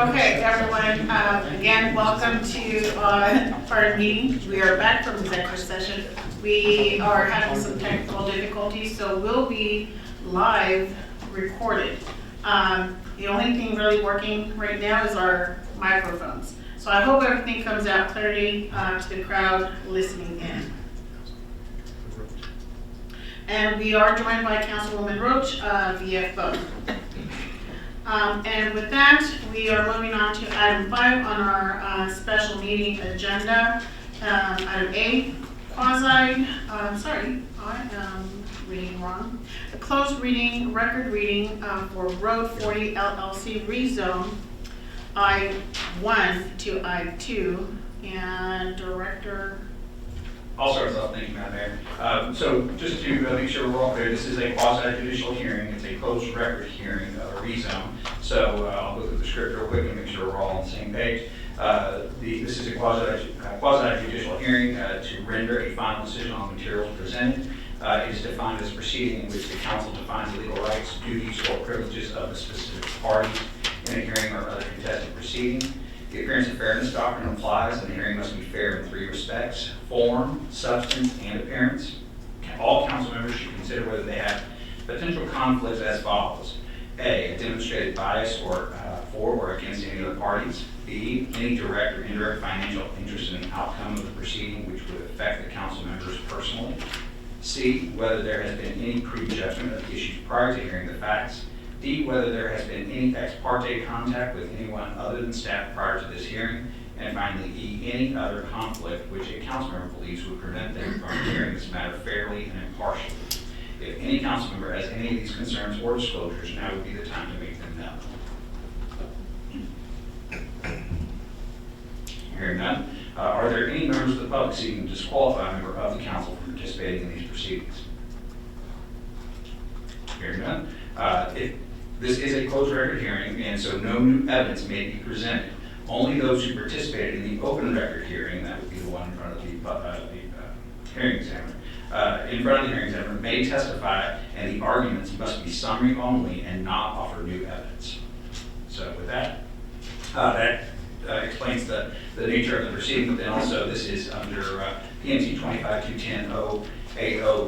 Okay, everyone, again, welcome to our meeting. We are back from executive session. We are having some technical difficulties, so we'll be live recorded. The only thing really working right now is our microphones. So I hope everything comes out clearly to the crowd listening in. And we are joined by Councilwoman Roach via phone. And with that, we are moving on to item 5 on our special meeting agenda. Item A, I am reading wrong. A closed reading, record reading for Road 40 LLC rezone I-1 to I-2, and Director. I'll start us off. Thank you, Madam Mayor. So just to make sure we're all clear, this is a quasi-judicial hearing. It's a closed record hearing of a rezone. So I'll go through the script real quick and make sure we're all on the same page. This is a quasi-judicial hearing to render a final decision on materials presented. It is defined as a proceeding in which the council defines the legal rights, duties, or privileges of the specific parties in a hearing or other contested proceeding. The appearance of fairness doctrine applies, and the hearing must be fair in 3 respects: form, substance, and appearance. All council members should consider whether they have potential conflicts as follows: A, a demonstrated bias or for or against any of the parties; B, any direct or indirect financial interest in the outcome of the proceeding which would affect the council members personally; C, whether there has been any prejudgment of the issues prior to hearing the facts; D, whether there has been any ex parte contact with anyone other than staff prior to this hearing; and finally, E, any other conflict which a council member believes would prevent them from hearing this matter fairly and impartially. If any council member has any of these concerns or disclosures, now would be the time to make them known. Hearing none, are there any members of the public seeking to disqualify a member of the council from participating in these proceedings? Hearing none. This is a closed record hearing, and so no new evidence may be presented. Only those who participated in the open record hearing, that would be the one in front of the hearing examiner, in front of the hearing examiner, may testify, and the arguments must be summary only and not offer new evidence. So with that, that explains the nature of the proceeding, but then also this is under PMC 25-210-080,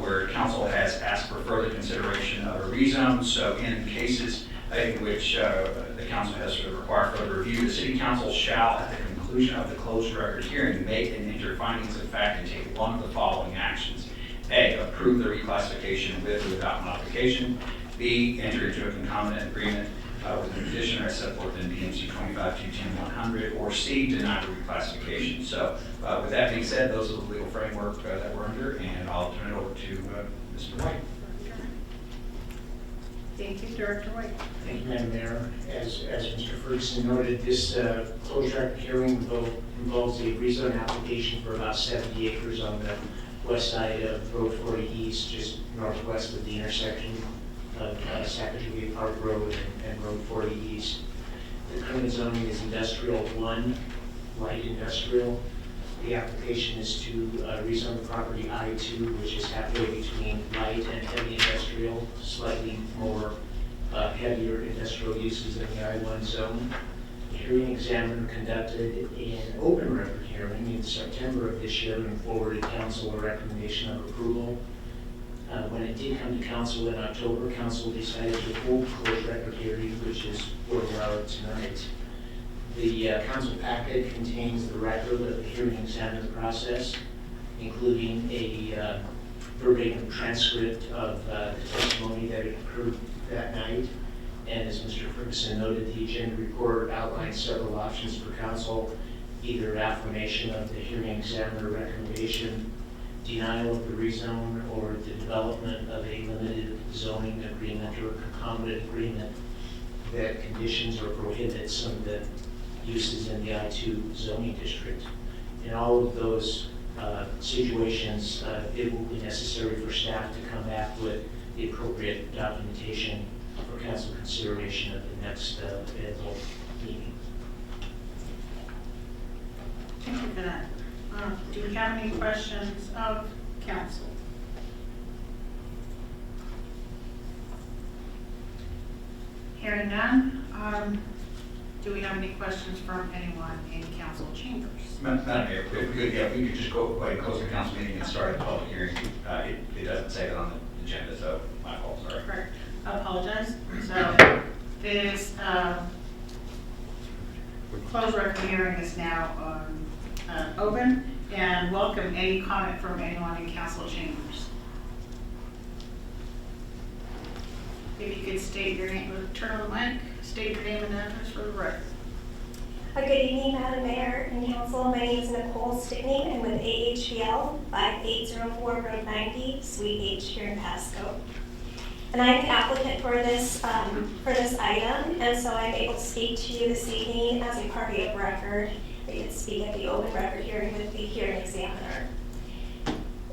where council has asked for further consideration of a rezone. So in cases in which the council has required further review, the city council shall, at the conclusion of the closed record hearing, make and enter findings of fact and take one of the following actions: A, approve the reclassification with or without modification; B, enter into a concomitant agreement with the petitioner as set forth in PMC 25-210-100; or C, deny the reclassification. So with that being said, those are the legal framework that we're under, and I'll turn it over to Mr. White. Thank you, Director White. Thank you, Madam Mayor. As Mr. Ferguson noted, this closed record hearing involves a rezone application for about 70 acres on the west side of Road 40 East, just northwest of the intersection of Sacagawea Park Road and Road 40 East. The current zoning is Industrial 1, light industrial. The application is to rezone the property I-2, which is halfway between light and heavy industrial, slightly more heavier industrial uses than the I-1 zone. The hearing examiner conducted an open record hearing in September of this year and forwarded council a recommendation of approval. When it did come to council in October, council decided to hold closed record hearing, which is where we are tonight. The council packet contains the record of the hearing examiner process, including a verbatim transcript of the testimony that occurred that night. And as Mr. Ferguson noted, the agenda report outlines several options for council: either affirmation of the hearing examiner recommendation, denial of the rezone, or the development of a limited zoning agreement or a concomitant agreement that conditions or prohibits some of the uses in the I-2 zoning district. In all of those situations, it will be necessary for staff to come back with the appropriate documentation for council consideration at the next available meeting. Thank you for that. Do we have any questions of council? Hearing none, Do we have any questions from anyone in council chambers? Madam Mayor, if we could, yeah, if we could just go ahead and close the council meeting and start the public hearing. It doesn't say that on the agenda, so my fault, sorry. Correct. I apologize. So this closed record hearing is now open, and welcome any comment from anyone in council chambers. If you could state your name, turn on the mic, state your name and address for the record. Good evening, Madam Mayor and Council. My name is Nicole Stickney. I'm with AHBL 5804 Road 90, Suite H here in Pasco. And I'm the applicant for this item, and so I'm able to speak to you this evening as a party of record. I can speak at the open record hearing with the hearing examiner.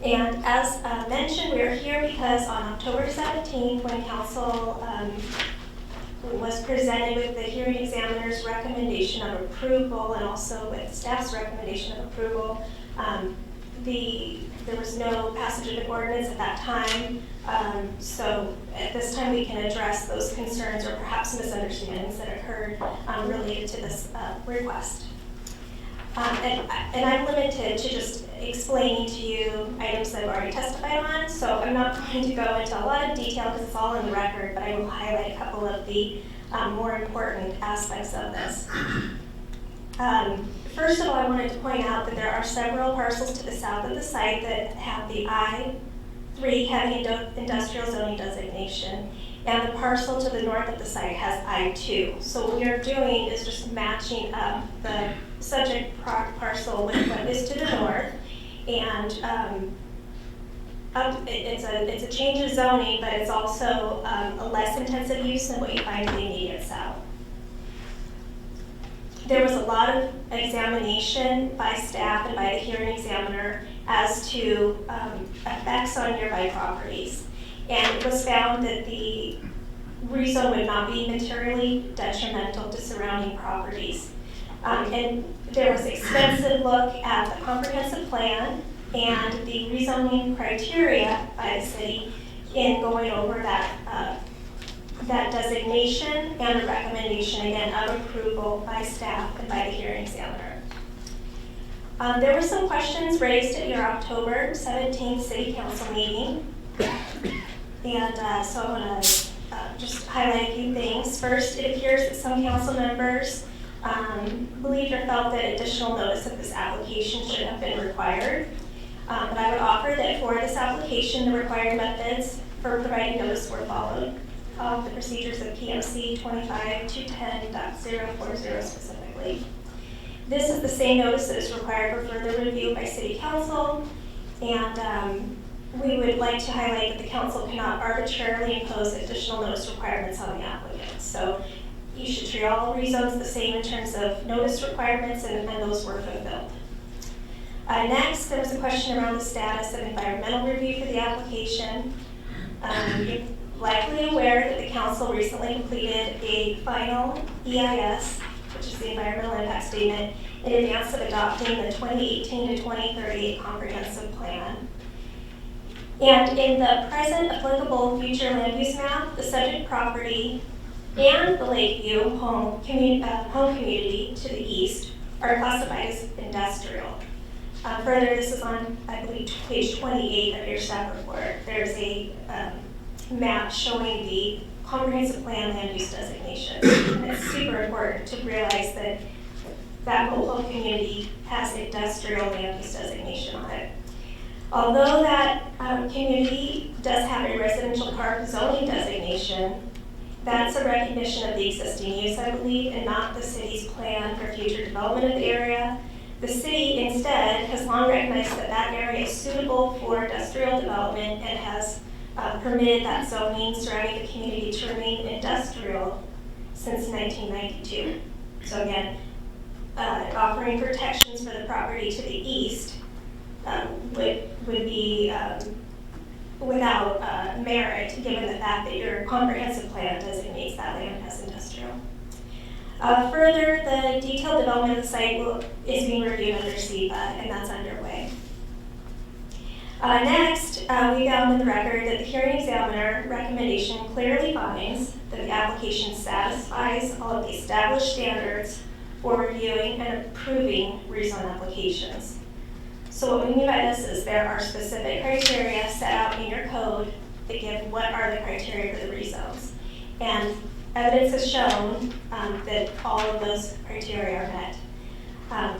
And as mentioned, we are here because on October 17th, when Council was presented with the hearing examiner's recommendation of approval and also with staff's recommendation of approval, there was no passage of the ordinance at that time. So at this time we can address those concerns or perhaps misunderstandings that occurred related to this request. And I'm limited to just explaining to you items that I've already testified on, so I'm not going to go into a lot of detail because it's all in the record, but I will highlight a couple of the more important aspects of this. First of all, I wanted to point out that there are several parcels to the south of the site that have the I-3 heavy industrial zoning designation, and the parcel to the north of the site has I-2. So what we are doing is just matching up the subject parcel with what is to the north, and it's a change of zoning, but it's also a less intensive use than what you find in the immediate south. There was a lot of examination by staff and by the hearing examiner as to effects on nearby properties. And it was found that the rezone would not be materially detrimental to surrounding properties. And there was extensive look at the comprehensive plan and the rezoning criteria by the city in going over that designation and the recommendation, again, of approval by staff and by the hearing examiner. There were some questions raised at your October 17th City Council meeting. And so I want to just highlight a few things. First, it appears that some council members believed or felt that additional notice of this application should have been required. But I would offer that for this application, the required methods for providing notice were followed. The procedures of PMC 25.210.040 specifically. This is the same notice that is required for further review by City Council, and we would like to highlight that the Council cannot arbitrarily impose additional notice requirements on the applicant. So you should treat all rezones the same in terms of notice requirements, and those were fulfilled. Next, there was a question around the status of environmental review for the application. You're likely aware that the Council recently completed a final EIS, which is the Environmental Impact Statement, in advance of adopting the 2018 to 2038 Comprehensive Plan. And in the present applicable future land use map, the subject property and the Lakeview home community to the east are classified as industrial. Further, this is on, I believe, page 28 of your staff report. There's a map showing the comprehensive plan land use designation. And it's super important to realize that that whole community has industrial land use designation on it. Although that community does have a residential park zoning designation, that's a recognition of the existing use, I believe, and not the city's plan for future development of the area. The city instead has long recognized that that area is suitable for industrial development and has permitted that zoning surrounding the community to remain industrial since 1992. So again, offering protections for the property to the east would be without merit, given the fact that your comprehensive plan designates that land as industrial. Further, the detailed development of the site is being reviewed under SEPA, and that's underway. Next, we found in the record that the hearing examiner recommendation clearly finds that the application satisfies all of the established standards for reviewing and approving rezone applications. So what we mean by this is there are specific criteria set out in your code that give what are the criteria for the rezones. And evidence has shown that all of those criteria are met.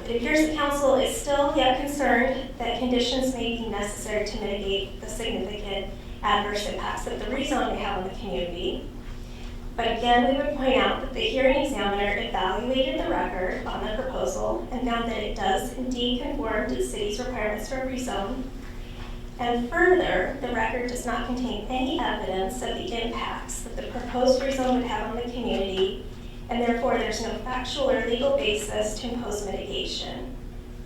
It appears the council is still yet concerned that conditions may be necessary to mitigate the significant adverse impacts that the rezone may have on the community. But again, we would point out that the hearing examiner evaluated the record on the proposal and found that it does indeed conform to the city's requirements for a rezone. And further, the record does not contain any evidence of the impacts that the proposed rezone would have on the community, and therefore there's no factual or legal basis to impose mitigation.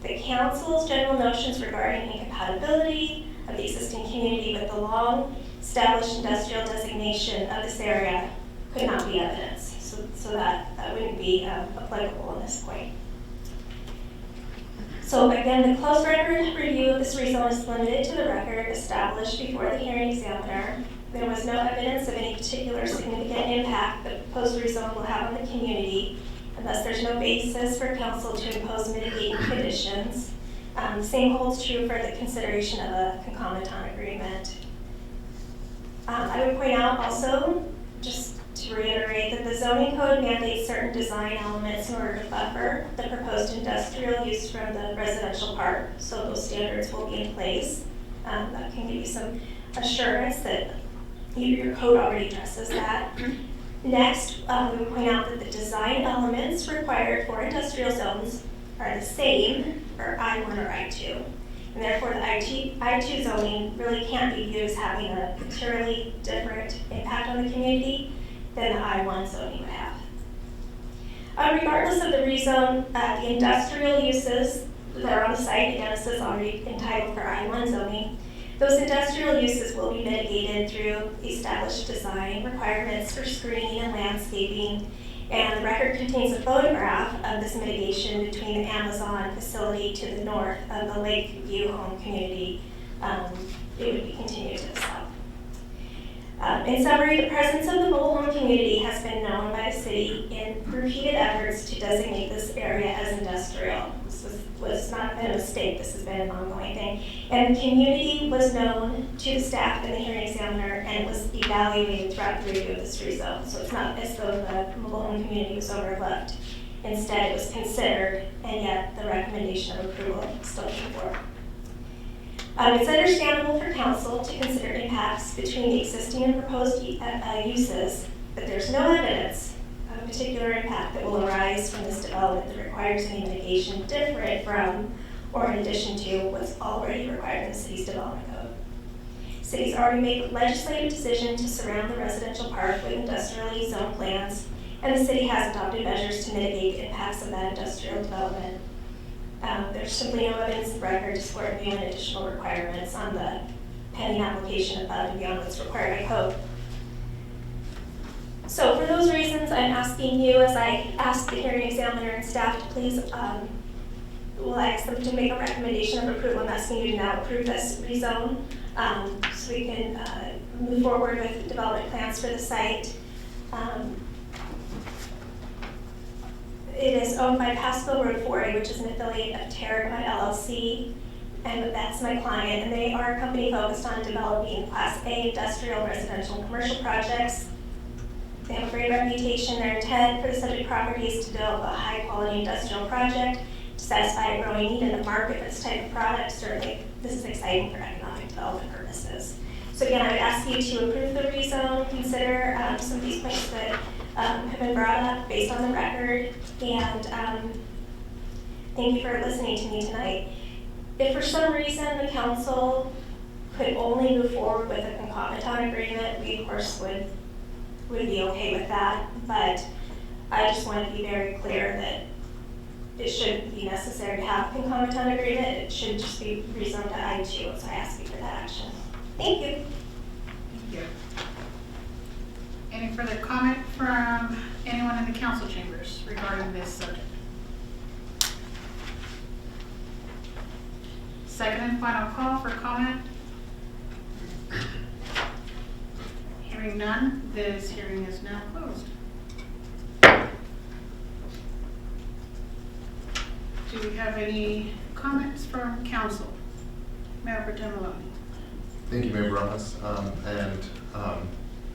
The council's general notions regarding incompatibility of the existing community with the long-established industrial designation of this area could not be evidence, so that wouldn't be applicable in this point. So again, the closed record review of this rezone is limited to the record established before the hearing examiner. There was no evidence of any particular significant impact the proposed rezone will have on the community, and thus there's no basis for council to impose mitigating conditions. The same holds true for the consideration of a concomitant agreement. I would point out also, just to reiterate, that the zoning code mandates certain design elements in order to buffer the proposed industrial use from the residential part, so those standards will be in place. That can give you some assurance that your code already addresses that. Next, we would point out that the design elements required for industrial zones are the same for I-1 or I-2. And therefore, the I-2 zoning really can't be viewed as having a materially different impact on the community than the I-1 zoning would have. Regardless of the rezone, the industrial uses that are on the site, again, this is already entitled for I-1 zoning, those industrial uses will be mitigated through established design requirements for screening and landscaping, and the record contains a photograph of this mitigation between the Amazon facility to the north of the Lakeview home community. It would be continued to the south. In summary, the presence of the mobile home community has been known by the city in repeated efforts to designate this area as industrial. This was not a mistake, this has been an ongoing thing. And the community was known to the staff and the hearing examiner, and it was evaluated throughout the review of this rezone. So it's not as though the mobile home community was overlooked. Instead, it was considered, and yet the recommendation of approval still came forward. It's understandable for council to consider impacts between the existing and proposed uses, but there's no evidence of a particular impact that will arise from this development that requires any mitigation different from or in addition to what's already required in the city's development code. The city's already made the legislative decision to surround the residential park with industrially zoned plans, and the city has adopted measures to mitigate the impacts of that industrial development. There's simply no evidence in the record to support new and additional requirements on the pending application above and beyond what's required by code. So for those reasons, I'm asking you, as I ask the hearing examiner and staff to please, we'll ask them to make a recommendation of approval. I'm asking you to now approve this rezone so we can move forward with development plans for the site. It is owned by Pasco Road 40, which is an affiliate of Terracotta LLC, and that's my client, and they are a company focused on developing Class A industrial, residential, and commercial projects. They have a great reputation. Their intent for the subject property is to develop a high-quality industrial project to satisfy a growing need in the market for this type of product. Certainly, this is exciting for economic development purposes. So again, I would ask you to approve the rezone, consider some of these points that have been brought up based on the record, and thank you for listening to me tonight. If for some reason the council could only move forward with a concomitant agreement, we of course would be okay with that, but I just want to be very clear that it shouldn't be necessary to have a concomitant agreement. It should just be rezoned to I-2, so I ask you for that action. Thank you. Thank you. Any further comment from anyone in the council chambers regarding this subject? Second and final call for comment Hearing none, this hearing is now closed. Do we have any comments from council? Mayor Pro Tem Maloney. Thank you, Mayor Barajas.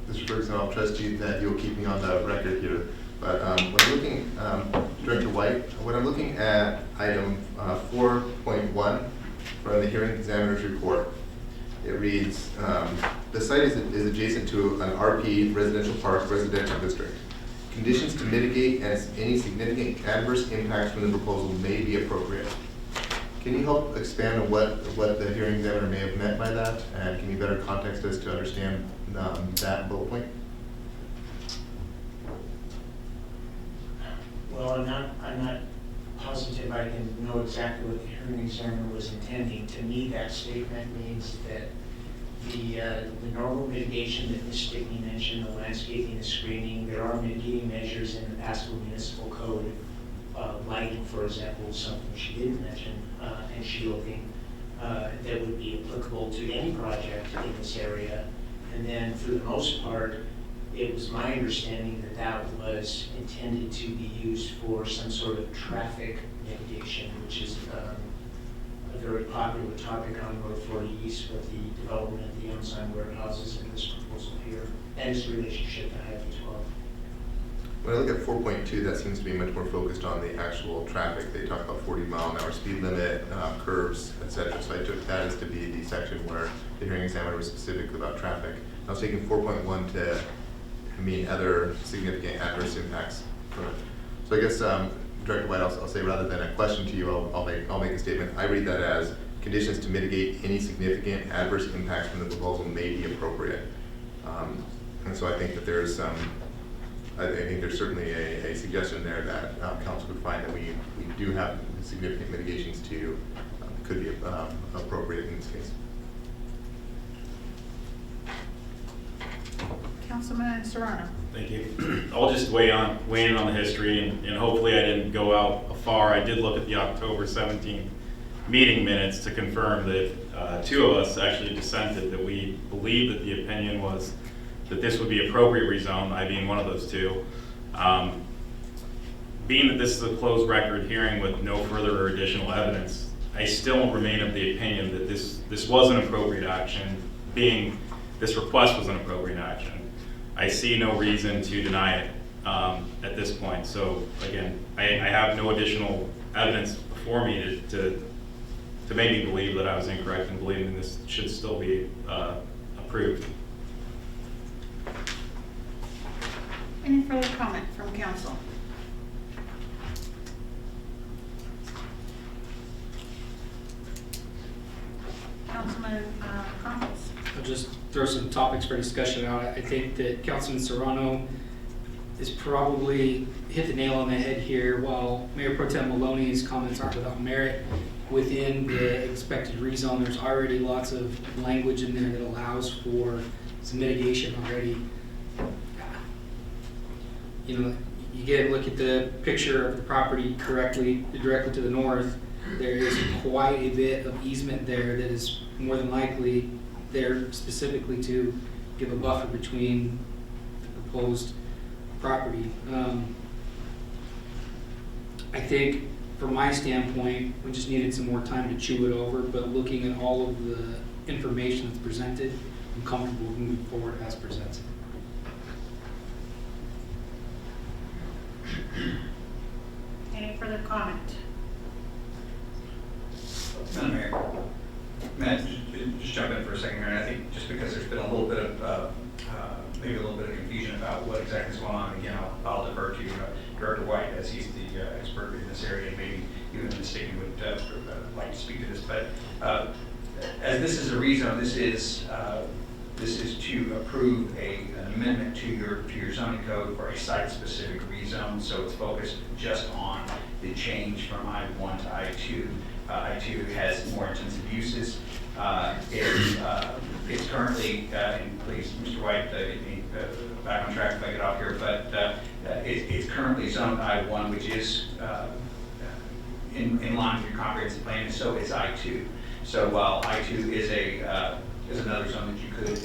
Mr. Ferguson, I'll trust you that you'll keep me on the record here. But when I'm looking, Director White, when I'm looking at item 4.1 from the hearing examiner's report, it reads, the site is adjacent to an RP residential park residential district. Conditions to mitigate any significant adverse impacts from the proposal may be appropriate. Can you help expand on what the hearing examiner may have meant by that, and give me better context as to understand that bullet point? Well, I'm not positive I can know exactly what the hearing examiner was intending. To me, that statement means that the normal mitigation that Ms. Stickney mentioned, the landscaping, the screening, there are mitigating measures in the Pasco Municipal Code. Lighting, for example, is something she didn't mention, and shielding that would be applicable to any project in this area. And then, for the most part, it was my understanding that that was intended to be used for some sort of traffic mitigation, which is a very popular topic on Road 40 East with the development of the Amazon warehouses and this proposal here, and its relationship to Highway 12. When I look at 4.2, that seems to be much more focused on the actual traffic. They talk about 40-mile-an-hour speed limit, curves, etc. So I took that as to be the section where the hearing examiner was specific about traffic. I was taking 4.1 to mean other significant adverse impacts from it. So I guess, Director White, I'll say rather than a question to you, I'll make a statement. I read that as conditions to mitigate any significant adverse impacts from the proposal may be appropriate. And so I think that there's some. I think there's certainly a suggestion there that council would find that we do have significant mitigations to could be appropriate in this case. Councilman Serrano. Thank you. I'll just weigh in on the history, and hopefully I didn't go out far. I did look at the October 17th meeting minutes to confirm that two of us actually dissented, that we believed that the opinion was that this would be appropriate rezone, I being one of those two. Being that this is a closed record hearing with no further or additional evidence, I still remain of the opinion that this was an appropriate action, being this request was an appropriate action. I see no reason to deny it at this point. So again, I have no additional evidence before me to make me believe that I was incorrect in believing this should still be approved. Any further comment from council? Councilman Campos. I'll just throw some topics for discussion out. I think that Councilman Serrano is probably hit the nail on the head here, while Mayor Pro Tem Maloney's comments aren't without merit. Within the expected rezone, there's already lots of language in there that allows for some mitigation already. You know, you get a look at the picture of the property directly to the north. There is quite a bit of easement there that is more than likely there specifically to give a buffer between the proposed property. I think from my standpoint, we just needed some more time to chew it over, but looking at all of the information that's presented, I'm comfortable moving forward as presented. Any further comment? Madam Mayor, Matt, just jump in for a second here, and I think just because there's been a little bit of, maybe a little bit of confusion about what exactly is going on, again, I'll defer to Director White, as he's the expert in this area, and maybe even Ms. Stickney would like to speak to this. But as this is a rezone, this is to approve an amendment to your zoning code for a site-specific rezone, so it's focused just on the change from I-1 to I-2. I-2 has more intensive uses. It's currently, and please, Mr. White, get me back on track if I get off here, but it's currently zoned I-1, which is in line with your comprehensive plan, and so is I-2. So while I-2 is a is another zone that you could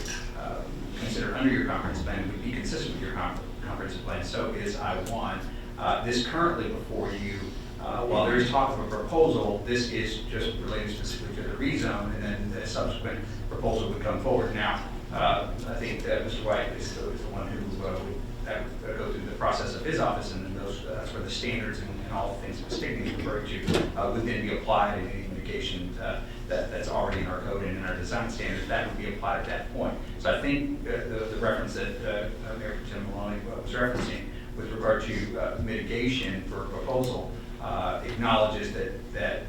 consider under your comprehensive plan. It would be consistent with your comprehensive plan. So is I-1. This currently before you, while there is talk of a proposal, this is just related specifically to the rezone, and then the subsequent proposal would come forward. Now, I think that Mr. White is the one who would go through the process of his office, and then that's where the standards and all the things that Stigny is referring to would then be applied in any mitigation that's already in our code and in our design standards. That would be applied at that point. So I think the reference that Mayor Pro Tem Maloney was referencing with regard to mitigation for a proposal acknowledges that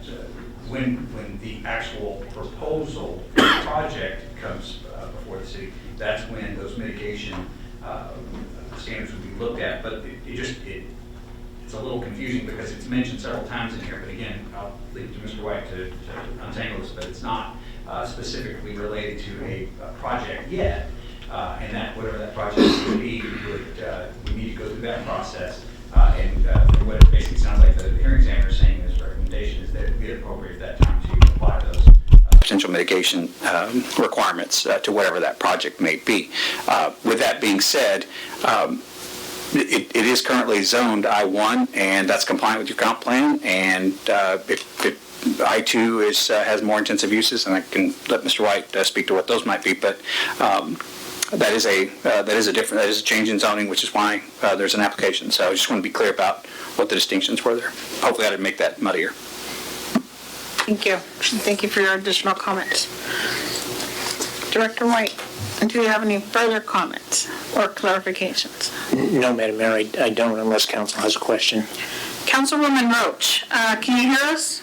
when the actual proposal for the project comes before the city, that's when those mitigation standards would be looked at. But it's a little confusing because it's mentioned several times in here. But again, I'll leave it to Mr. White to untangle this. But it's not specifically related to a project yet. And that whatever that project would be, we need to go through that process. And what it basically sounds like the hearing examiner is saying in his recommendation is that it would be appropriate at that time to apply those potential mitigation requirements to whatever that project may be. With that being said, it is currently zoned I-1, and that's compliant with your comp plan. And if I-2 has more intensive uses, and I can let Mr. White speak to what those might be, but that is a change in zoning, which is why there's an application. So I just want to be clear about what the distinctions were there. Hopefully, that would make that muddier. Thank you. Thank you for your additional comments. Director White, do you have any further comments or clarifications? No, Madam Mayor, I don't, unless council has a question. Councilwoman Roach, can you hear us?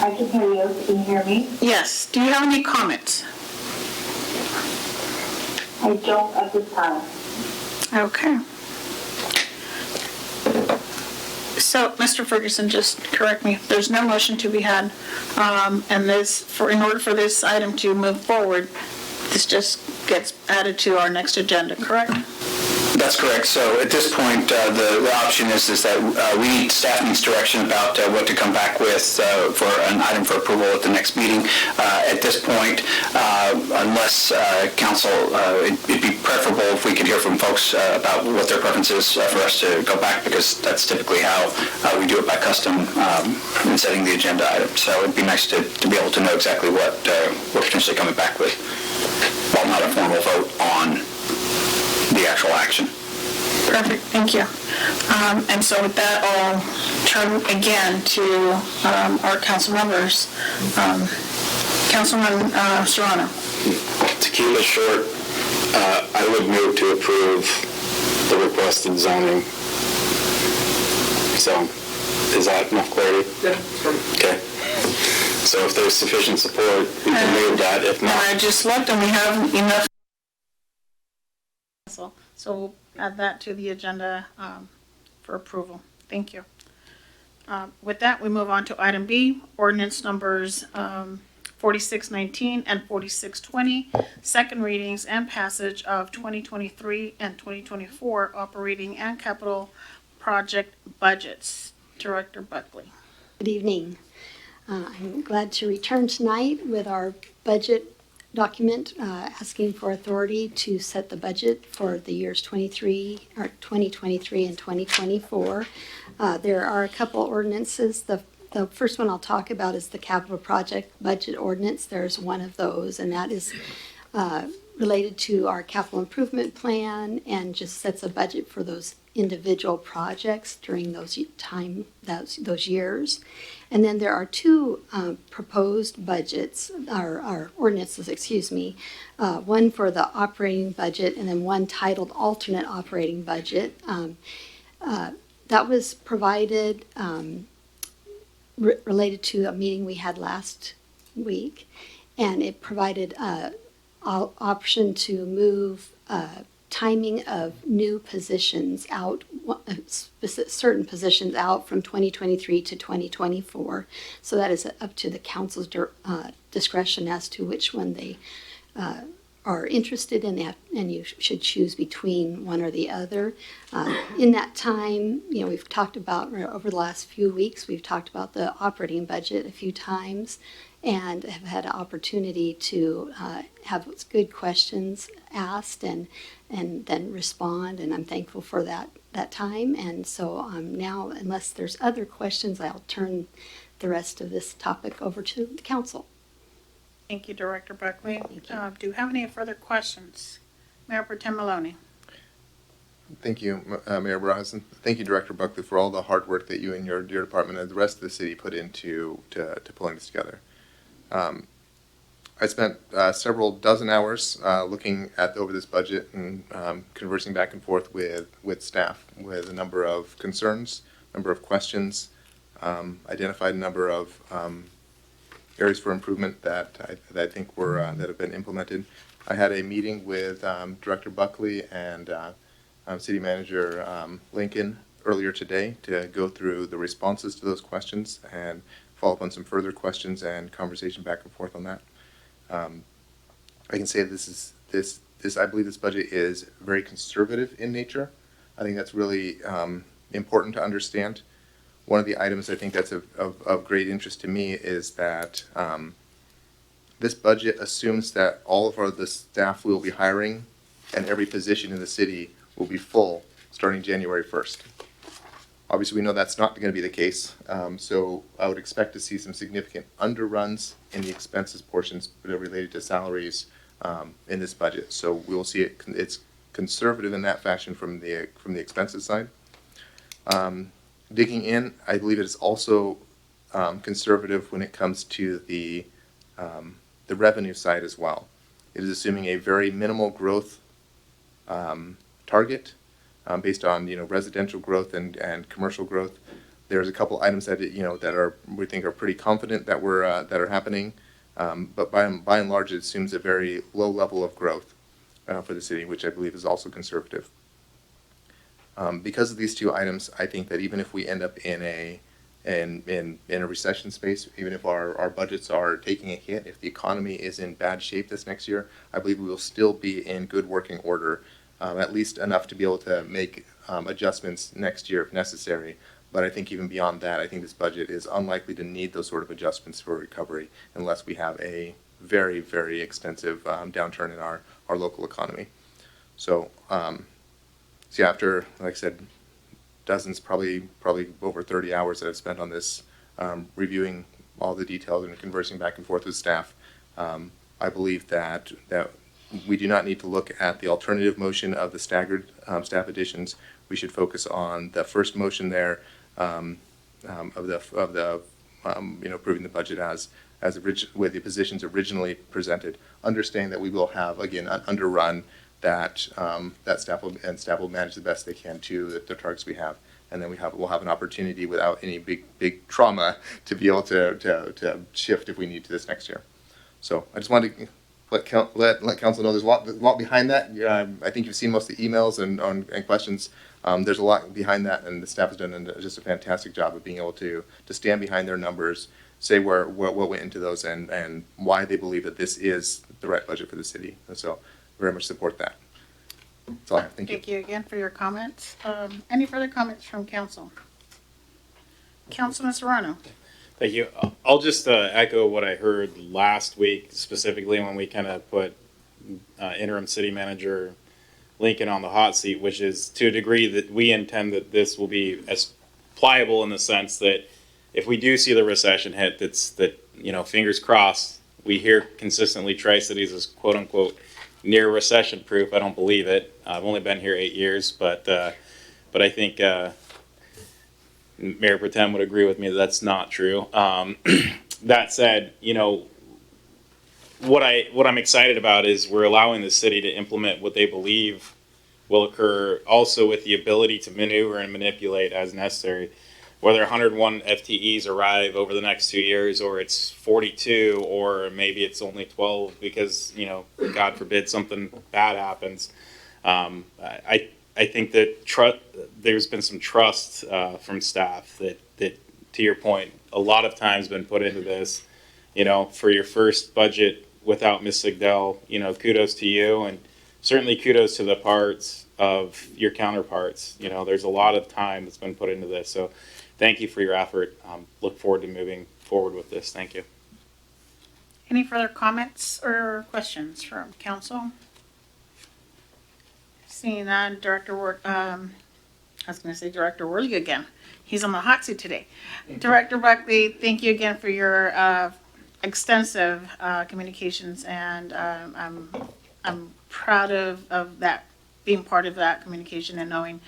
I can hear you. Can you hear me? Yes. Do you have any comments? I don't at this time. Okay. So, Mr. Ferguson, just correct me. There's no motion to be had, and in order for this item to move forward, this just gets added to our next agenda, correct? That's correct. So at this point, the option is that we need staff needs direction about what to come back with for an item for approval at the next meeting. At this point, unless council, it'd be preferable if we could hear from folks about what their preference is for us to go back, because that's typically how we do it by custom in setting the agenda item. So it'd be nice to be able to know exactly what we're potentially coming back with, while not a formal vote on the actual action. Perfect, thank you. And so with that, I'll turn again to our council members. Councilman Serrano. To keep it short, I would move to approve the requested zoning. So, is that enough clarity? Yeah. Okay. So if there's sufficient support, we can move that. If not, I just looked and we have enough. So we'll add that to the agenda for approval. Thank you. With that, we move on to item B, ordinance numbers 4619 and 4620, second readings and passage of 2023 and 2024 operating and capital project budgets. Director Buckley. Good evening. I'm glad to return tonight with our budget document asking for authority to set the budget for the years 2023 and 2024. There are a couple ordinances. The first one I'll talk about is the capital project budget ordinance. There's one of those, and that is related to our capital improvement plan and just sets a budget for those individual projects during those years. And then there are two proposed budgets, or ordinances, excuse me, one for the operating budget and then one titled alternate operating budget. That was provided related to a meeting we had last week, and it provided an option to move timing of new positions out, certain positions out from 2023 to 2024. So that is up to the council's discretion as to which one they are interested in that, and you should choose between one or the other. In that time, we've talked about, over the last few weeks, we've talked about the operating budget a few times and have had an opportunity to have good questions asked and then respond, and I'm thankful for that time. And so now, unless there's other questions, I'll turn the rest of this topic over to the council. Thank you, Director Buckley. Thank you. Do you have any further questions? Mayor Pro Tem Maloney. Thank you, Mayor Barajas, and thank you, Director Buckley, for all the hard work that you and your department and the rest of the city put into to pulling this together. I spent several dozen hours looking over this budget and conversing back and forth with staff with a number of concerns, a number of questions, identified a number of areas for improvement that I think were that have been implemented. I had a meeting with Director Buckley and City Manager Lincoln earlier today to go through the responses to those questions and follow up on some further questions and conversation back and forth on that. I can say this I believe this budget is very conservative in nature. I think that's really important to understand. One of the items I think that's of great interest to me is that this budget assumes that all of the staff we will be hiring and every position in the city will be full starting January 1st. Obviously, we know that's not going to be the case, so I would expect to see some significant underruns in the expenses portions that are related to salaries in this budget. So we will see it's conservative in that fashion from the expenses side. Digging in, I believe it is also conservative when it comes to the revenue side as well. It is assuming a very minimal growth target based on residential growth and commercial growth. There's a couple items that we think are pretty confident that are happening, but by and large it assumes a very low level of growth for the city, which I believe is also conservative. Because of these two items, I think that even if we end up in a recession space, even if our budgets are taking a hit, if the economy is in bad shape this next year, I believe we will still be in good working order, at least enough to be able to make adjustments next year if necessary. But I think even beyond that, I think this budget is unlikely to need those sort of adjustments for recovery unless we have a very, very extensive downturn in our local economy. So, yeah, after, like I said, dozens, probably over 30 hours that I've spent on this, reviewing all the details and conversing back and forth with staff, I believe that we do not need to look at the alternative motion of the staggered staff additions. We should focus on the first motion there of the approving the budget as with the positions originally presented, understanding that we will have again an underrun that staff will manage the best they can to the targets we have, and then we'll have an opportunity without any big trauma to be able to shift if we need to this next year. So I just wanted to let council know there's a lot behind that. I think you've seen most of the emails and questions. There's a lot behind that, and the staff has done just a fantastic job of being able to stand behind their numbers, say what went into those, and why they believe that this is the right budget for the city. And so very much support that. That's all I have. Thank you. Thank you again for your comments. Any further comments from council? Councilman Serrano. Thank you. I'll just echo what I heard last week, specifically when we kind of put interim city manager Lincoln on the hot seat, which is to a degree that we intend that this will be as pliable in the sense that if we do see the recession hit, fingers crossed. We hear consistently Tri-Cities is quote unquote near recession proof. I don't believe it. I've only been here 8 years, but I think Mayor Pro Tem would agree with me that that's not true. That said, what I'm excited about is we're allowing the city to implement what they believe will occur, also with the ability to maneuver and manipulate as necessary. Whether 101 FTEs arrive over the next 2 years, or it's 42, or maybe it's only 12 because, God forbid something bad happens. I think that there's been some trust from staff that, to your point, a lot of time's been put into this. For your first budget without Ms. Sigdell. You know, kudos to you, and certainly kudos to the parts of your counterparts. You know, there's a lot of time that's been put into this, so thank you for your effort. Look forward to moving forward with this. Thank you. Any further comments or questions from council? Seeing none, Director Ward, I was going to say Director Worley again. He's on the hot seat today. Director Buckley, thank you again for your extensive communications, and I'm proud of that, being part of that communication and knowing,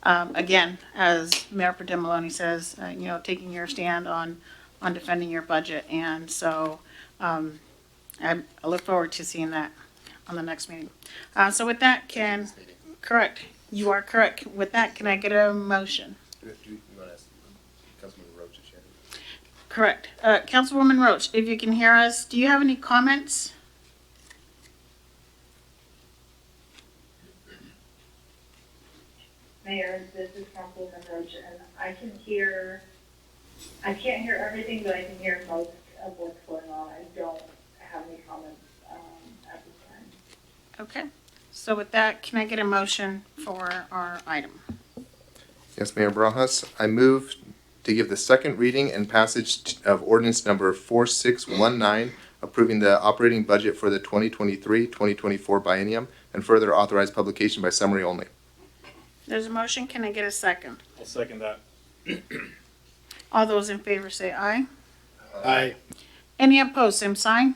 again, as Mayor Pro Tem Maloney says, you know, taking your stand on defending your budget, and so I look forward to seeing that on the next meeting. So with that, correct, you are correct. With that, can I get a motion? Correct. Councilwoman Roach, if you can hear us, do you have any comments? Mayor, this is Councilwoman Roach, and I can't hear everything, but I can hear most of what's going on. I don't have any comments at this time. Okay. So with that, can I get a motion for our item? Yes, Mayor Barajas, I move to give the second reading and passage of ordinance number 4619, approving the operating budget for the 2023-2024 biennium, and further authorize publication by summary only. There's a motion. Can I get a second? I'll second that. All those in favor say aye. Aye. Any opposed, same sign.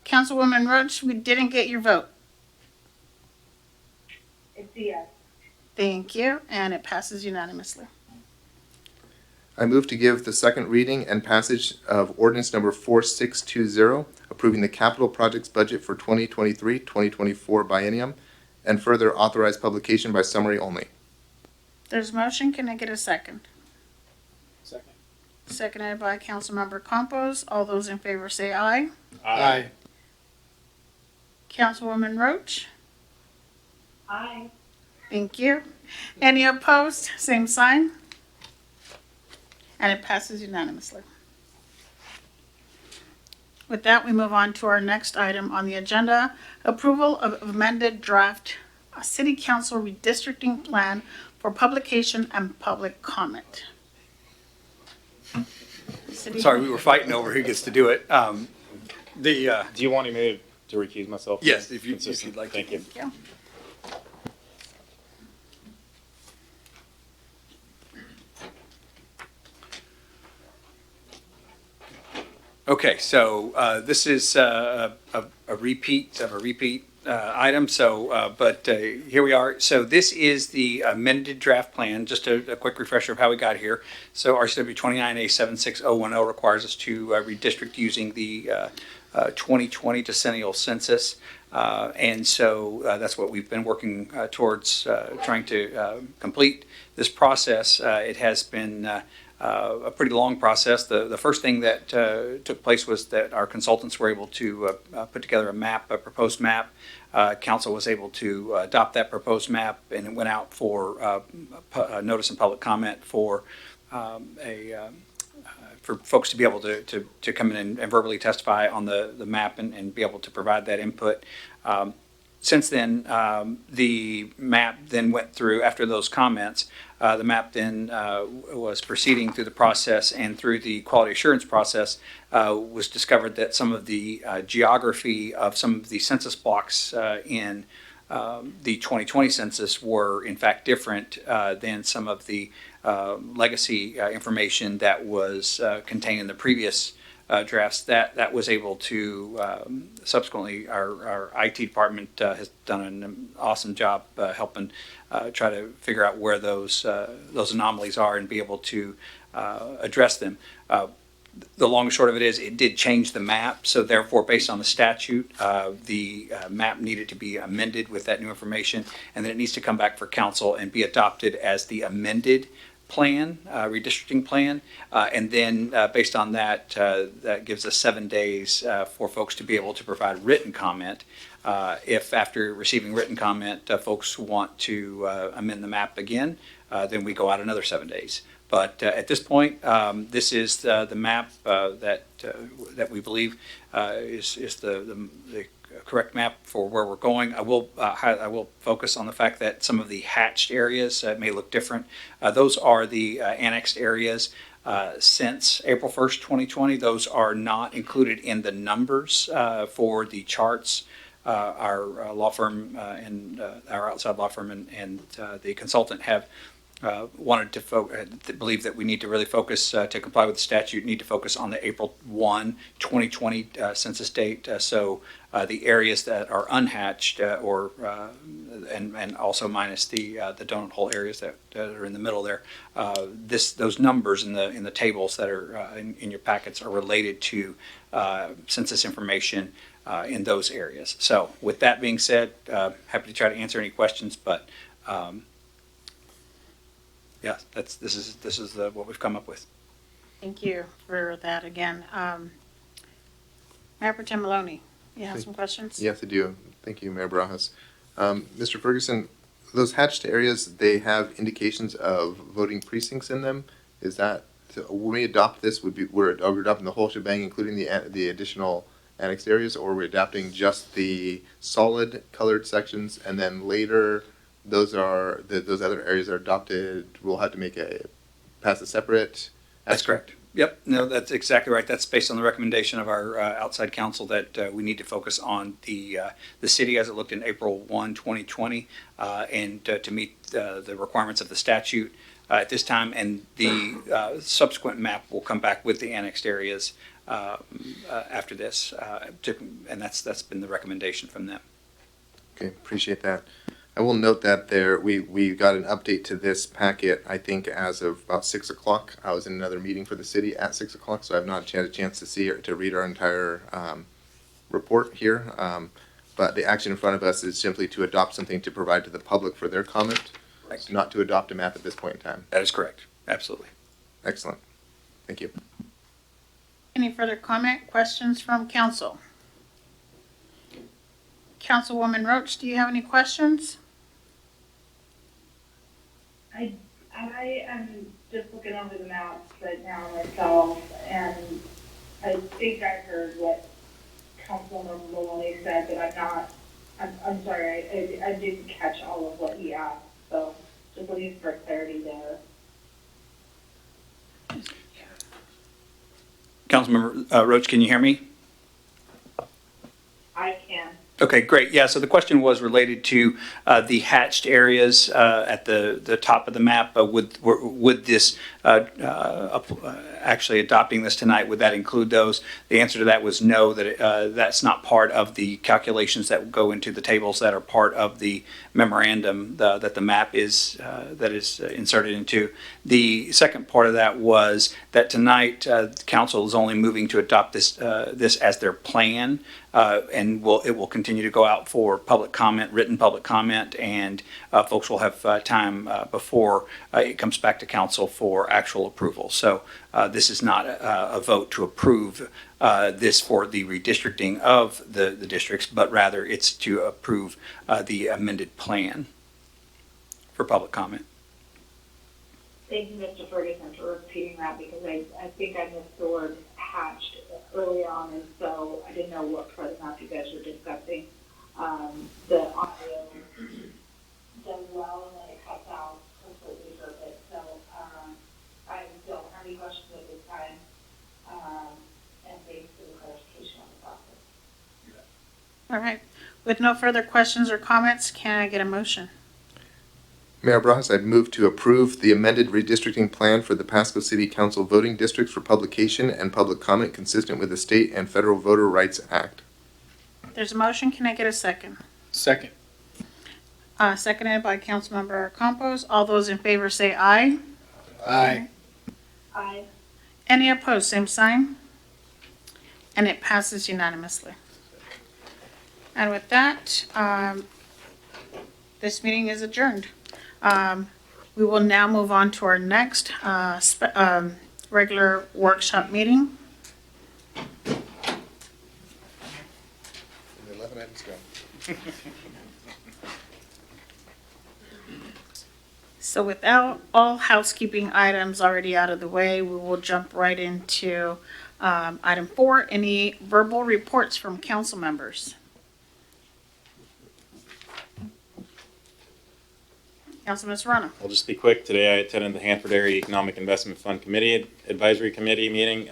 Councilwoman Roach, we didn't get your vote. It's a yes. Thank you, and it passes unanimously. I move to give the second reading and passage of ordinance number 4620, approving the capital projects budget for 2023-2024 biennium, and further authorize publication by summary only. There's a motion. Can I get a second? Second. Seconded by Councilmember Campos. All those in favor say aye. Aye. Councilwoman Roach. Aye. Thank you. Any opposed? Same sign. And it passes unanimously. With that, we move on to our next item on the agenda, approval of amended draft City Council redistricting plan for publication and public comment. Sorry, we were fighting over who gets to do it. Do you want me to recuse myself? Yes, if you'd Consistent. like to. Thank you. Thank you. Okay, so this is a repeat of a repeat item. So, but here we are. So this is the amended draft plan. Just a quick refresher of how we got here. So RCW 29A76010 requires us to redistrict using the 2020 decennial census. And so that's what we've been working towards trying to complete this process. It has been a pretty long process. The first thing that took place was that our consultants were able to put together a map, a proposed map. Council was able to adopt that proposed map, and it went out for notice and public comment for folks to be able to come in and verbally testify on the map and be able to provide that input. Since then, the map then went through, after those comments, the map then was proceeding through the process, and through the quality assurance process was discovered that some of the geography of some of the census blocks in the 2020 census were in fact different than some of the legacy information that was contained in the previous drafts. That was able to subsequently, our IT department has done an awesome job helping try to figure out where those anomalies are and be able to address them. The long and short of it is, it did change the map, so therefore, based on the statute, the map needed to be amended with that new information, and then it needs to come back for council and be adopted as the amended plan, redistricting plan, and then based on that, that gives us 7 days for folks to be able to provide written comment. If after receiving written comment, folks want to amend the map again, then we go out another 7 days. But at this point, this is the map that we believe is the correct map for where we're going. I will focus on the fact that some of the hatched areas may look different. Those are the annexed areas since April 1st, 2020. Those are not included in the numbers for the charts. Our law firm and our outside law firm and the consultant have wanted to believe that we need to really focus to comply with the statute, need to focus on the April 1, 2020 census date. So the areas that are unhatched and also minus the donut hole areas that are in the middle there, those numbers in the tables that are in your packets are related to census information in those areas. So with that being said, happy to try to answer any questions, but yeah, this is what we've come up with. Thank you for that again. Mayor Pro Tem Maloney, you have some questions? Yes, I do. Thank you, Mayor Barajas. Mr. Ferguson, those hatched areas, they have indications of voting precincts in them. Is that, so when we adopt this, are we adopting the whole shebang, including the additional annexed areas, or are we adopting just the solid colored sections, and then later those other areas are adopted, we'll have to pass a separate? That's correct. Yep, no, that's exactly right. That's based on the recommendation of our outside counsel that we need to focus on the city as it looked in April 1, 2020, and to meet the requirements of the statute at this time. And the subsequent map will come back with the annexed areas after this, and that's been the recommendation from them. Okay, appreciate that. I will note that we got an update to this packet, I think, as of about 6 o'clock. I was in another meeting for the city at 6 o'clock, so I've not had a chance to see or to read our entire report here. But the action in front of us is simply to adopt something to provide to the public for their comment, not to adopt a map at this point in time. That is correct. Absolutely. Excellent. Thank you. Any further comment, questions from council? Councilwoman Roach, do you have any questions? I am just looking over the maps right now myself, and I think I heard what Councilmember Maloney said, but I'm sorry, I didn't catch all of what he asked, so just looking for clarity there. Councilmember Roach, can you hear me? I can. Okay, great. Yeah, so the question was related to the hatched areas at the top of the map. Would this, actually adopting this tonight, would that include those? The answer to that was no, that that's not part of the calculations that go into the tables that are part of the memorandum that the map is inserted into. The second part of that was that tonight council is only moving to adopt this as their plan. And it will continue to go out for public comment, written public comment, and folks will have time before it comes back to council for actual approval. So this is not a vote to approve this for the redistricting of the districts, but rather it's to approve the amended plan for public comment. Thank you, Mr. Ferguson, for repeating that, because I think I missed the word hatched early on, and so I didn't know what part of the map you guys were discussing. The audio does well, and then it cuts out completely for a bit. So I don't have any questions at this time, and thanks for the clarification on the process. All right. With no further questions or comments, can I get a motion? Mayor Barajas, I move to approve the amended redistricting plan for the Pasco City Council voting districts for publication and public comment consistent with the State and Federal Voter Rights Act. There's a motion. Can I get a second? Second. Seconded by Councilmember Campos. All those in favor say aye. Aye. Aye. Any opposed, same sign. And it passes unanimously. And with that, this meeting is adjourned. We will now move on to our next regular workshop meeting. 11 items go. So without all housekeeping items already out of the way, we will jump right into item 4, any verbal reports from council members? Councilman Serrano. I'll just be quick. Today I attended the Hanford Area Economic Investment Fund Committee Advisory Committee meeting.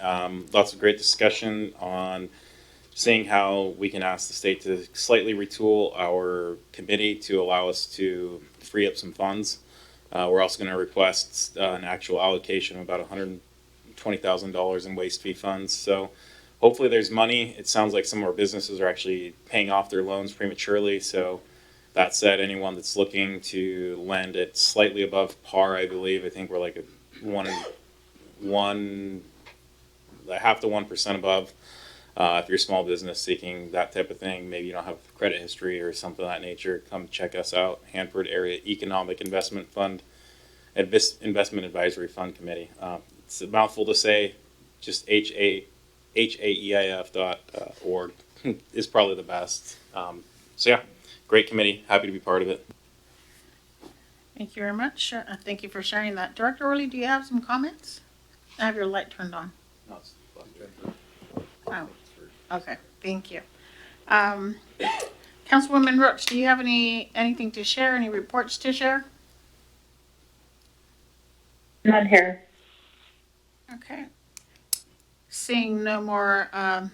Lots of great discussion on seeing how we can ask the state to slightly retool our committee to allow us to free up some funds. We're also going to request an actual allocation of about $120,000 in waste fee funds. So hopefully there's money. It sounds like some of our businesses are actually paying off their loans prematurely. So that said, anyone that's looking to lend at slightly above par, I believe, I think we're like half to 1% above. If you're a small business seeking that type of thing, maybe you don't have credit history or something of that nature, come check us out. Hanford Area Economic Investment Fund, Investment Advisory Fund Committee. It's a mouthful to say, just haeif.org is probably the best. So yeah, great committee, happy to be part of it. Thank you very much. Thank you for sharing that. Director Orley, do you have some comments? I have your light turned on. No, Oh, okay, thank you. Councilwoman Roach, do you have anything to share, any reports to share? None here. Okay. Seeing no more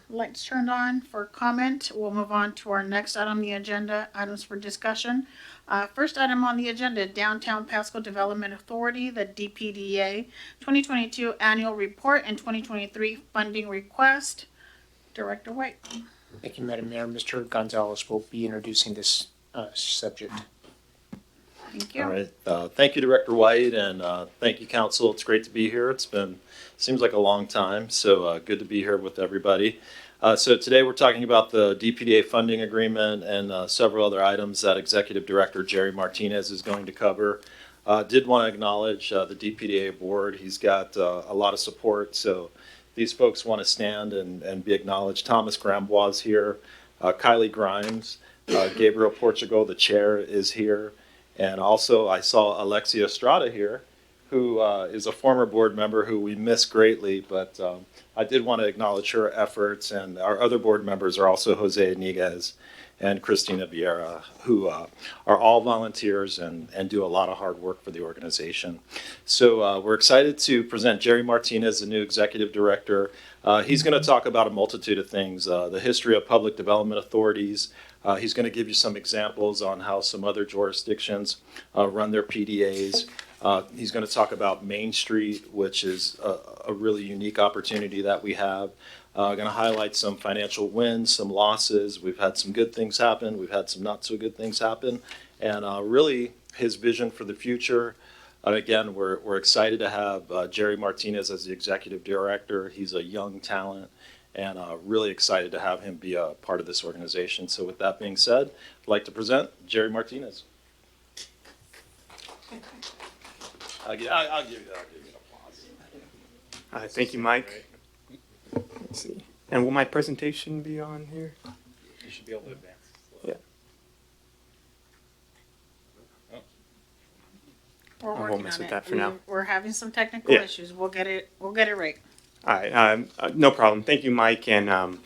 lights turned on for comment, we'll move on to our next item on the agenda, items for discussion. First item on the agenda, Downtown Pasco Development Authority, the DPDA 2022 Annual Report and 2023 Funding Request. Director White. Thank you, Madam Mayor. Mr. Gonzalez will be introducing this subject. Thank you. All right. Thank you, Director White, and thank you, Council. It's great to be here. Seems like a long time, so good to be here with everybody. So today we're talking about the DPDA funding agreement and several other items that Executive Director Jerry Martinez is going to cover. Did want to acknowledge the DPDA board. He's got a lot of support, so these folks want to stand and be acknowledged. Thomas Grambois is here, Kylie Grimes, Gabriel Portugal, the chair, is here. And also I saw Alexia Estrada here, who is a former board member who we miss greatly, but I did want to acknowledge her efforts. And our other board members are also Jose Niguez and Christina Vieira, who are all volunteers and do a lot of hard work for the organization. So we're excited to present Jerry Martinez, the new executive director. He's going to talk about a multitude of things, the history of public development authorities. He's going to give you some examples on how some other jurisdictions run their PDAs. He's going to talk about Main Street, which is a really unique opportunity that we have. Going to highlight some financial wins, some losses. We've had some good things happen. We've had some not so good things happen. And really his vision for the future. Again, we're excited to have Jerry Martinez as the executive director. He's a young talent and really excited to have him be a part of this organization. So with that being said, I'd like to present Jerry Martinez. I'll give you an applause. Thank you, Mike. Let's see. And will my presentation be on here? You should be able to advance. Yeah. We're I'll working mess on with it. that for now. We're having some technical Yeah. issues. We'll get it right. All right. No problem. Thank you, Mike. And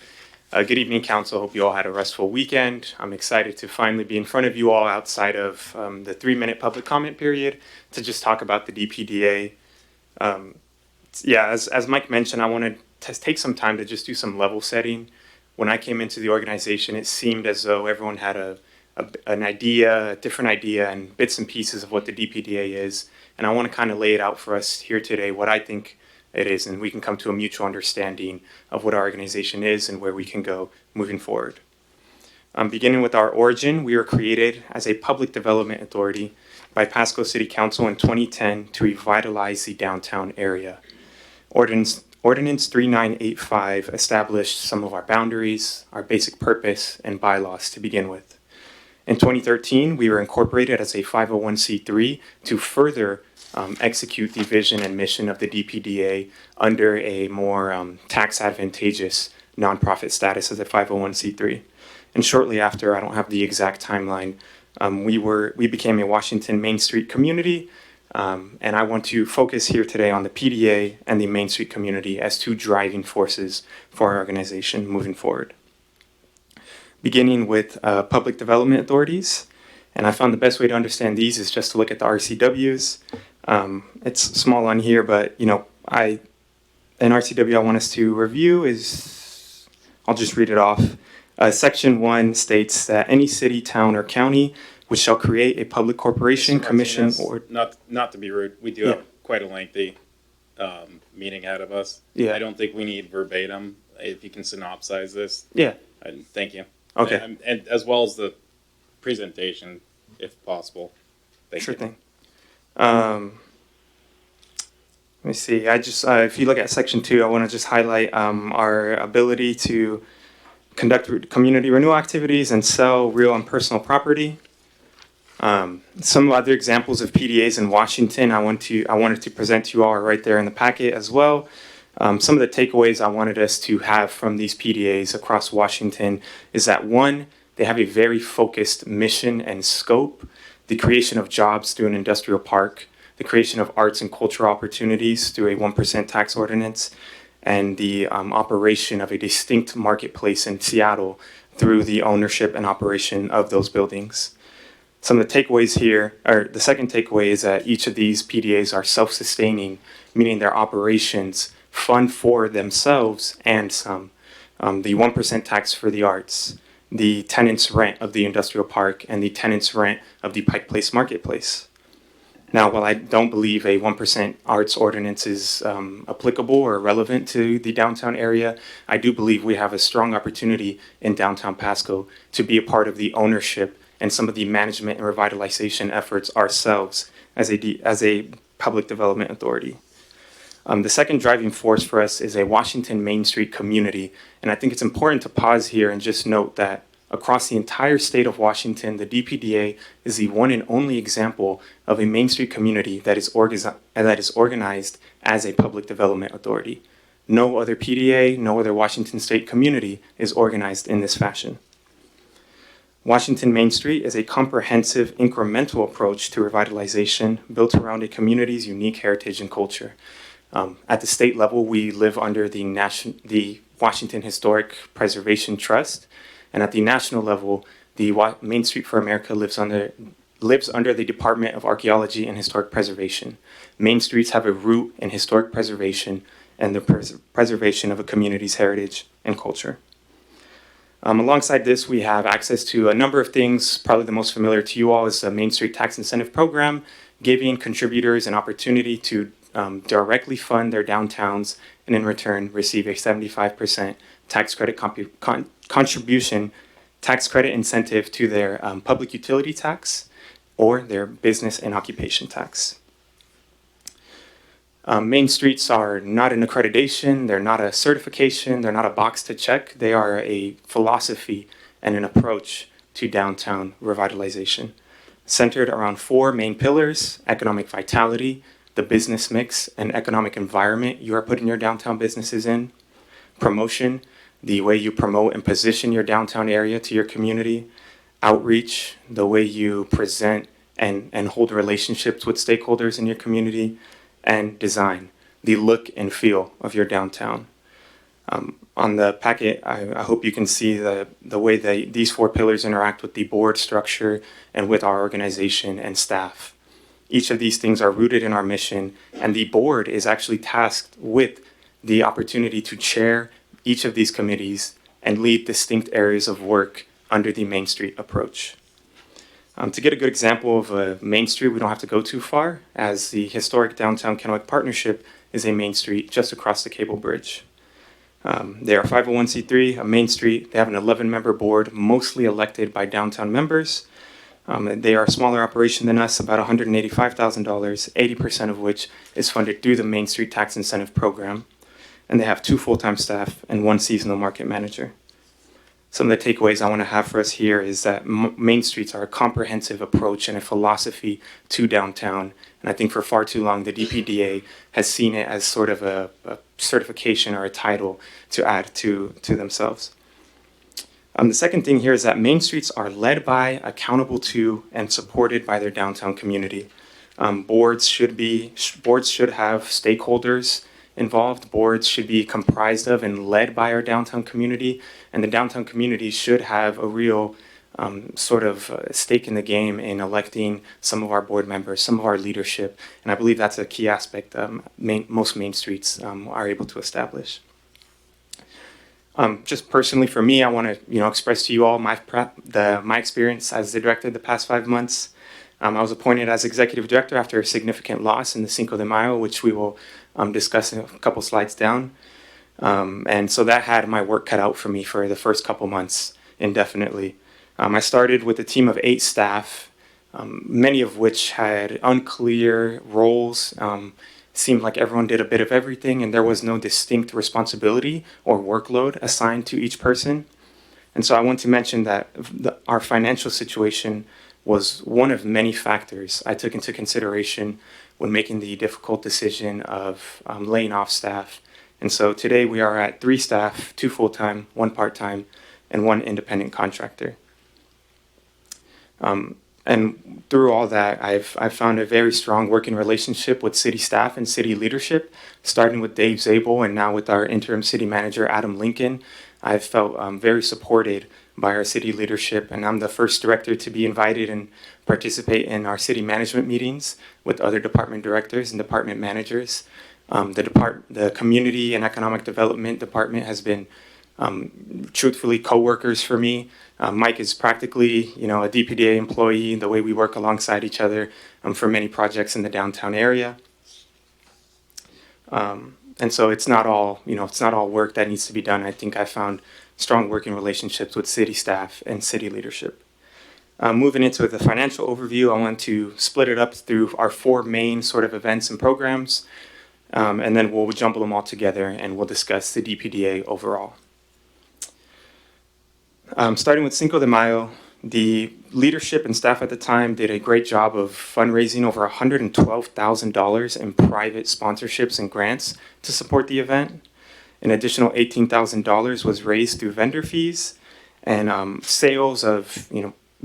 good evening, Council. Hope you all had a restful weekend. I'm excited to finally be in front of you all outside of the 3-minute public comment period to just talk about the DPDA. As Mike mentioned, I wanted to take some time to just do some level setting. When I came into the organization, it seemed as though everyone had an idea, a different idea, and bits and pieces of what the DPDA is. And I want to kind of lay it out for us here today, what I think it is, and we can come to a mutual understanding of what our organization is and where we can go moving forward. Beginning with our origin, we were created as a public development authority by Pasco City Council in 2010 to revitalize the downtown area. Ordinance 3985 established some of our boundaries, our basic purpose, and bylaws to begin with. In 2013, we were incorporated as a 501c3 to further execute the vision and mission of the DPDA under a more tax advantageous nonprofit status as a 501c3. And shortly after, I don't have the exact timeline, we became a Washington Main Street community And I want to focus here today on the PDA and the Main Street community as two driving forces for our organization moving forward. Beginning with public development authorities, and I found the best way to understand these is just to look at the RCWs. It's small on here, but an RCW I want us to review is, I'll just read it off. Section 1 states that any city, town, or county which shall create a public corporation, commission, or... Not to be rude, we do have quite a lengthy meeting ahead of us. Yeah. I don't think we need verbatim. If you can synopsize this. Yeah. Thank you. Okay. And as well as the presentation, if possible. Sure thing. Let me see. I just, if you look at section 2, I want to just highlight our ability to conduct community renewal activities and sell real and personal property. Some other examples of PDAs in Washington I wanted to present to you all are right there in the packet as well. Some of the takeaways I wanted us to have from these PDAs across Washington is that, one, they have a very focused mission and scope, the creation of jobs through an industrial park, the creation of arts and cultural opportunities through a 1% tax ordinance, and the operation of a distinct marketplace in Seattle through the ownership and operation of those buildings. Some of the takeaways here, or the second takeaway, is that each of these PDAs are self-sustaining, meaning their operations fund for themselves and some. The 1% tax for the arts, the tenant's rent of the industrial park, and the tenant's rent of the Pike Place Marketplace. Now, while I don't believe a 1% arts ordinance is applicable or relevant to the downtown area, I do believe we have a strong opportunity in downtown Pasco to be a part of the ownership and some of the management and revitalization efforts ourselves as a public development authority. The second driving force for us is a Washington Main Street community, and I think it's important to pause here and just note that across the entire state of Washington, the DPDA is the one and only example of a Main Street community that is organized as a public development authority. No other PDA, no other Washington State community is organized in this fashion. Washington Main Street is a comprehensive, incremental approach to revitalization built around a community's unique heritage and culture. At the state level, we live under the Washington Historic Preservation Trust, and at the national level, the Main Street for America lives under the Department of Archaeology and Historic Preservation. Main streets have a root in historic preservation and the preservation of a community's heritage and culture. Alongside this, we have access to a number of things. Probably the most familiar to you all is the Main Street Tax Incentive Program, giving contributors an opportunity to directly fund their downtowns and in return receive a 75% tax credit contribution tax credit incentive to their public utility tax or their business and occupation tax. Main streets are not an accreditation, they're not a certification, they're not a box to check. They are a philosophy and an approach to downtown revitalization, centered around 4 main pillars: economic vitality, the business mix and economic environment you are putting your downtown businesses in; promotion, the way you promote and position your downtown area to your community; outreach, the way you present and hold relationships with stakeholders in your community; and design, the look and feel of your downtown. On the packet, I hope you can see the way these 4 pillars interact with the board structure and with our organization and staff. Each of these things are rooted in our mission, and the board is actually tasked with the opportunity to chair each of these committees and lead distinct areas of work under the Main Street approach. To get a good example of a Main Street, we don't have to go too far, as the historic Downtown Kennewick Partnership is a Main Street just across the Cable Bridge. They are 501c3, a Main Street. They have an 11-member board, mostly elected by downtown members. They are a smaller operation than us, about $185,000, 80% of which is funded through the Main Street Tax Incentive Program. And they have 2 full-time staff and 1 seasonal market manager. Some of the takeaways I want to have for us here is that Main Streets are a comprehensive approach and a philosophy to downtown. And I think for far too long, the DPDA has seen it as sort of a certification or a title to add to themselves. The second thing here is that Main Streets are led by, accountable to, and supported by their downtown community. Boards should have stakeholders involved. Boards should be comprised of and led by our downtown community, and the downtown community should have a real stake in the game in electing some of our board members, some of our leadership, and I believe that's a key aspect most main streets are able to establish. Just personally for me, I want to express to you all my experience as the director the past 5 months. I was appointed as executive director after a significant loss in the Cinco de Mayo, which we will discuss in a couple slides down. And so that had my work cut out for me for the first couple months indefinitely. I started with a team of 8 staff, many of which had unclear roles. Seemed like everyone did a bit of everything, and there was no distinct responsibility or workload assigned to each person. And so I want to mention that our financial situation was one of many factors I took into consideration when making the difficult decision of laying off staff. And so today we are at 3 staff, 2 full-time, 1 part-time, and 1 independent contractor. And through all that, I've found a very strong working relationship with city staff and city leadership, starting with Dave Zabel and now with our interim city manager, Adam Lincoln. I've felt very supported by our city leadership, and I'm the first director to be invited and participate in our city management meetings with other department directors and department managers. The Community and Economic Development Department has been truthfully co-workers for me. Mike is practically, a DPDA employee, the way we work alongside each other for many projects in the downtown area. And so it's not all work that needs to be done. I think I found strong working relationships with city staff and city leadership. Moving into the financial overview, I want to split it up through our 4 main sort of events and programs, and then we'll jumble them all together and we'll discuss the DPDA overall. Starting with Cinco de Mayo, the leadership and staff at the time did a great job of fundraising over $112,000 in private sponsorships and grants to support the event. An additional $18,000 was raised through vendor fees and sales of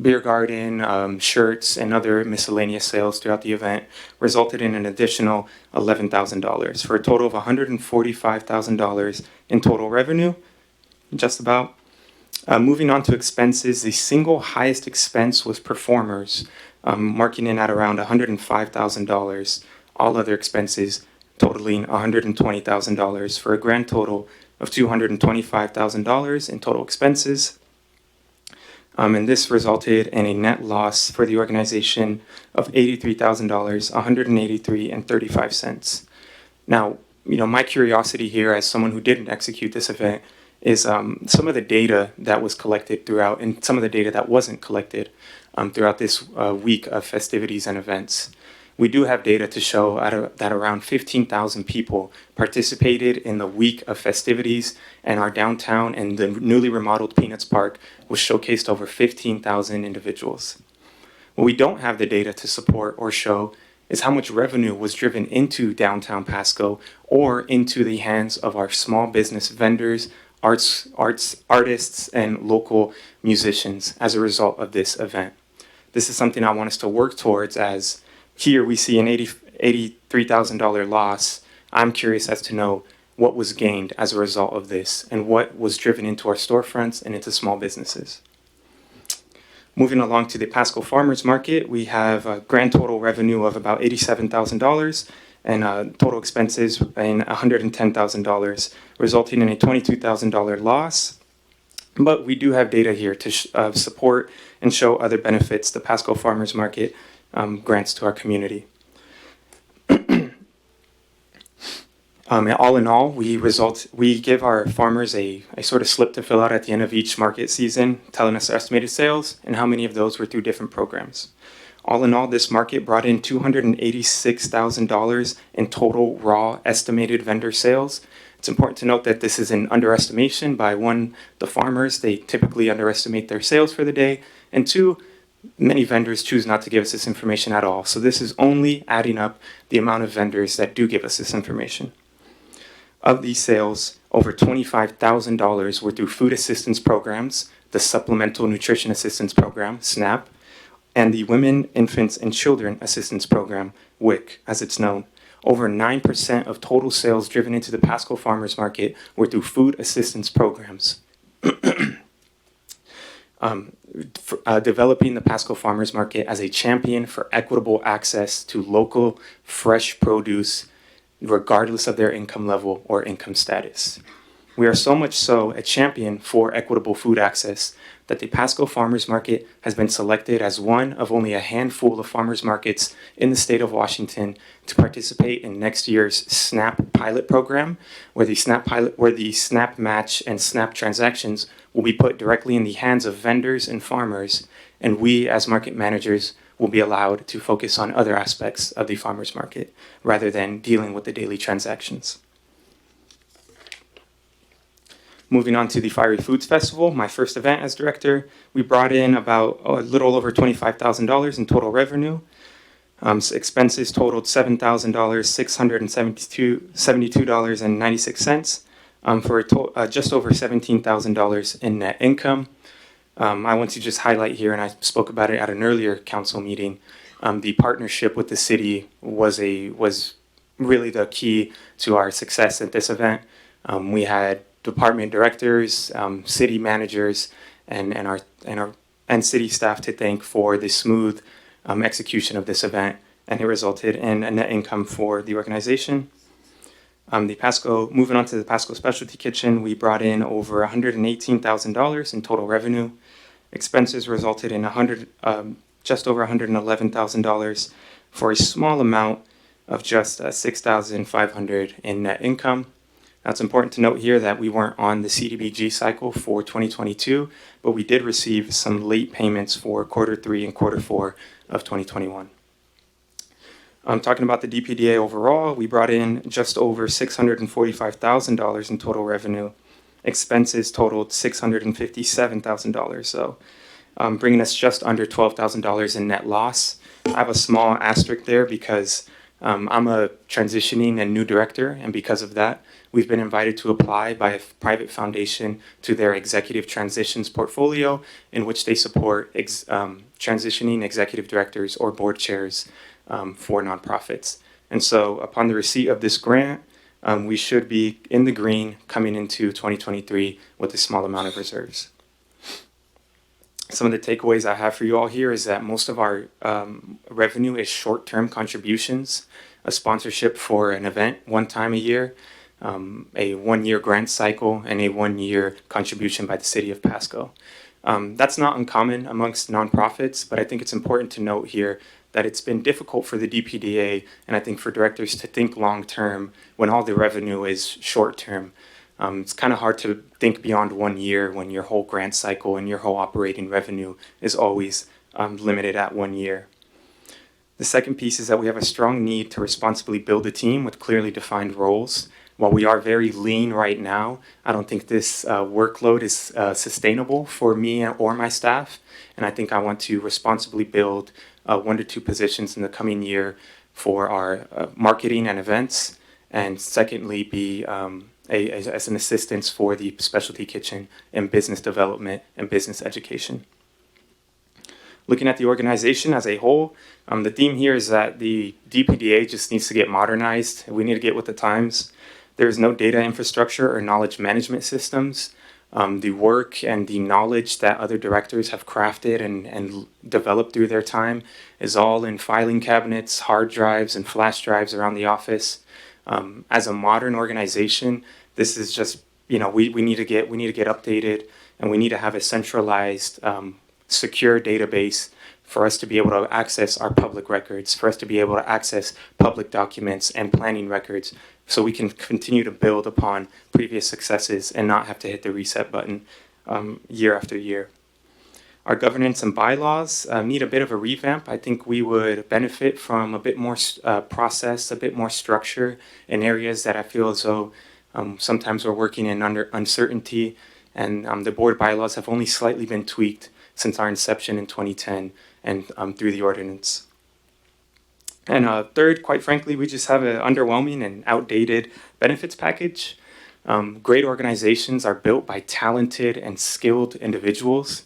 beer garden, shirts, and other miscellaneous sales throughout the event resulted in an additional $11,000 for a total of $145,000 in total revenue, just about. Moving on to expenses, the single highest expense was performers, marking in at around $105,000. All other expenses totaling $120,000 for a grand total of $225,000 in total expenses. And this resulted in a net loss for the organization of $83,000, $183.35. Now, my curiosity here as someone who didn't execute this event is some of the data that was collected throughout and some of the data that wasn't collected throughout this week of festivities and events. We do have data to show that around 15,000 people participated in the week of festivities, and our downtown and the newly remodeled Peanuts Park was showcased over 15,000 individuals. What we don't have the data to support or show is how much revenue was driven into downtown Pasco or into the hands of our small business vendors, artists, and local musicians as a result of this event. This is something I want us to work towards, as here we see an $83,000 loss. I'm curious as to know what was gained as a result of this and what was driven into our storefronts and into small businesses. Moving along to the Pasco Farmers Market, we have a grand total revenue of about $87,000 and total expenses in $110,000, resulting in a $22,000 loss. But we do have data here to support and show other benefits the Pasco Farmers Market grants to our community. All in all, we give our farmers a sort of slip to fill out at the end of each market season, telling us their estimated sales and how many of those were through different programs. All in all, this market brought in $286,000 in total raw estimated vendor sales. It's important to note that this is an underestimation by the farmers. They typically underestimate their sales for the day, and 2, many vendors choose not to give us this information at all. So this is only adding up the amount of vendors that do give us this information. Of these sales, over $25,000 were through food assistance programs, the Supplemental Nutrition Assistance Program, SNAP, and the Women, Infants, and Children Assistance Program, WIC, as it's known. Over 9% of total sales driven into the Pasco Farmers Market were through food assistance programs. Developing the Pasco Farmers Market as a champion for equitable access to local, fresh produce, regardless of their income level or income status. We are so much so a champion for equitable food access that the Pasco Farmers Market has been selected as one of only a handful of farmers markets in the state of Washington to participate in next year's SNAP pilot program, where the SNAP match and SNAP transactions will be put directly in the hands of vendors and farmers, and we as market managers will be allowed to focus on other aspects of the farmers market rather than dealing with the daily transactions. Moving on to the Fiery Foods Festival, my first event as director, we brought in about a little over $25,000 in total revenue. Expenses totaled $7,672.96 for just over $17,000 in net income. I want to just highlight here, and I spoke about it at an earlier council meeting, the partnership with the city was really the key to our success at this event. We had department directors, city managers, and city staff to thank for the smooth execution of this event, and it resulted in a net income for the organization. Moving on to the Pasco Specialty Kitchen, we brought in over $118,000 in total revenue. Expenses resulted in just over $111,000 for a small amount of just $6,500 in net income. Now, it's important to note here that we weren't on the CDBG cycle for 2022, but we did receive some late payments for quarter 3 and quarter 4 of 2021. Talking about the DPDA overall, we brought in just over $645,000 in total revenue. Expenses totaled $657,000, so bringing us just under $12,000 in net loss. I have a small asterisk there because I'm a transitioning and new director, and because of that, we've been invited to apply by a private foundation to their executive transitions portfolio, in which they support transitioning executive directors or board chairs for nonprofits. And so upon the receipt of this grant, we should be in the green coming into 2023 with a small amount of reserves. Some of the takeaways I have for you all here is that most of our revenue is short-term contributions, a sponsorship for an event one time a year, a one-year grant cycle, and a one-year contribution by the city of Pasco. That's not uncommon amongst nonprofits, but I think it's important to note here that it's been difficult for the DPDA and I think for directors to think long-term when all the revenue is short-term. It's kind of hard to think beyond 1 year when your whole grant cycle and your whole operating revenue is always limited at 1 year. The second piece is that we have a strong need to responsibly build a team with clearly defined roles. While we are very lean right now, I don't think this workload is sustainable for me or my staff, and I think I want to responsibly build 1 to 2 positions in the coming year for our marketing and events, and secondly be as an assistance for the specialty kitchen in business development and business education. Looking at the organization as a whole, the theme here is that the DPDA just needs to get modernized. We need to get with the times. There is no data infrastructure or knowledge management systems. The work and the knowledge that other directors have crafted and developed through their time is all in filing cabinets, hard drives, and flash drives around the office. As a modern organization, this is just, we need to get updated, and we need to have a centralized, secure database for us to be able to access our public records, for us to be able to access public documents and planning records, so we can continue to build upon previous successes and not have to hit the reset button year after year. Our governance and bylaws need a bit of a revamp. I think we would benefit from a bit more process, a bit more structure in areas that I feel as though sometimes we're working in under uncertainty, and the board bylaws have only slightly been tweaked since our inception in 2010 and through the ordinance. And third, quite frankly, we just have an underwhelming and outdated benefits package. Great organizations are built by talented and skilled individuals.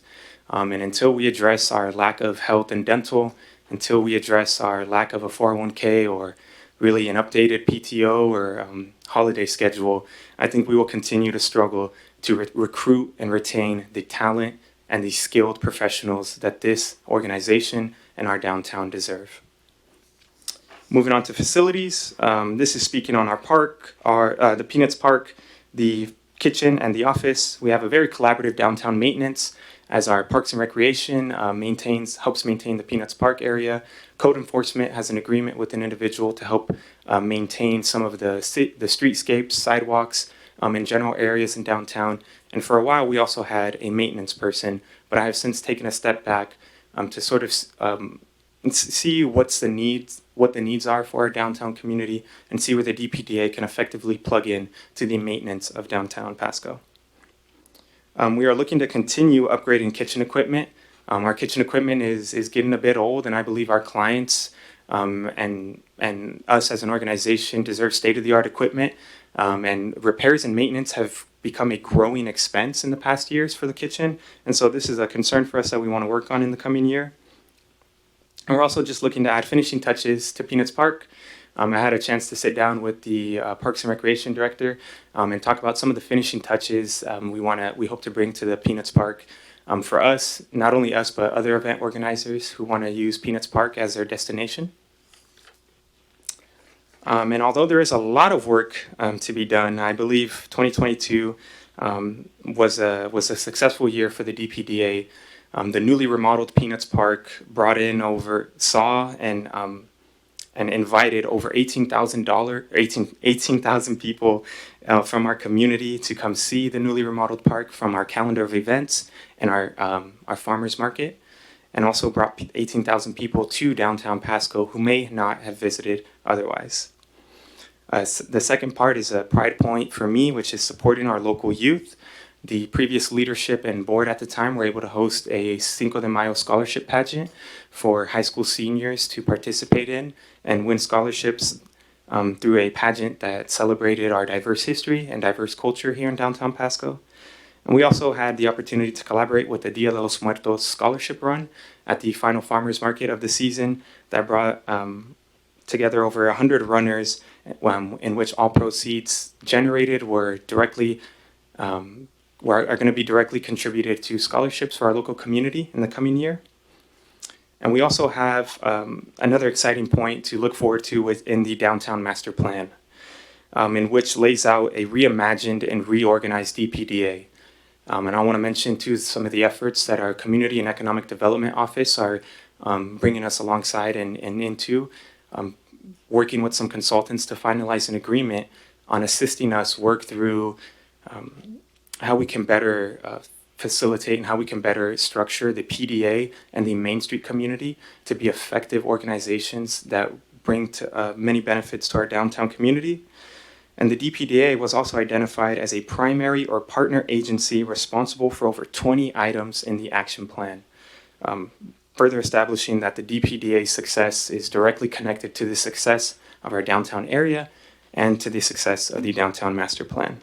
And until we address our lack of health and dental, until we address our lack of a 401k or really an updated PTO or holiday schedule, I think we will continue to struggle to recruit and retain the talent and the skilled professionals that this organization and our downtown deserve. Moving on to facilities, this is speaking on our park, the Peanuts Park, the kitchen, and the office. We have a very collaborative downtown maintenance as our Parks and Recreation helps maintain the Peanuts Park area. Code enforcement has an agreement with an individual to help maintain some of the streetscapes, sidewalks, in general areas in downtown. And for a while, we also had a maintenance person, but I have since taken a step back to sort of see what the needs are for our downtown community and see where the DPDA can effectively plug in to the maintenance of downtown Pasco. We are looking to continue upgrading kitchen equipment. Our kitchen equipment is getting a bit old, and I believe our clients and us as an organization deserve state-of-the-art equipment. And repairs and maintenance have become a growing expense in the past years for the kitchen. And so this is a concern for us that we want to work on in the coming year. And we're also just looking to add finishing touches to Peanuts Park. I had a chance to sit down with the Parks and Recreation Director and talk about some of the finishing touches we hope to bring to the Peanuts Park for us, not only us, but other event organizers who want to use Peanuts Park as their destination. And although there is a lot of work to be done, I believe 2022 was a successful year for the DPDA. The newly remodeled Peanuts Park brought in and invited over 18,000 people from our community to come see the newly remodeled park from our calendar of events and our farmers market, and also brought 18,000 people to downtown Pasco who may not have visited otherwise. The second part is a pride point for me, which is supporting our local youth. The previous leadership and board at the time were able to host a Cinco de Mayo scholarship pageant for high school seniors to participate in and win scholarships through a pageant that celebrated our diverse history and diverse culture here in downtown Pasco. And we also had the opportunity to collaborate with the Dia de los Muertos scholarship run at the final farmers market of the season that brought together over 100 runners in which all proceeds generated are going to be directly contributed to scholarships for our local community in the coming year. And we also have another exciting point to look forward to within the Downtown Master Plan, in which lays out a reimagined and reorganized DPDA. And I want to mention too some of the efforts that our Community and Economic Development Office are bringing us alongside and into, working with some consultants to finalize an agreement on assisting us work through how we can better facilitate and how we can better structure the PDA and the Main Street community to be effective organizations that bring many benefits to our downtown community. And the DPDA was also identified as a primary or partner agency responsible for over 20 items in the action plan, further establishing that the DPDA's success is directly connected to the success of our downtown area and to the success of the Downtown Master Plan.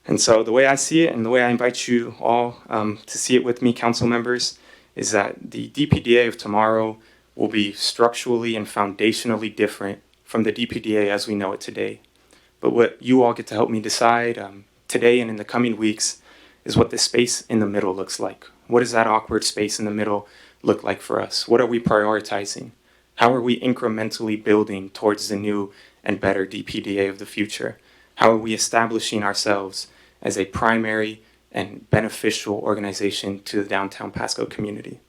And so the way I see it and the way I invite you all to see it with me, council members, is that the DPDA of tomorrow will be structurally and foundationally different from the DPDA as we know it today. But what you all get to help me decide today and in the coming weeks is what the space in the middle looks like. What does that awkward space in the middle look like for us? What are we prioritizing? How are we incrementally building towards the new and better DPDA of the future? How are we establishing ourselves as a primary and beneficial organization to the downtown Pasco community?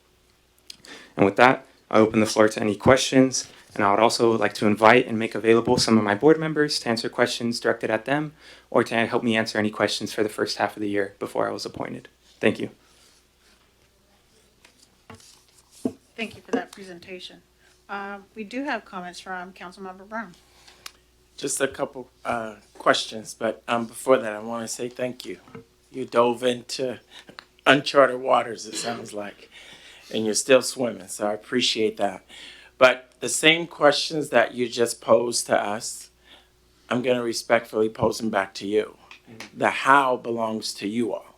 And with that, I open the floor to any questions. And I would also like to invite and make available some of my board members to answer questions directed at them or to help me answer any questions for the first half of the year before I was appointed. Thank you. Thank you for that presentation. We do have comments from Councilmember Brown. Just a couple questions, but before that, I want to say thank you. You dove into uncharted waters, it sounds like, and you're still swimming, so I appreciate that. But the same questions that you just posed to us, I'm going to respectfully pose them back to you. The how belongs to you all.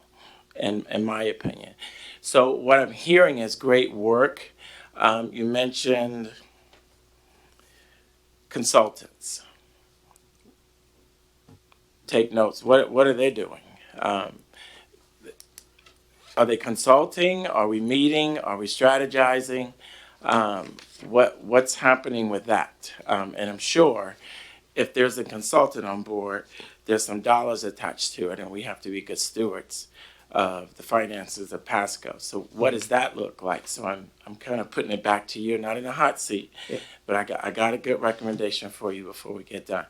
in my opinion. So what I'm hearing is great work. You mentioned consultants. Take notes. What are they doing? Are they consulting? Are we meeting? Are we strategizing? What's happening with that? And I'm sure if there's a consultant on board, there's some dollars attached to it, and we have to be good stewards of the finances of Pasco. So what does that look like? So I'm kind of putting it back to you, not in a hot seat, but I got a good recommendation for you before we get done.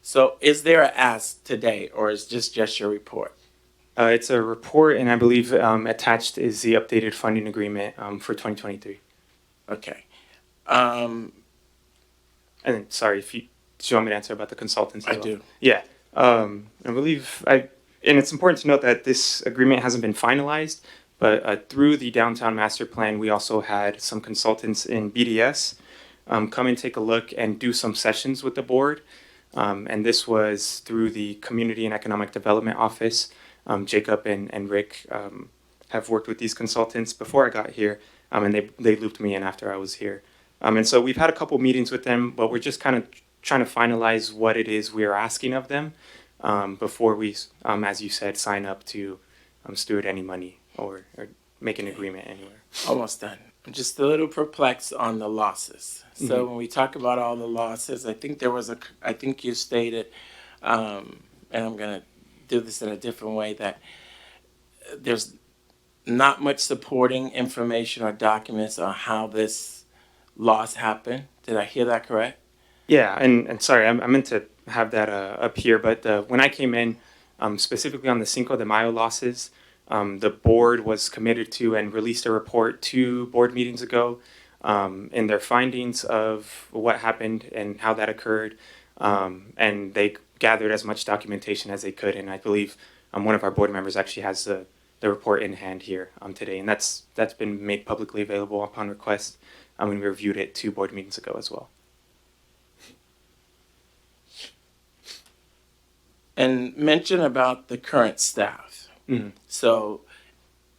So is there an ask today, or is this just your report? It's a report, and I believe attached is the updated funding agreement for 2023. Okay. And then, sorry, do you want me to answer about the consultants as I well? do. Yeah. I believe and it's important to note that this agreement hasn't been finalized, but through the downtown master plan, we also had some consultants in BDS come and take a look and do some sessions with the board. And this was through the Community and Economic Development Office. Jacob and Rick have worked with these consultants before I got here, and they looped me in after I was here. And so we've had a couple meetings with them, but we're just kind of trying to finalize what it is we are asking of them before we, as you said, sign up to steward any money or make an agreement anywhere. Almost done. I'm just a little perplexed on the losses. So when we talk about all the losses, I think I think you stated, and I'm going to do this in a different way, that there's not much supporting information or documents on how this loss happened. Did I hear that correct? Yeah, and sorry, I meant to have that up here, but when I came in, specifically on the Cinco de Mayo losses, the board was committed to and released a report 2 board meetings ago in their findings of what happened and how that occurred, and they gathered as much documentation as they could, and I believe one of our board members actually has the report in hand here today, and that's been made publicly available upon request, and we reviewed it 2 board meetings ago as well. And mention about the current staff. Mm-hmm. So,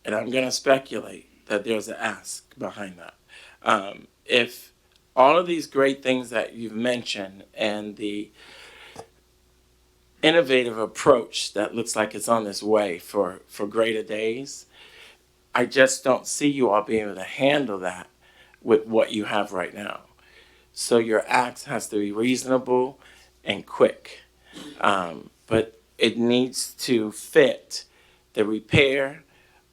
and I'm going to speculate that there's an ask behind that. If all of these great things that you've mentioned and the innovative approach that looks like it's on its way for greater days, I just don't see you all being able to handle that with what you have right now. So your ask has to be reasonable and quick. But it needs to fit the repair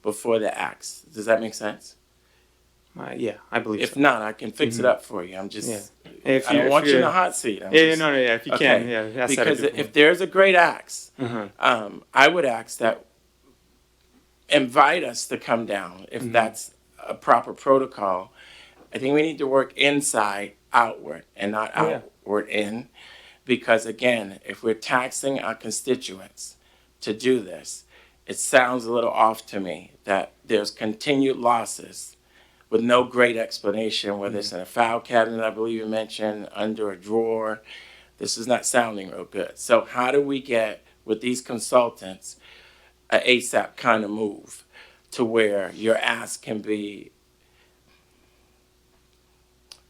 before the axe. Does that make sense? Yeah, I believe If so. not, I can fix it up for you. I'm just, Yeah. I don't want you in the hot seat. If you Okay. can, yeah. That's Because if there's a great axe, Mm-hmm. I would ask that invite us to come down if that's a proper protocol. I think we need to work inside outward and not outward in. Because again, if we're taxing our constituents to do this, it sounds a little off to me that there's continued losses with no great explanation, whether it's in a file cabinet, I believe you mentioned, under a drawer. This is not sounding real good. So how do we get, with these consultants, an ASAP kind of move to where your ask can be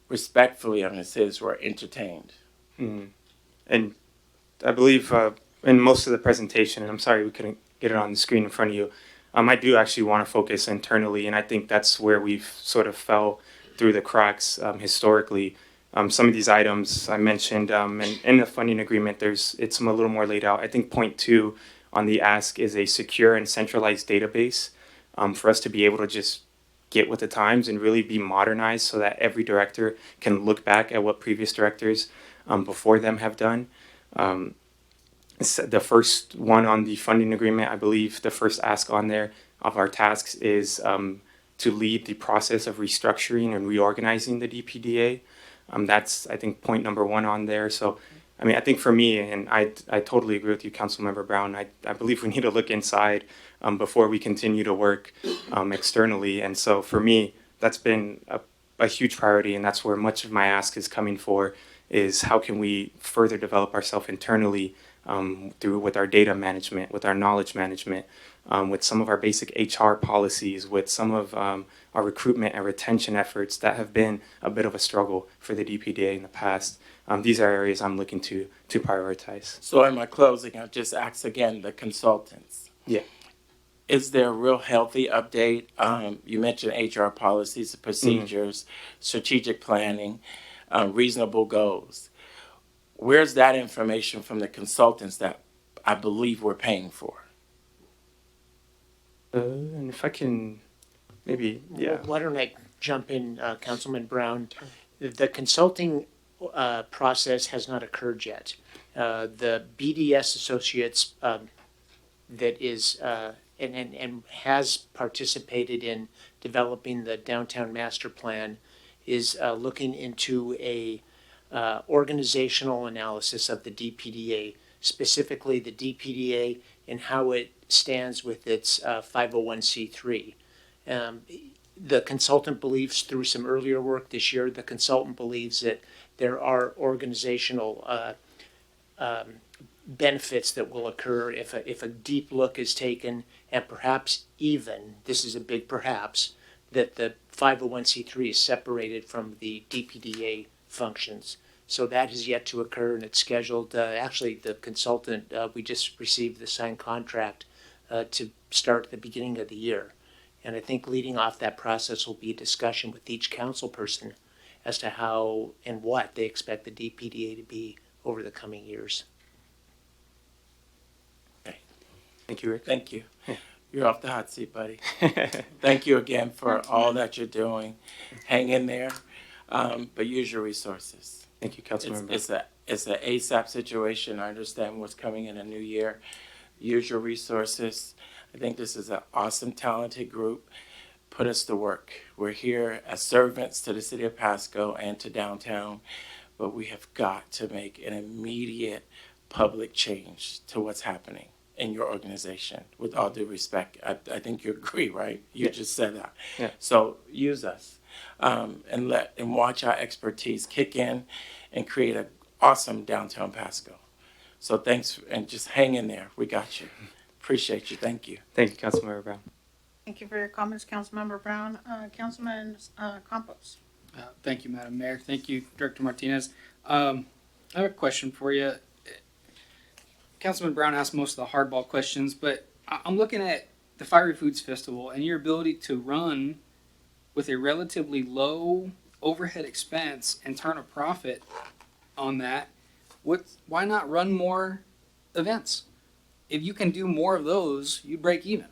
respectfully, I'm going to say this word, entertained? Mm-hmm. And I believe in most of the presentation, and I'm sorry we couldn't get it on the screen in front of you, I do actually want to focus internally, and I think that's where we've sort of fell through the cracks historically. Some of these items I mentioned, and in the funding agreement, it's a little more laid out. I think point 2 on the ask is a secure and centralized database for us to be able to just get with the times and really be modernized so that every director can look back at what previous directors before them have done. The first one on the funding agreement, I believe the first ask on there of our tasks is to lead the process of restructuring and reorganizing the DPDA. That's, I think, point number 1 on there. So, I mean, I think for me, and I totally agree with you, Councilmember Brown, I believe we need to look inside before we continue to work externally. And so for me, that's been a huge priority, and that's where much of my ask is coming for, is how can we further develop ourselves internally with our data management, with our knowledge management, with some of our basic HR policies, with some of our recruitment and retention efforts that have been a bit of a struggle for the DPDA in the past. These are areas I'm looking to prioritize. So in my closing, I'll just ask again the consultants. Yeah. Is there a real healthy update? You mentioned HR policies, procedures, strategic planning, reasonable goals. Where's that information from the consultants that I believe we're paying for? And if I can, maybe, yeah. Why don't I jump in, Councilman Brown? The consulting process has not occurred yet. The BDS Associates that is and has participated in developing the downtown master plan is looking into a organizational analysis of the DPDA, specifically the DPDA and how it stands with its 501c3. The consultant believes, through some earlier work this year, the consultant believes that there are organizational benefits that will occur if a deep look is taken, and perhaps even, this is a big perhaps, that the 501c3 is separated from the DPDA functions. So that has yet to occur, and it's scheduled. Actually, the consultant, we just received the signed contract to start at the beginning of the year. And I think leading off that process will be a discussion with each council person as to how and what they expect the DPDA to be over the coming years. Okay. Thank you, Rick. Thank you. You're off the hot seat, buddy. Thank you again for all that you're doing. Hang in there, but use your resources. Thank you, Councilmember. It's an ASAP situation. I understand what's coming in a new year. Use your resources. I think this is an awesome, talented group. Put us to work. We're here as servants to the city of Pasco and to downtown, but we have got to make an immediate public change to what's happening in your organization. With all due respect, I think you agree, right? You just said that. Yeah. So use us and watch our expertise kick in and create an awesome downtown Pasco. So thanks, and just hang in there. We got you. Appreciate you. Thank you. Thank you, Councilmember Brown. Thank you for your comments, Councilmember Brown. Councilman Campos. Thank you, Madam Mayor. Thank you, Director Martinez. I have a question for you. Councilman Brown asked most of the hardball questions, but I'm looking at the Fiery Foods Festival and your ability to run with a relatively low overhead expense and turn a profit on that. Why not run more events? If you can do more of those, you break even.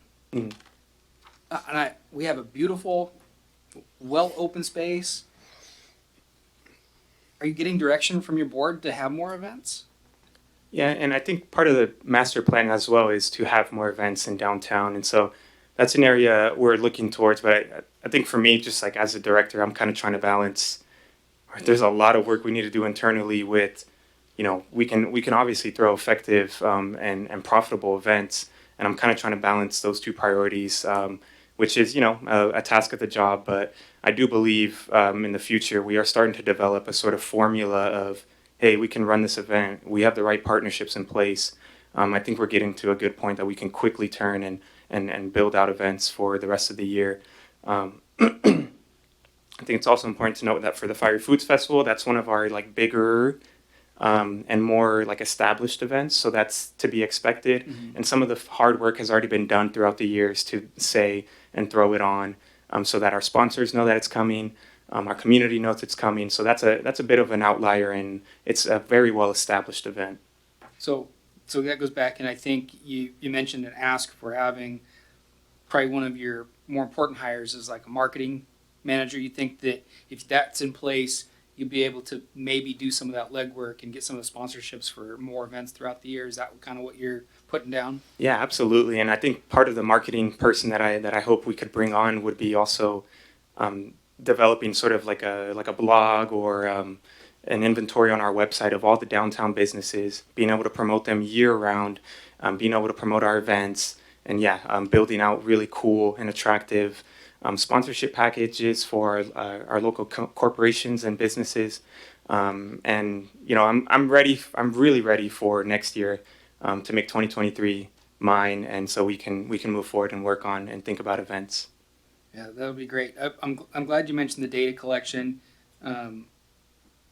We have a beautiful, well open space. Are you getting direction from your board to have more events? Yeah, and I think part of the master plan as well is to have more events in downtown. And so that's an area we're looking towards. But I think for me, just like as a director, I'm kind of trying to balance. There's a lot of work we need to do internally with, we can obviously throw effective and profitable events. And I'm kind of trying to balance those two priorities, which is, a task of the job. But I do believe in the future, we are starting to develop a sort of formula of, hey, we can run this event. We have the right partnerships in place. I think we're getting to a good point that we can quickly turn and build out events for the rest of the year. I think it's also important to note that for the Fiery Foods Festival, that's one of our bigger and more established events. So that's to be expected. Mm-hmm. And some of the hard work has already been done throughout the years to say and throw it on so that our sponsors know that it's coming. Our community knows it's coming. So that's a bit of an outlier, and it's a very well established event. So that goes back, and I think you mentioned an ask for having probably one of your more important hires is like a marketing manager. You think that if that's in place, you'd be able to maybe do some of that legwork and get some of the sponsorships for more events throughout the year. Is that kind of what you're putting down? Yeah, absolutely. And I think part of the marketing person that I hope we could bring on would be also developing sort of like a blog or an inventory on our website of all the downtown businesses, being able to promote them year round, being able to promote our events, and building out really cool and attractive sponsorship packages for our local corporations and businesses. And I'm ready. I'm really ready for next year. to make 2023 mine, and so we can move forward and work on and think about events. Yeah, that would be great. I'm glad you mentioned the data collection.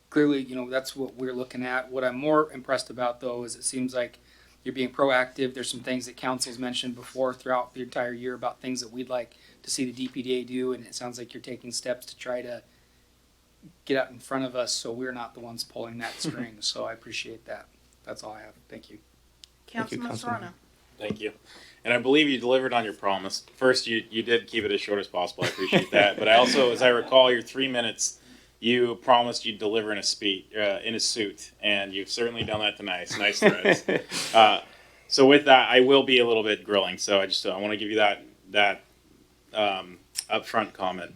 Clearly, that's what we're looking at. What I'm more impressed about, though, is it seems like you're being proactive. There's some things that council's mentioned before throughout the entire year about things that we'd like to see the DPDA do, and it sounds like you're taking steps to try to get out in front of us so we're not the ones pulling that string. So I appreciate that. That's all I have. Thank you. Councilman Serrano. Thank you. And I believe you delivered on your promise. First, you did keep it as short as possible. I appreciate that. But I also, as I recall, your 3 minutes, you promised you'd deliver in a suit, and you've certainly done that tonight. Nice threads. So with that, I will be a little bit grilling. So I want to give you that upfront comment.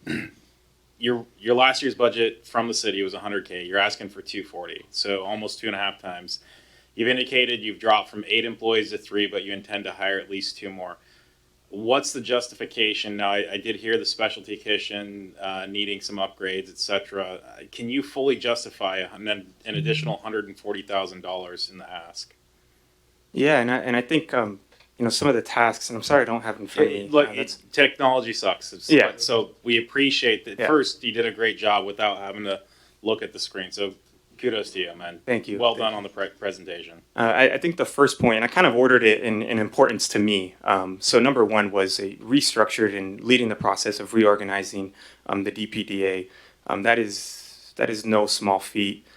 Your last year's budget from the city was $100K. You're asking for $240, so almost 2.5 times. You've indicated you've dropped from 8 employees to 3, but you intend to hire at least 2 more. What's the justification? Now, I did hear the specialty kitchen needing some upgrades, etc. Can you fully justify an additional $140,000 in the ask? Yeah, and I think some of the tasks, and I'm sorry I don't have it in front of me. Look, technology sucks. Yeah. So we appreciate that. Yeah. First, you did a great job without having to look at the screen. So kudos to you, man. Thank you. Well done on the presentation. I think the first point, and I kind of ordered it in importance to me. So number one was a restructured and leading the process of reorganizing the DPDA. That is no small feat.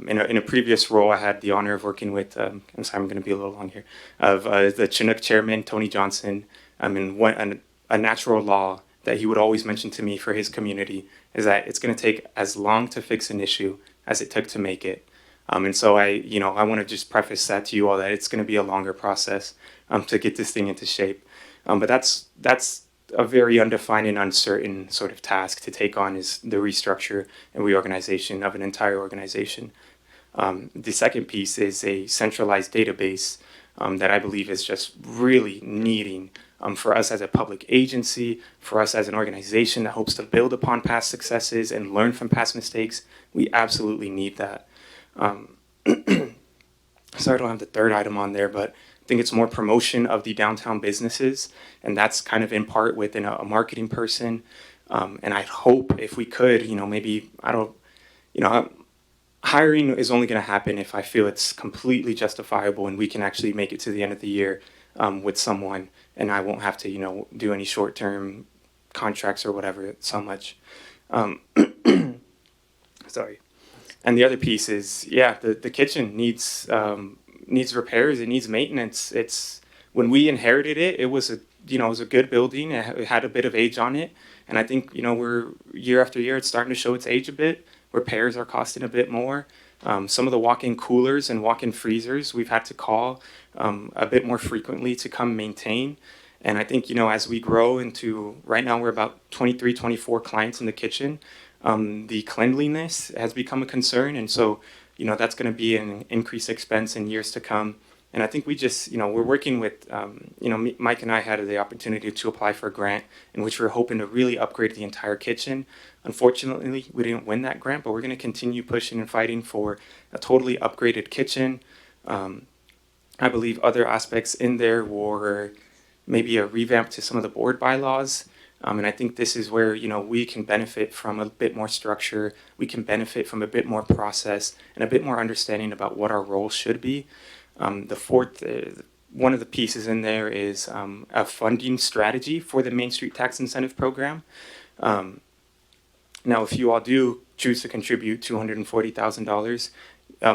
In a previous role, I had the honor of working with, I'm sorry, I'm going to be a little long here, of the Chinook chairman, Tony Johnson. And a natural law that he would always mention to me for his community is that it's going to take as long to fix an issue as it took to make it. And so I want to just preface that to you all, that it's going to be a longer process to get this thing into shape. But that's a very undefined and uncertain sort of task to take on, is the restructure and reorganization of an entire organization. The second piece is a centralized database that I believe is just really needing for us as a public agency, for us as an organization that hopes to build upon past successes and learn from past mistakes. We absolutely need that. So I don't have the third item on there, but I think it's more promotion of the downtown businesses, and that's kind of in part within a marketing person. And I hope if we could, maybe, hiring is only going to happen if I feel it's completely justifiable and we can actually make it to the end of the year with someone, and I won't have to, do any short-term contracts or whatever so much. Sorry. And the other piece is, the kitchen needs repairs. It needs maintenance. It's when we inherited it, it was a good building. It had a bit of age on it, and I think we're year after year it's starting to show its age a bit. Repairs are costing a bit more. Some of the walk-in coolers and walk-in freezers we've had to call a bit more frequently to come maintain. And I think, as we grow into, right now we're about 23, 24 clients in the kitchen, the cleanliness has become a concern. And so, that's going to be an increased expense in years to come. And I think we just, we're working with, Mike and I had the opportunity to apply for a grant in which we're hoping to really upgrade the entire kitchen. Unfortunately, we didn't win that grant, but we're going to continue pushing and fighting for a totally upgraded kitchen. I believe other aspects in there were maybe a revamp to some of the board bylaws. And I think this is where, we can benefit from a bit more structure. We can benefit from a bit more process and a bit more understanding about what our role should be. The fourth, one of the pieces in there is a funding strategy for the Main Street Tax Incentive Program. Now, if you all do choose to contribute $240,000,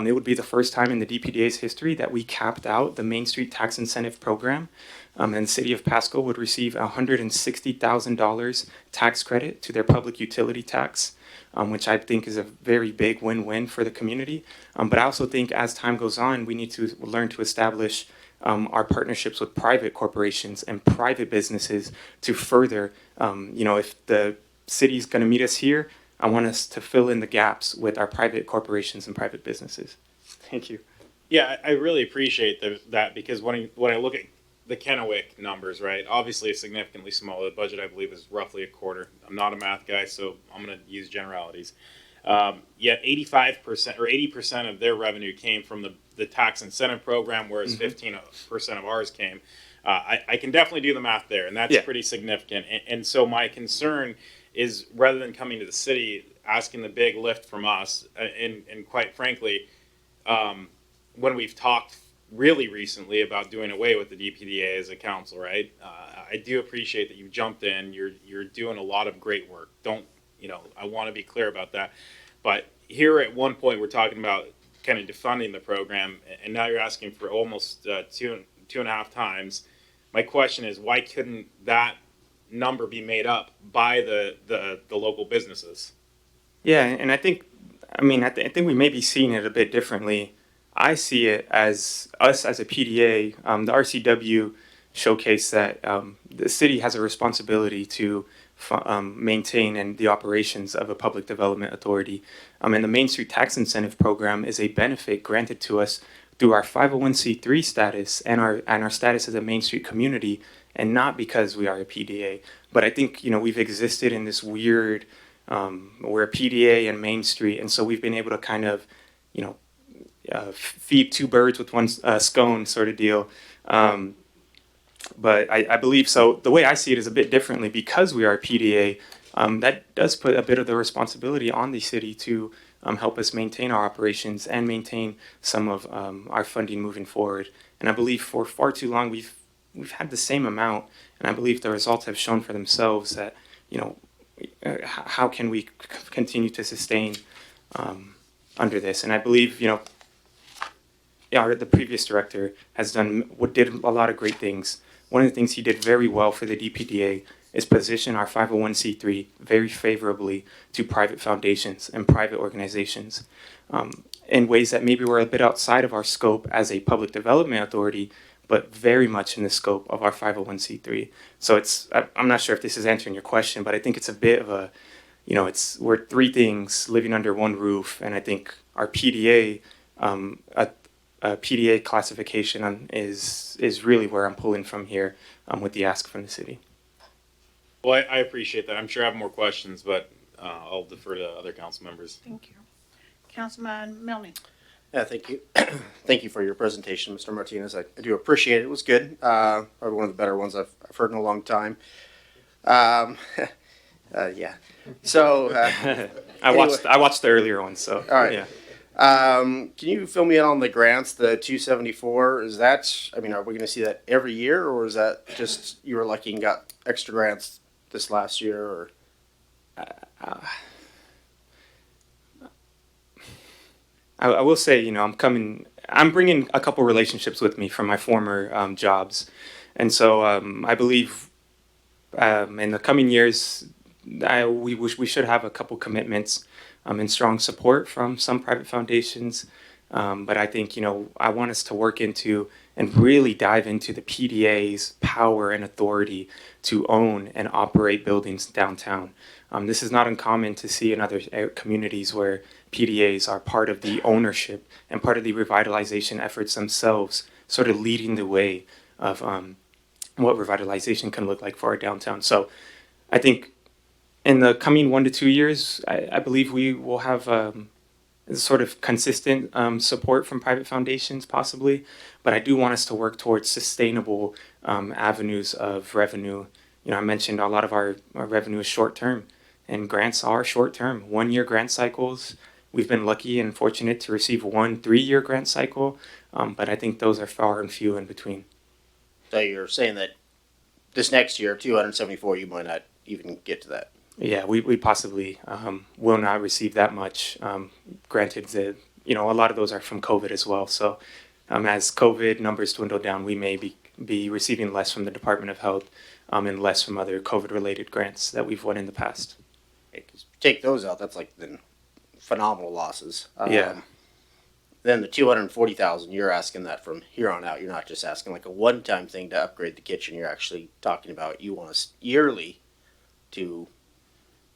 it would be the first time in the DPDA's history that we capped out the Main Street Tax Incentive Program. And the city of Pasco would receive $160,000 tax credit to their public utility tax, which I think is a very big win-win for the community. But I also think as time goes on, we need to learn to establish our partnerships with private corporations and private businesses to further, if the city's going to meet us here, I want us to fill in the gaps with our private corporations and private businesses. Thank you. Yeah, I really appreciate that, because when I look at the Kennewick numbers, right, obviously it's significantly smaller. The budget, I believe, is roughly a quarter. I'm not a math guy, so I'm going to use generalities. Yet 85% or 80% of their revenue came from the tax incentive program, whereas 15% of ours came. I can definitely do the math there, and that's pretty significant. And so my concern is, rather than coming to the city asking the big lift from us, and quite frankly, when we've talked really recently about doing away with the DPDA as a council, right? I do appreciate that you've jumped in. You're doing a lot of great work. I want to be clear about that. But here at one point we're talking about kind of defunding the program, and now you're asking for almost two and a half times. My question is, why couldn't that number be made up by the local businesses? Yeah, and I think we may be seeing it a bit differently. I see it as us as a PDA, the RCW showcased that the city has a responsibility to maintain and the operations of a public development authority. And the Main Street Tax Incentive Program is a benefit granted to us through our 501c3 status and our status as a Main Street community, and not because we are a PDA. But I think we've existed in this weird, we're a PDA and Main Street, and so we've been able to kind of feed two birds with one scone sort of deal. But I believe so. The way I see it is a bit differently because we are a PDA. That does put a bit of the responsibility on the city to help us maintain our operations and maintain some of our funding moving forward. And I believe for far too long we've had the same amount, and I believe the results have shown for themselves that how can we continue to sustain under this. And I believe the previous director did a lot of great things. One of the things he did very well for the DPDA is position our 501c3 very favorably to private foundations and private organizations in ways that maybe were a bit outside of our scope as a public development authority, but very much in the scope of our 501c3. So I'm not sure if this is answering your question, but I think it's a bit of a, we're three things living under one roof, and I think our PDA, PDA classification is really where I'm pulling from here with the ask from the city. Well, I appreciate that. I'm sure I have more questions, but I'll defer to other council members. Thank you. Councilman Milne. Yeah, thank you. Thank you for your presentation, Mr. Martinez. I do appreciate it. It was good. Probably one of the better ones I've heard in a long time. Yeah. So I watched the earlier ones. So all right. Yeah. Can you fill me in on the grants, the 274? Is that, are we going to see that every year, or is that just you were lucky and got extra grants this last year? Or I will say, I'm bringing a couple relationships with me from my former jobs. And so I believe in the coming years, we should have a couple commitments and strong support from some private foundations. But I think, I want us to work into and really dive into the PDA's power and authority to own and operate buildings downtown. This is not uncommon to see in other communities where PDAs are part of the ownership and part of the revitalization efforts themselves, sort of leading the way of what revitalization can look like for our downtown. So I think in the coming 1 to 2 years, I believe we will have sort of consistent support from private foundations possibly, but I do want us to work towards sustainable avenues of revenue. I mentioned a lot of our revenue is short-term, and grants are short-term, 1-year grant cycles. We've been lucky and fortunate to receive 1 3-year grant cycle, but I think those are far and few in between. so you're saying that this next year, 274, you might not even get to that? Yeah, we possibly will not receive that much. Granted that, a lot of those are from COVID as well. So as COVID numbers dwindle down, we may be receiving less from the Department of Health and less from other COVID-related grants that we've won in the past. Okay, 'cause take those out, that's like then phenomenal losses. Yeah. Then the 240,000, you're asking that from here on out. You're not just asking like a one-time thing to upgrade the kitchen. You're actually talking about you want us yearly to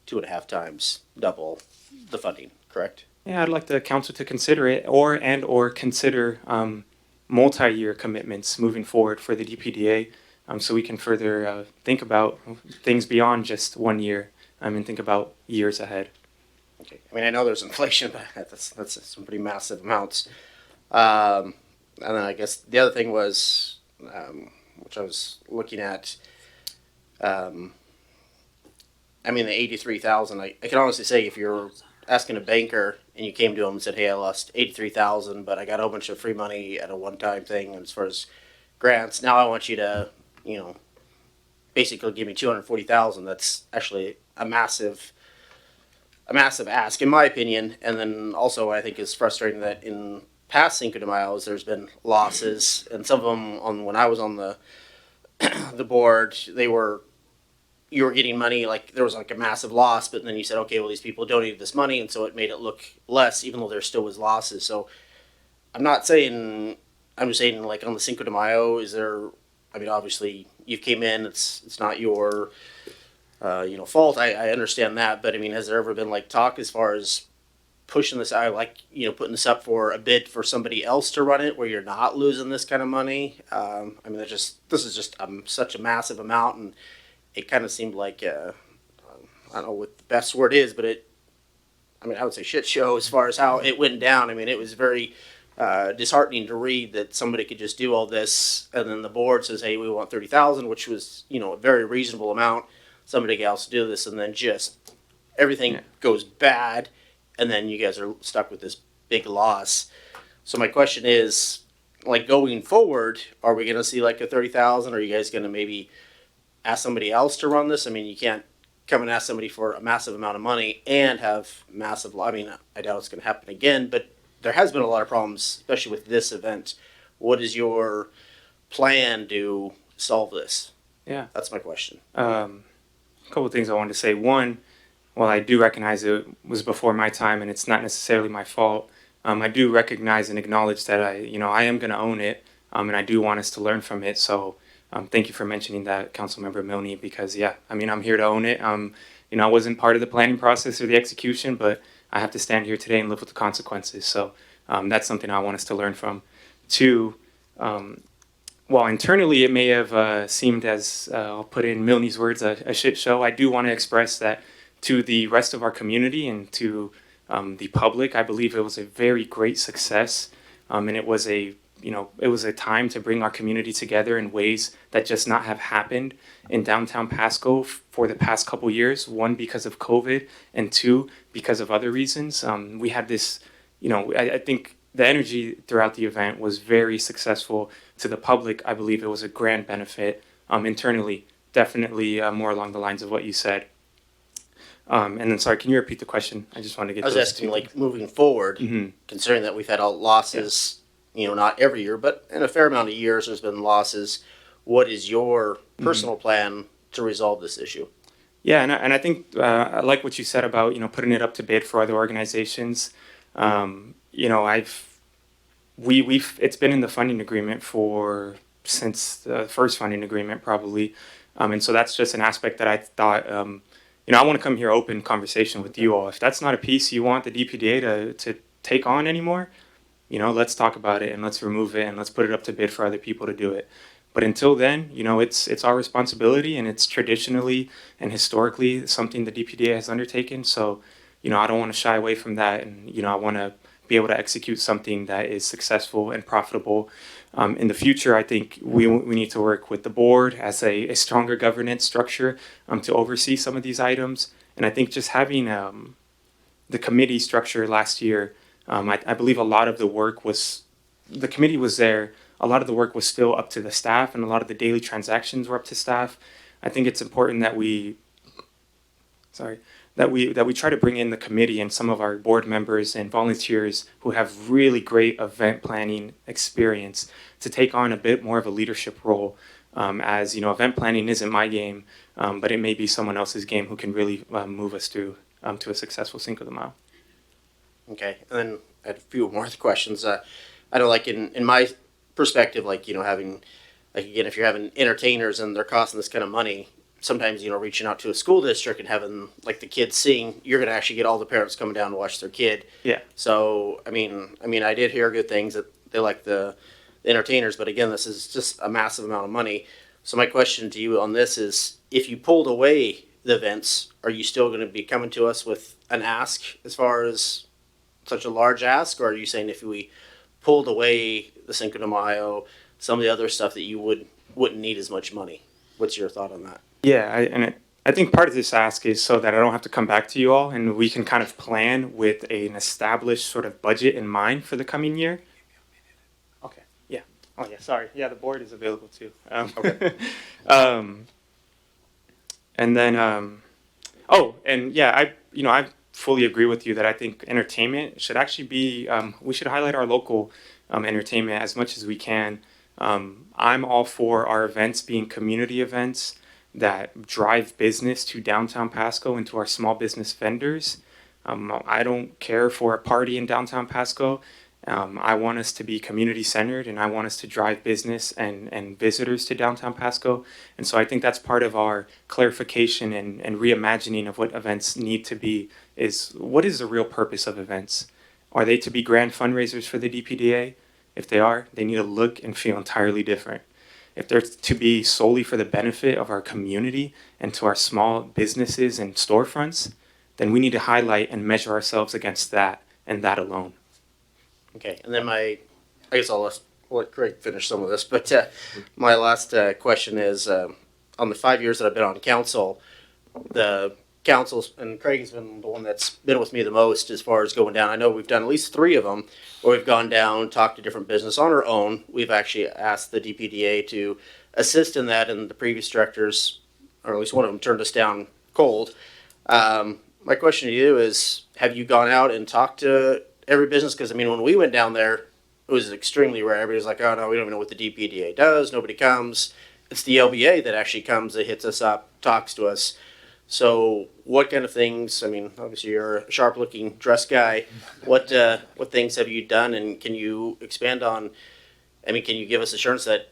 2.5 times double the funding, correct? Yeah, I'd like the council to consider it or consider multi-year commitments moving forward for the DPDA so we can further think about things beyond just 1 year and think about years ahead. Okay. I mean, I know there's inflation, but that's some pretty massive amounts. And then I guess the other thing was, which I was looking at, I mean, the 83,000. I can honestly say if you're asking a banker and you came to him and said, "Hey, I lost 83,000, but I got a whole bunch of free money at a one-time thing," and as far as grants, now I want you to, basically give me 240,000. That's actually a massive ask, in my opinion. And then also, I think it's frustrating that in past Cinco de Mayo's, there's been losses, and some of them when I was on the the board, you were getting money, like there was like a massive loss, but then you said, okay, well, these people donated this money, and so it made it look less, even though there still was losses. So I'm just saying like on the Cinco de Mayo, I mean, obviously you came in, it's not your fault. I understand that, but I mean, has there ever been like talk as far as pushing this out, like, putting this up for a bid for somebody else to run it where you're not losing this kind of money? I mean, this is just such a massive amount, and it kind of seemed like, I don't know what the best word is, but I would say shit show as far as how it went down. I mean, it was very disheartening to read that somebody could just do all this, and then the board says, hey, we want 30,000, which was, a very reasonable amount. Somebody else to do this, and then just everything goes bad, and then you guys are stuck with this big loss. So my question is, like, going forward, are we going to see like a 30,000? Are you guys going to maybe ask somebody else to run this? I mean, you can't come and ask somebody for a massive amount of money and have massive. I mean, I doubt it's going to happen again, but there has been a lot of problems, especially with this event. What is your plan to solve this? Yeah, that's my question. A couple of things I wanted to say. One, while I do recognize it was before my time and it's not necessarily my fault, I do recognize and acknowledge that I am going to own it, and I do want us to learn from it. So thank you for mentioning that, Councilmember Milne, because I'm here to own it. I wasn't part of the planning process or the execution, but I have to stand here today and live with the consequences. So that's something I want us to learn from. Two, while internally it may have seemed, as I'll put in Milne's words, a shit show, I do want to express that to the rest of our community and to the public. I believe it was a very great success, and it was a time to bring our community together in ways that just not have happened in downtown Pasco for the past couple years. One, because of COVID, and two, because of other reasons. We had this, I think the energy throughout the event was very successful. To the public, I believe it was a grand benefit. Internally, definitely more along the lines of what you said. And then, sorry, can you repeat the question? I just wanted to get. I was asking, like, moving forward, considering that we've had losses, not every year, but in a fair amount of years, there's been losses. What is your personal plan to resolve this issue? Yeah, and I think I like what you said about putting it up to bid for other organizations. It's been in the funding agreement since the first funding agreement probably, and so that's just an aspect that I thought. I want to come here open conversation with you all. If that's not a piece you want the DPDA to take on anymore, let's talk about it and let's remove it and let's put it up to bid for other people to do it. But until then, it's our responsibility, and it's traditionally and historically something the DPDA has undertaken. So, I don't want to shy away from that, and I want to be able to execute something that is successful and profitable. In the future, I think we need to work with the board as a stronger governance structure to oversee some of these items. And I think just having the committee structure last year, I believe a lot of the work the committee was there. A lot of the work was still up to the staff, and a lot of the daily transactions were up to staff. I think it's important that we try to bring in the committee and some of our board members and volunteers who have really great event planning experience to take on a bit more of a leadership role. As event planning isn't my game, but it may be someone else's game who can really move us through to a successful Cinco de Mayo. Okay, and then I had a few more questions. I know, like, in my perspective, like, having, like, again, if you're having entertainers and they're costing this kind of money, sometimes, reaching out to a school district and having, like, the kids sing, you're going to actually get all the parents coming down to watch their kid. Yeah. So, I mean, I did hear good things that they like the entertainers, but again, this is just a massive amount of money. So my question to you on this is, if you pulled away the events, are you still going to be coming to us with an ask as far as such a large ask, or are you saying if we pulled away the Cinco de Mayo, some of the other stuff that you wouldn't need as much money? What's your thought on that? Yeah, I think part of this ask is so that I don't have to come back to you all and we can kind of plan with an established sort of budget in mind for the coming year. Okay, yeah. Oh, yeah, sorry. Yeah, the board is available too. Okay. And then, I fully agree with you that I think entertainment should actually be, we should highlight our local entertainment as much as we can. I'm all for our events being community events that drive business to downtown Pasco and to our small business vendors. I don't care for a party in downtown Pasco. I want us to be community centered and I want us to drive business and visitors to downtown Pasco. And so I think that's part of our clarification and reimagining of what events need to be is what is the real purpose of events? Are they to be grand fundraisers for the DPDA? If they are, they need to look and feel entirely different. If they're to be solely for the benefit of our community and to our small businesses and storefronts, then we need to highlight and measure ourselves against that and that alone. Okay, and then I guess I'll let Craig finish some of this, but my last question is, on the 5 years that I've been on council, the councils, and Craig has been the one that's been with me the most as far as going down. I know we've done at least 3 of them where we've gone down, talked to different business on our own. We've actually asked the DPDA to assist in that, and the previous directors, or at least one of them, turned us down cold. My question to you is, have you gone out and talked to every business? Because, I mean, when we went down there, it was extremely rare. Everybody was like, oh, no, we don't even know what the DPDA does. Nobody comes. It's the LBA that actually comes, that hits us up, talks to us. So what kind of things, I mean, obviously you're a sharp-looking dressed guy. What things have you done, and can you expand on, I mean, can you give us assurance that,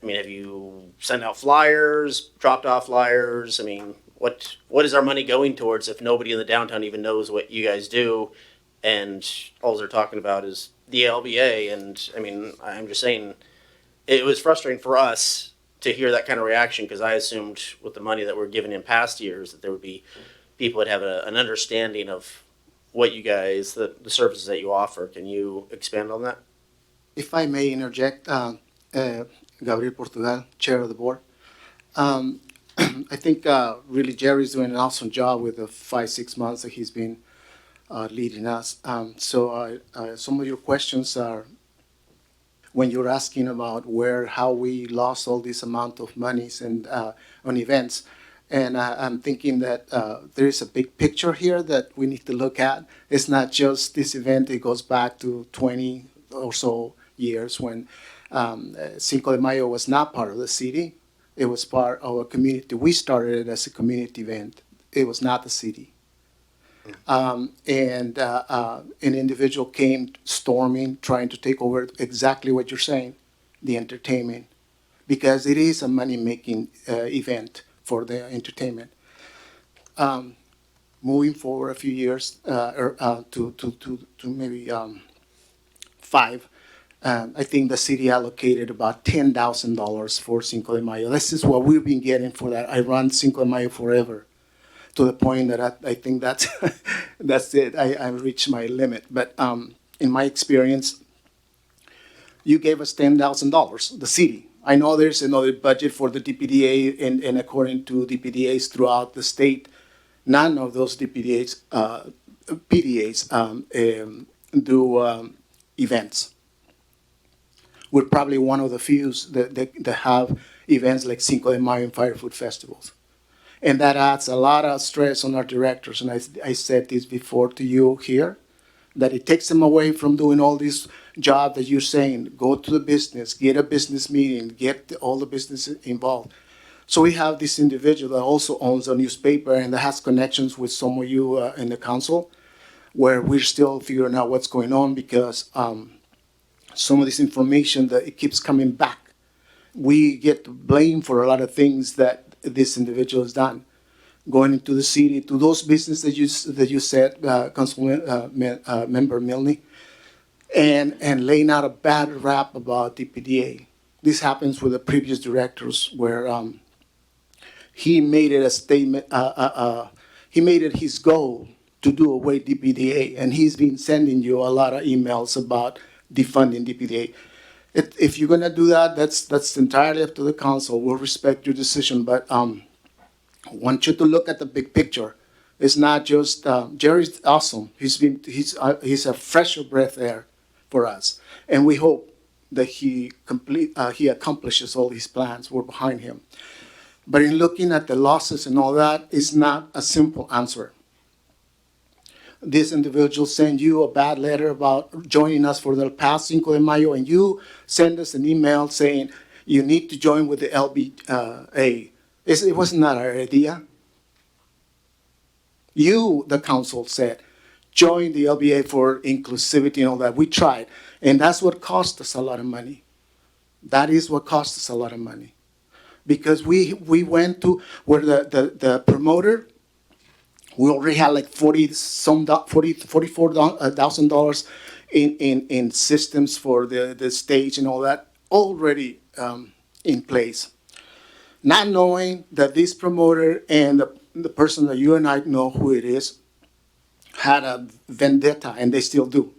I mean, have you sent out flyers, dropped off flyers? I mean, what is our money going towards if nobody in the downtown even knows what you guys do, and all they're talking about is the LBA? And, I mean, I'm just saying, it was frustrating for us to hear that kind of reaction, because I assumed with the money that we're given in past years that there would be people that have an understanding of what you guys, the services that you offer. Can you expand on that? If I may interject, Gabriel Portugal, Chair of the Board. I think really Jerry's doing an awesome job with the 5-6 months that he's been leading us. So some of your questions are, when you're asking about how we lost all this amount of monies and on events. And I'm thinking that there is a big picture here that we need to look at. It's not just this event. It goes back to 20 or so years when Cinco de Mayo was not part of the city. It was part of a community. We started it as a community event. It was not the city. And an individual came storming, trying to take over exactly what you're saying, the entertainment, because it is a money-making event for the entertainment. Moving forward a few years, to maybe 5, I think the city allocated about $10,000 for Cinco de Mayo. This is what we've been getting for that. I run Cinco de Mayo forever, to the point that I think that's that's it. I've reached my limit. But in my experience, you gave us $10,000, the city. I know there's another budget for the DPDA, and according to DPDAs throughout the state, none of those DPDAs, PDAs do events. We're probably one of the few that have events like Cinco de Mayo and Fire Food Festivals. And that adds a lot of stress on our directors. And I said this before to you here, that it takes them away from doing all this job that you're saying. Go to the business, get a business meeting, get all the businesses involved. So we have this individual that also owns a newspaper and that has connections with some of you in the council, where we're still figuring out what's going on, because some of this information that it keeps coming back. We get blamed for a lot of things that this individual has done, going into the city to those businesses that you said, Member Milne, and laying out a bad rap about DPDA. This happens with the previous directors, where he made it a statement, he made it his goal to do away DPDA, and he's been sending you a lot of emails about defunding DPDA. If you're gonna do that, that's entirely up to the council. We'll respect your decision, but I want you to look at the big picture. It's not just Jerry's awesome. He's a fresher breath air for us, and we hope that he accomplishes all his plans. We're behind him. But in looking at the losses and all that, it's not a simple answer. This individual sent you a bad letter about joining us for the past Cinco de Mayo, and you send us an email saying you need to join with the LBA. It was not our idea. You, the council, said, join the LBA for inclusivity and all that. We tried, and that's what cost us a lot of money. That is what cost us a lot of money. Because we went to where the promoter, we already had like $44,000 in systems for the stage and all that already in place. Not knowing that this promoter and the person that you and I know who it is had a vendetta, and they still do.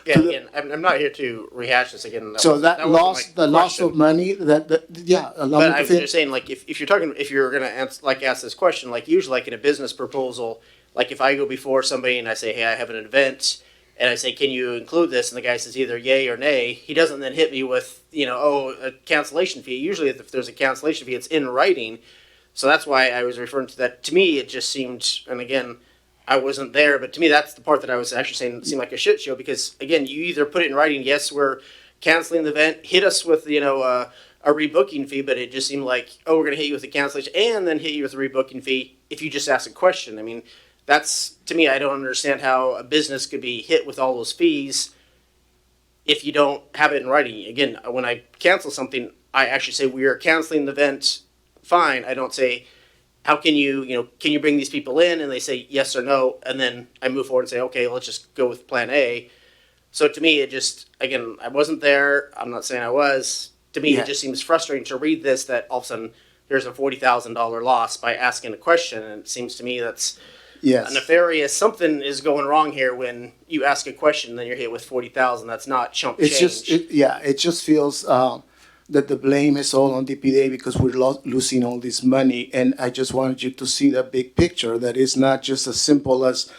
Yeah, again, I'm not here to rehash this again. So that loss of money, yeah. But I was just saying, like, if you're gonna ask this question, like usually, like in a business proposal, like if I go before somebody and I say, hey, I have an event, and I say, can you include this? And the guy says either yay or nay. He doesn't then hit me with, a cancellation fee. Usually, if there's a cancellation fee, it's in writing. So that's why I was referring to that. To me, it just seemed, and again, I wasn't there, but to me, that's the part that I was actually saying seemed like a shit show, because again, you either put it in writing, yes, we're canceling the event, hit us with, a rebooking fee, but it just seemed like, oh, we're going to hit you with a cancellation and then hit you with a rebooking fee if you just ask a question. I mean, that's, to me, I don't understand how a business could be hit with all those fees if you don't have it in writing. Again, when I cancel something, I actually say we are canceling the event, fine. I don't say, how can you bring these people in? And they say yes or no, and then I move forward and say, okay, let's just go with plan A. So to me, it just, again, I wasn't there. I'm not saying I was. To me, It just seems frustrating to read this, that all of a sudden there's a $40,000 loss by asking a question. And it seems to me that's nefarious. Something is going wrong here when you ask a question and then you're hit with $40,000. That's not chump change. It just feels that the blame is all on DPDA because we're losing all this money. And I just wanted you to see the big picture, that it's not just as simple as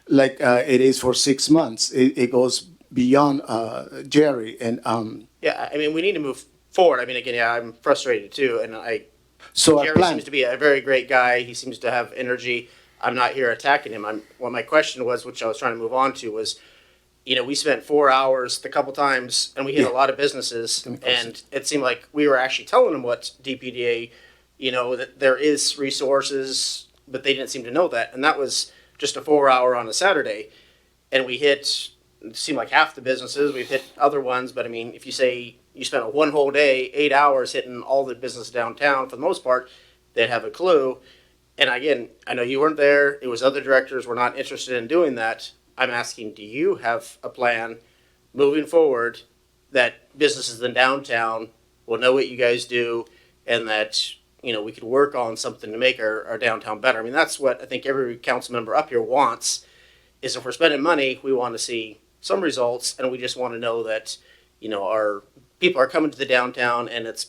like it is for 6 months. It goes beyond Jerry. And yeah, I mean, we need to move forward. I mean, again, yeah, I'm frustrated too. And Jerry seems to be a very great guy. He seems to have energy. I'm not here attacking him. What my question was, which I was trying to move on to, was, we spent 4 hours a couple times, and we hit a lot of businesses, and it seemed like we were actually telling them what DPDA, that there is resources, but they didn't seem to know that. And that was just a 4 hour on a Saturday. And we hit, it seemed like half the businesses. We've hit other ones, but I mean, if you say you spent one whole day, 8 hours hitting all the business downtown, for the most part, they'd have a clue. And again, I know you weren't there. It was other directors were not interested in doing that. I'm asking, do you have a plan moving forward that businesses in downtown will know what you guys do, and that, we could work on something to make our downtown better? I mean, that's what I think every council member up here wants, is if we're spending money, we want to see some results, and we just want to know that, our people are coming to the downtown and it's,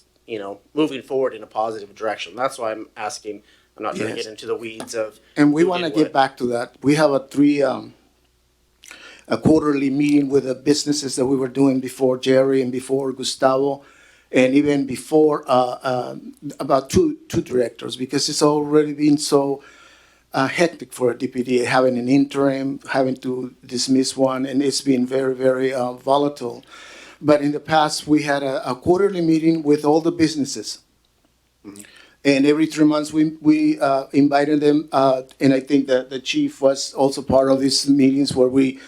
moving forward in a positive direction. That's why I'm asking. I'm not trying to get into the weeds of. And we want to get back to that. We have a quarterly meeting with the businesses that we were doing before Jerry and before Gustavo, and even before about two directors, because it's already been so hectic for a DPDA, having an interim, having to dismiss one, and it's been very, very volatile. But in the past, we had a quarterly meeting with all the businesses. Mm-hmm. And every 3 months, we invited them, and I think that the chief was also part of these meetings where we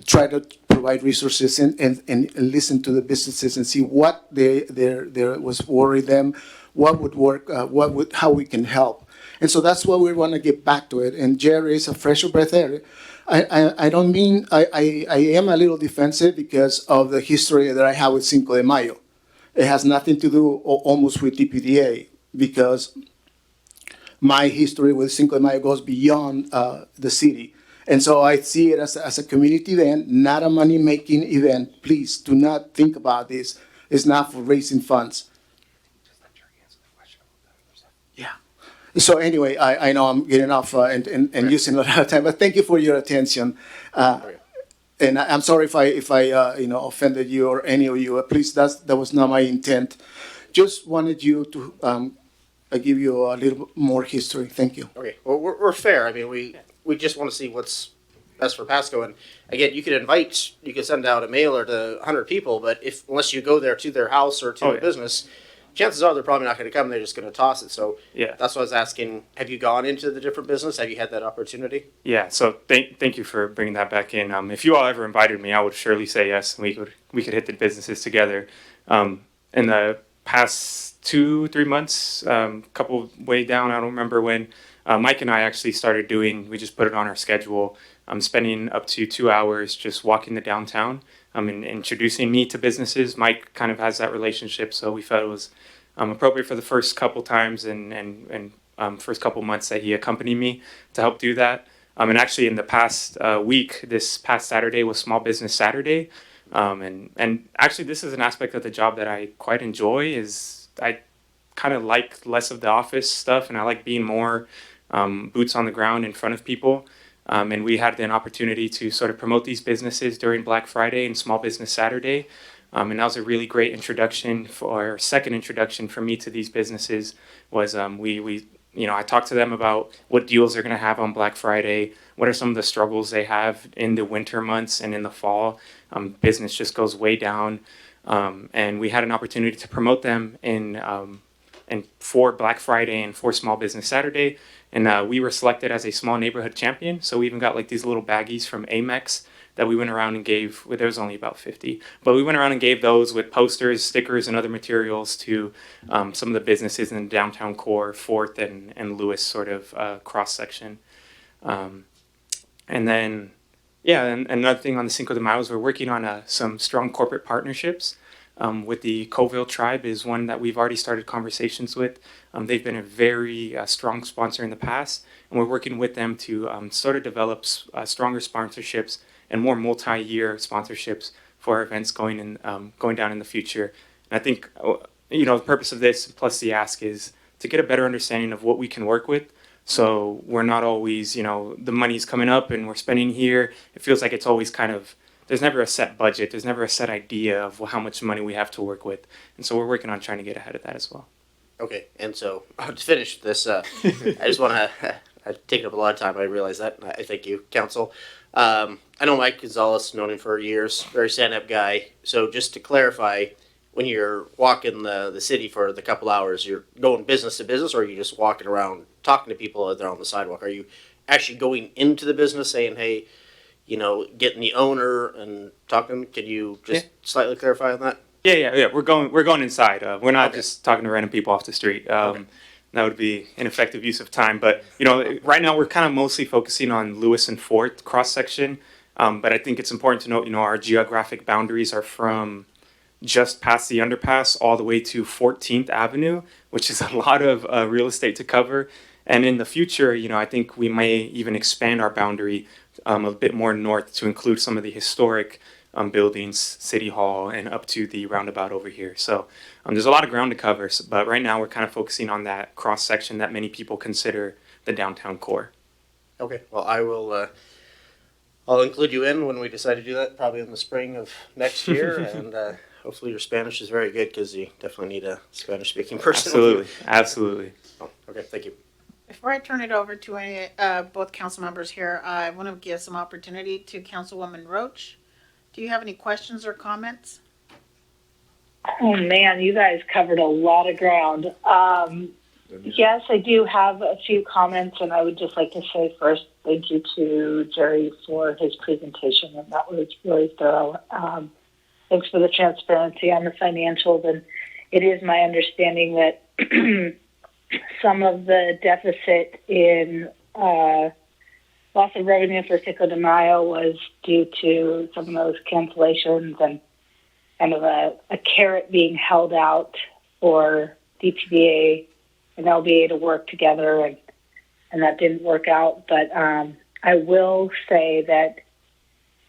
try to provide resources and listen to the businesses and see what there was worry them, what would work, how we can help. And so that's why we want to get back to it. And Jerry is a fresher breath air. I don't mean, I am a little defensive because of the history that I have with Cinco de Mayo. It has nothing to do almost with DPDA, because my history with Cinco de Mayo goes beyond the city. And so I see it as a community event, not a money-making event. Please do not think about this. It's not for raising funds. Yeah. So anyway, I know I'm getting off and using a lot of time, but thank you for your attention. And I'm sorry if I offended you or any of you. Please, that was not my intent. Just wanted you to give you a little more history. Thank you. Okay, well, we're fair. I mean, we just want to see what's best for Pasco. And again, you could send out a mailer to 100 people, but unless you go there to their house or to their business, chances are they're probably not going to come. They're just going to toss it. So Yeah. that's what I was asking. Have you gone into the different business? Have you had that opportunity? Yeah, so thank you for bringing that back in. If you all ever invited me, I would surely say yes, and we could hit the businesses together. In the past 2-3 months, couple way down, I don't remember when, Mike and I actually started we just put it on our schedule, spending up to 2 hours just walking the downtown, and introducing me to businesses. Mike kind of has that relationship, so we felt it was appropriate for the first couple times and first couple months that he accompanied me to help do that. And actually in the past week, this past Saturday was Small Business Saturday. And actually this is an aspect of the job that I quite enjoy. Is I kind of like less of the office stuff, and I like being more boots on the ground in front of people. And we had an opportunity to sort of promote these businesses during Black Friday and Small Business Saturday. And that was a really great second introduction for me to these businesses. Was I talked to them about what deals they're going to have on Black Friday, what are some of the struggles they have in the winter months and in the fall. Business just goes way down. And we had an opportunity to promote them for Black Friday and for Small Business Saturday. And we were selected as a small neighborhood champion. So we even got like these little baggies from Amex that we went around and gave. There was only about 50, but we went around and gave those with posters, stickers, and other materials to some of the businesses in the downtown core, 4th and Lewis sort of cross section. And then, and another thing on the Cinco de Mayo is we're working on some strong corporate partnerships. With the Coville Tribe is one that we've already started conversations with. They've been a very strong sponsor in the past, and we're working with them to sort of develop stronger sponsorships and more multi-year sponsorships for our events going down in the future. And I think the purpose of this plus the ask is to get a better understanding of what we can work with. So we're not always, the money's coming up and we're spending here. It feels like it's always kind of, there's never a set budget. There's never a set idea of how much money we have to work with. And so we're working on trying to get ahead of that as well. Okay, and so to finish this, I just want to, I've taken up a lot of time, I realize that, and I thank you, Council. I know Mike Gonzalez, known him for years, very stand-up guy. So just to clarify, when you're walking the city for the couple hours, you're going business to business, or are you just walking around talking to people that are on the sidewalk? Are you actually going into the business saying, hey, getting the owner and talking? Can you just slightly clarify on that? Yeah. We're going inside. We're not just talking to random people off the street. That would be an effective use of time. But right now we're kind of mostly focusing on Lewis and 4th cross section. But I think it's important to note, our geographic boundaries are from just past the underpass all the way to 14th Avenue, which is a lot of real estate to cover. And in the future, I think we may even expand our boundary a bit more north to include some of the historic buildings, City Hall, and up to the roundabout over here. So there's a lot of ground to cover, but right now we're kind of focusing on that cross section that many people consider the downtown core. Okay, well, I will. I'll include you in when we decide to do that, probably in the spring of next year, and hopefully your Spanish is very good because you definitely need a Spanish-speaking person. Absolutely. Oh, okay, thank you. Before I turn it over to both council members here, I want to give some opportunity to Councilwoman Roach. Do you have any questions or comments? Oh man, you guys covered a lot of ground. Yes, I do have a few comments, and I would just like to say first, thank you to Jerry for his presentation, and that was really thorough. Thanks for the transparency on the financials, and it is my understanding that some of the deficit in loss of revenue for Cinco de Mayo was due to some of those cancellations and kind of a carrot being held out for DPDA and LBA to work together and that didn't work out. But I will say that,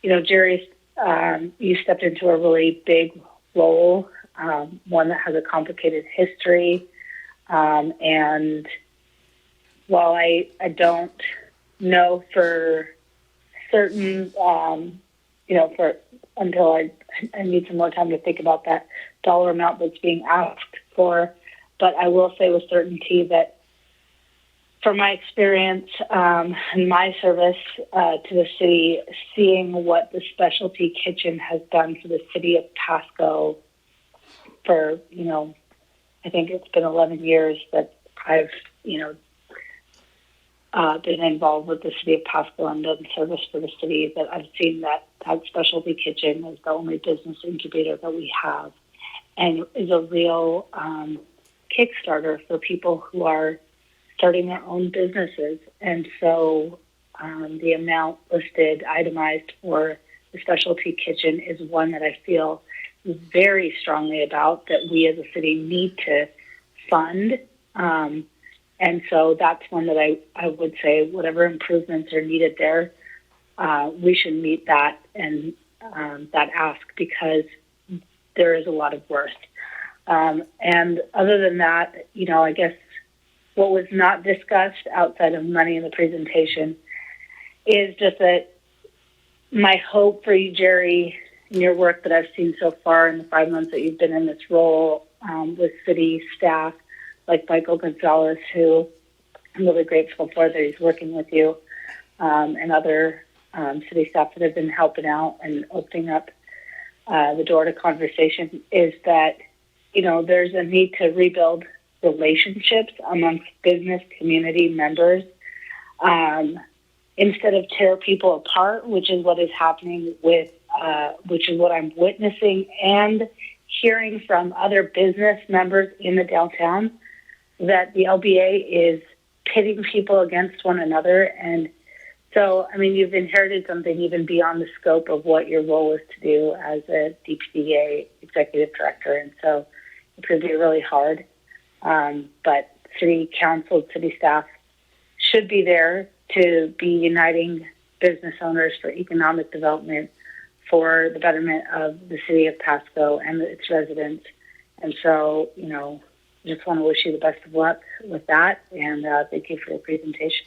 Jerry, you stepped into a really big role, one that has a complicated history. And while I don't know for certain, until I need some more time to think about that dollar amount that's being asked for, but I will say with certainty that from my experience and my service to the city, seeing what the specialty kitchen has done for the city of Pasco for, I think it's been 11 years that I've, been involved with the city of Pasco and done service for the city, that I've seen that specialty kitchen is the only business incubator that we have and is a real Kickstarter for people who are starting their own businesses. And so the amount listed, itemized for the specialty kitchen is one that I feel very strongly about that we as a city need to fund. And so that's one that I would say whatever improvements are needed there, we should meet that and that ask because there is a lot of worth. And other than that, I guess what was not discussed outside of money in the presentation is just that my hope for you, Jerry, in your work that I've seen so far in the 5 months that you've been in this role with city staff, like Michael Gonzalez, who I'm really grateful for that he's working with you, and other city staff that have been helping out and opening up the door to conversation, is that, there's a need to rebuild relationships amongst business community members instead of tear people apart, which is what is happening with, which is what I'm witnessing and hearing from other business members in the downtown, that the LBA is pitting people against one another. And so, you've inherited something even beyond the scope of what your role is to do as a DPDA executive director. And so it's going to be really hard. But city council, city staff should be there to be uniting business owners for economic development for the betterment of the city of Pasco and its residents. And so, just want to wish you the best of luck with that, and thank you for your presentation.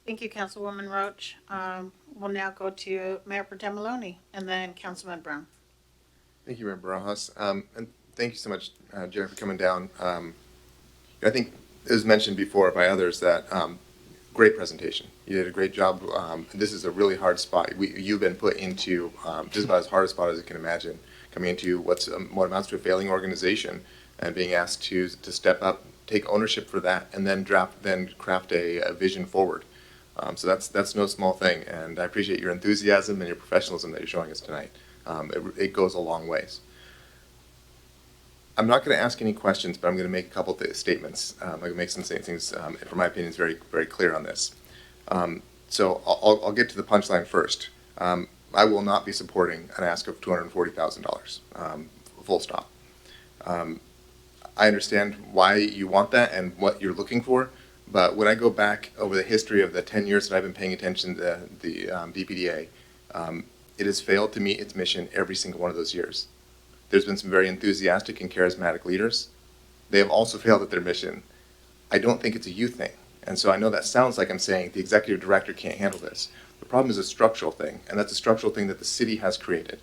Thank you, Councilwoman Roach. We'll now go to Mayor Pro Tem Maloney and then Councilman Brown. Thank you, Mayor Barajas. And thank you so much, Jerry, for coming down. I think it was mentioned before by others that great presentation. You did a great job. This is a really hard spot. You've been put into just about as hard a spot as you can imagine, coming into what amounts to a failing organization and being asked to step up, take ownership for that, and then craft a vision forward. So that's no small thing, and I appreciate your enthusiasm and your professionalism that you're showing us tonight. It goes a long ways. I'm not going to ask any questions, but I'm going to make a couple of statements. I'm going to make some things, from my opinion, is very, very clear on this. So I'll get to the punchline first. I will not be supporting an ask of $240,000, full stop. I understand why you want that and what you're looking for, but when I go back over the history of the 10 years that I've been paying attention to the DPDA, it has failed to meet its mission every single one of those years. There's been some very enthusiastic and charismatic leaders. They have also failed at their mission. I don't think it's a you thing. And so I know that sounds like I'm saying the executive director can't handle this. The problem is a structural thing, and that's a structural thing that the city has created.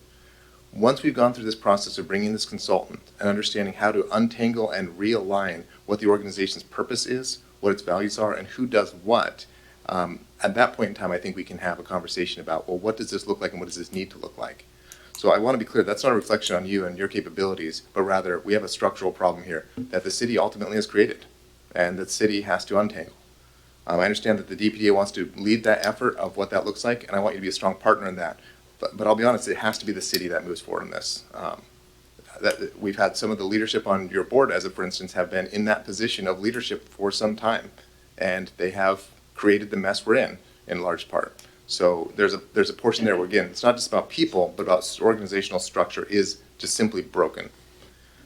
Once we've gone through this process of bringing this consultant and understanding how to untangle and realign what the organization's purpose is, what its values are, and who does what, at that point in time, I think we can have a conversation about, well, what does this look like and what does this need to look like? So I want to be clear, that's not a reflection on you and your capabilities, but rather we have a structural problem here that the city ultimately has created and that the city has to untangle. I understand that the DPDA wants to lead that effort of what that looks like, and I want you to be a strong partner in that. But I'll be honest, it has to be the city that moves forward in this. We've had some of the leadership on your board, as for instance, have been in that position of leadership for some time, and they have created the mess we're in large part. So there's a portion there where, again, it's not just about people, but about organizational structure is just simply broken.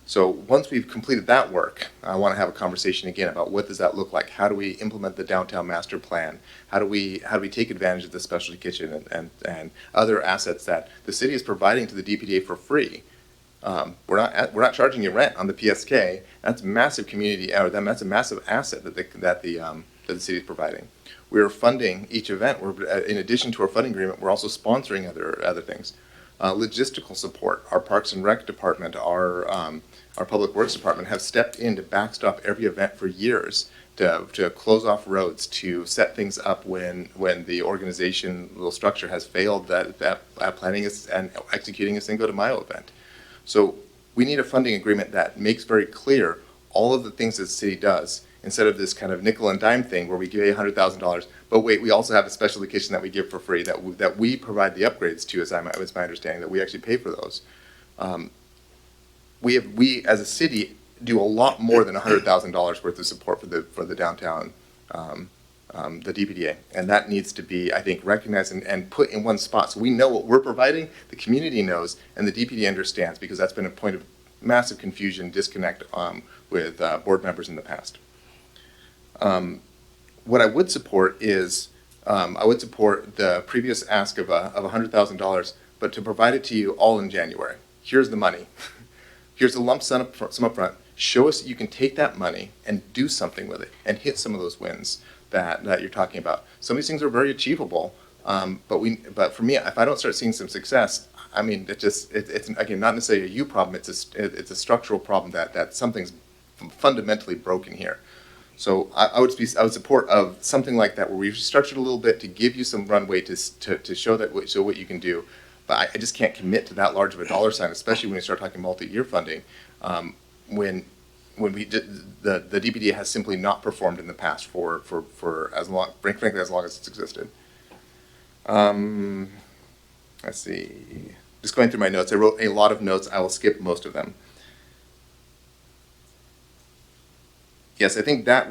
So once we've completed that work, I want to have a conversation again about what does that look like? How do we implement the downtown master plan? How do we take advantage of the specialty kitchen and other assets that the city is providing to the DPDA for free? We're not charging you rent on the PSK. That's massive community, or that's a massive asset that the city is providing. We're funding each event. In addition to our funding agreement, we're also sponsoring other things. Logistical support. Our Parks and Rec department, our Public Works department have stepped in to backstop every event for years, to close off roads, to set things up when the organizational structure has failed at planning and executing a Cinco de Mayo event. So we need a funding agreement that makes very clear all of the things that the city does, instead of this kind of nickel and dime thing where we give you $100,000, but wait, we also have a specialty kitchen that we give for free, that we provide the upgrades to, as my understanding, that we actually pay for those. We as a city do a lot more than $100,000 worth of support for the downtown, the DPDA, and that needs to be, I think, recognized and put in one spot, so we know what we're providing, the community knows, and the DPDA understands, because that's been a point of massive confusion, disconnect with board members in the past. What I would support is, I would support the previous ask of $100,000, but to provide it to you all in January. Here's the money. Here's a lump sum up front. Show us that you can take that money and do something with it and hit some of those wins that you're talking about. Some of these things are very achievable, but for me, if I don't start seeing some success, I mean, it's again, not necessarily a you problem, it's a structural problem that something's fundamentally broken here. So I would support of something like that, where we structured a little bit to give you some runway to show what you can do. But I just can't commit to that large of a dollar sign, especially when we start talking multi-year funding, when the DPDA has simply not performed in the past for as long, frankly, as long as it's existed. Let's see. Just going through my notes, I wrote a lot of notes. I will skip most of them. Yes, I think that's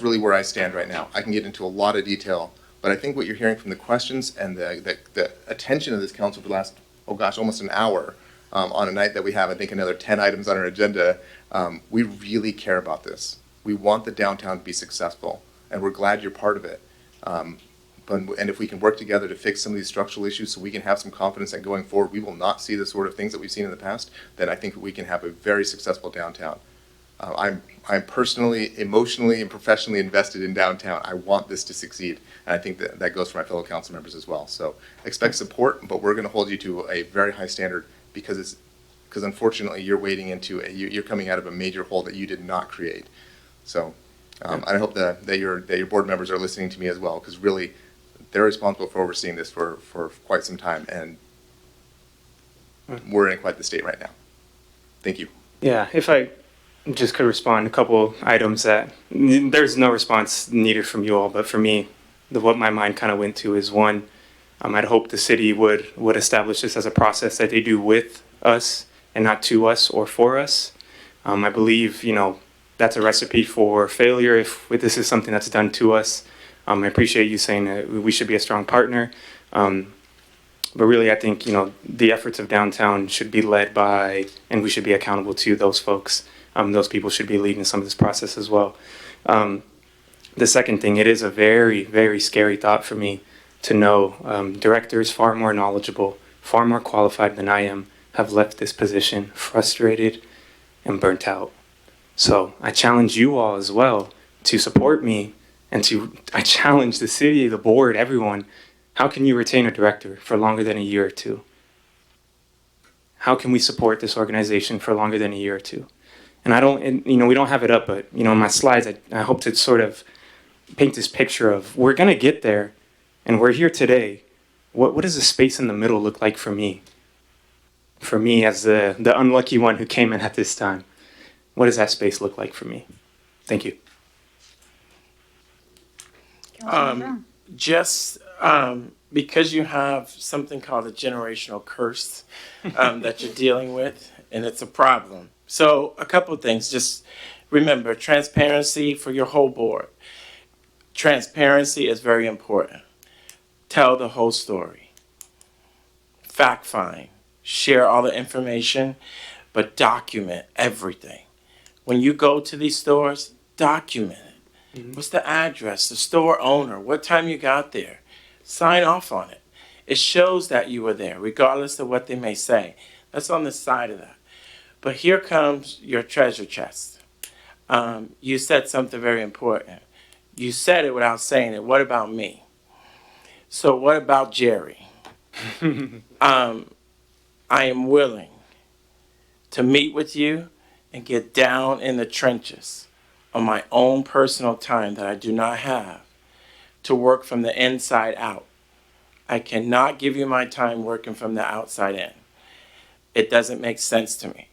really where I stand right now. I can get into a lot of detail, but I think what you're hearing from the questions and the attention of this council for the last, oh gosh, almost an hour on a night that we have, I think, another 10 items on our agenda, we really care about this. We want the downtown to be successful, and we're glad you're part of it. And if we can work together to fix some of these structural issues so we can have some confidence that going forward we will not see the sort of things that we've seen in the past, then I think we can have a very successful downtown. I'm personally, emotionally, and professionally invested in downtown. I want this to succeed, and I think that goes for my fellow council members as well. So expect support, but we're going to hold you to a very high standard, because unfortunately you're wading into you're coming out of a major hole that you did not create. So I hope that your board members are listening to me as well, because really they're responsible for overseeing this for quite some time, and we're in quite the state right now. Thank you. Yeah, if I just could respond a couple items that there's no response needed from you all, but for me, what my mind kind of went to is, one, I'd hope the city would establish this as a process that they do with us and not to us or for us. I believe, that's a recipe for failure if this is something that's done to us. I appreciate you saying that we should be a strong partner. But really, I think, the efforts of downtown should be led by, and we should be accountable to those folks. Those people should be leading some of this process as well. The second thing, it is a very, very scary thought for me to know directors far more knowledgeable, far more qualified than I am, have left this position frustrated and burnt out. So I challenge you all as well to support me, and I challenge the city, the board, everyone. How can you retain a director for longer than a year or two? How can we support this organization for longer than a year or two? And we don't have it up, but, in my slides, I hope to sort of paint this picture of, we're going to get there, and we're here today. What does the space in the middle look like for me? For me as the unlucky one who came in at this time. What does that space look like for me? Thank you. Because you have something called a generational curse that you're dealing with, and it's a problem. So a couple of things. Just remember, transparency for your whole board. Transparency is very important. Tell the whole story. Fact find. Share all the information. but document everything. When you go to these stores, document it. What's the address, the store owner, what time you got there? Sign off on it. It shows that you were there, regardless of what they may say. That's on the side of that. But here comes your treasure chest. You said something very important. You said it without saying it. What about me? So what about Jerry? I am willing to meet with you and get down in the trenches on my own personal time that I do not have to work from the inside out. I cannot give you my time working from the outside in. It doesn't make sense to me.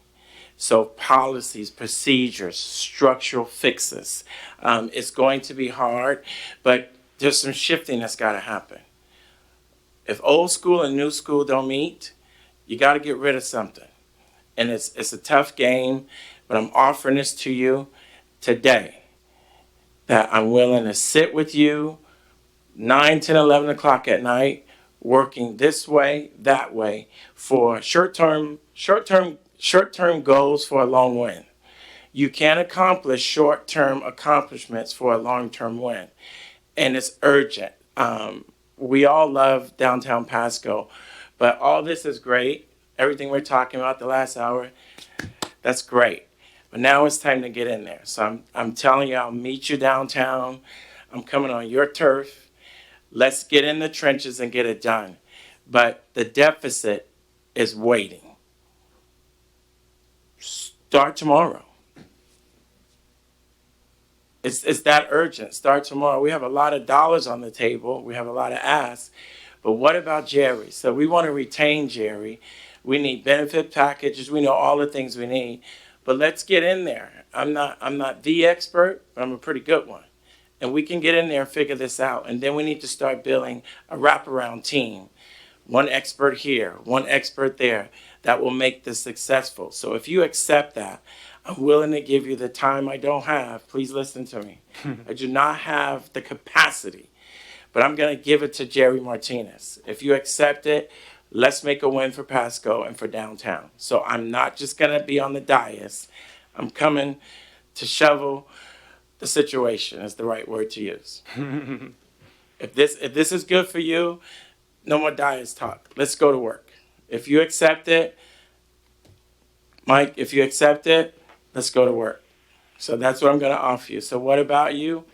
So policies, procedures, structural fixes. It's going to be hard, but there's some shifting that's got to happen. If old school and new school don't meet, you got to get rid of something. And it's a tough game, but I'm offering this to you today, that I'm willing to sit with you 9, 10, 11 o'clock at night, working this way, that way, for short-term goals for a long win. You can't accomplish short-term accomplishments for a long-term win. And it's urgent. We all love downtown Pasco, but all this is great. Everything we're talking about the last hour, that's great. But now it's time to get in there. So I'm telling you, I'll meet you downtown. I'm coming on your turf. Let's get in the trenches and get it done. But the deficit is waiting. Start tomorrow. It's that urgent. Start tomorrow. We have a lot of dollars on the table. We have a lot of asks. But what about Jerry? So we want to retain Jerry. We need benefit packages. We know all the things we need. But let's get in there. I'm not the expert, but I'm a pretty good one. And we can get in there and figure this out. And then we need to start building a wraparound team. One expert here, one expert there, that will make this successful. So if you accept that, I'm willing to give you the time I don't have. Please listen to me. I do not have the capacity, but I'm going to give it to Jerry Martinez. If you accept it, let's make a win for Pasco and for downtown. So I'm not just going to be on the dais. I'm coming to shovel the situation, is the right word to use. If this is good for you, no more dais talk. Let's go to work. If you accept it, Mike, if you accept it, let's go to work. So that's what I'm going to offer you. So what about you?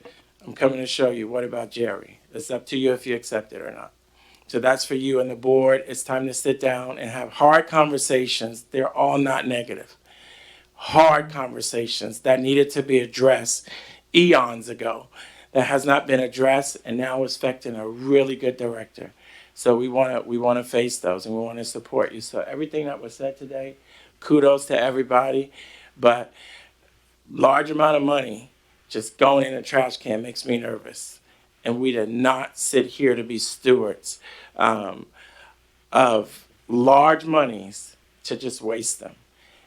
I'm coming to show you. What about Jerry? It's up to you if you accept it or not. So that's for you and the board. It's time to sit down and have hard conversations. They're all not negative. Hard conversations that needed to be addressed eons ago, that has not been addressed and now is affecting a really good director. So we want to face those and we want to support you. So everything that was said today, kudos to everybody, but large amount of money just going in a trash can makes me nervous. And we did not sit here to be stewards of large monies to just waste them.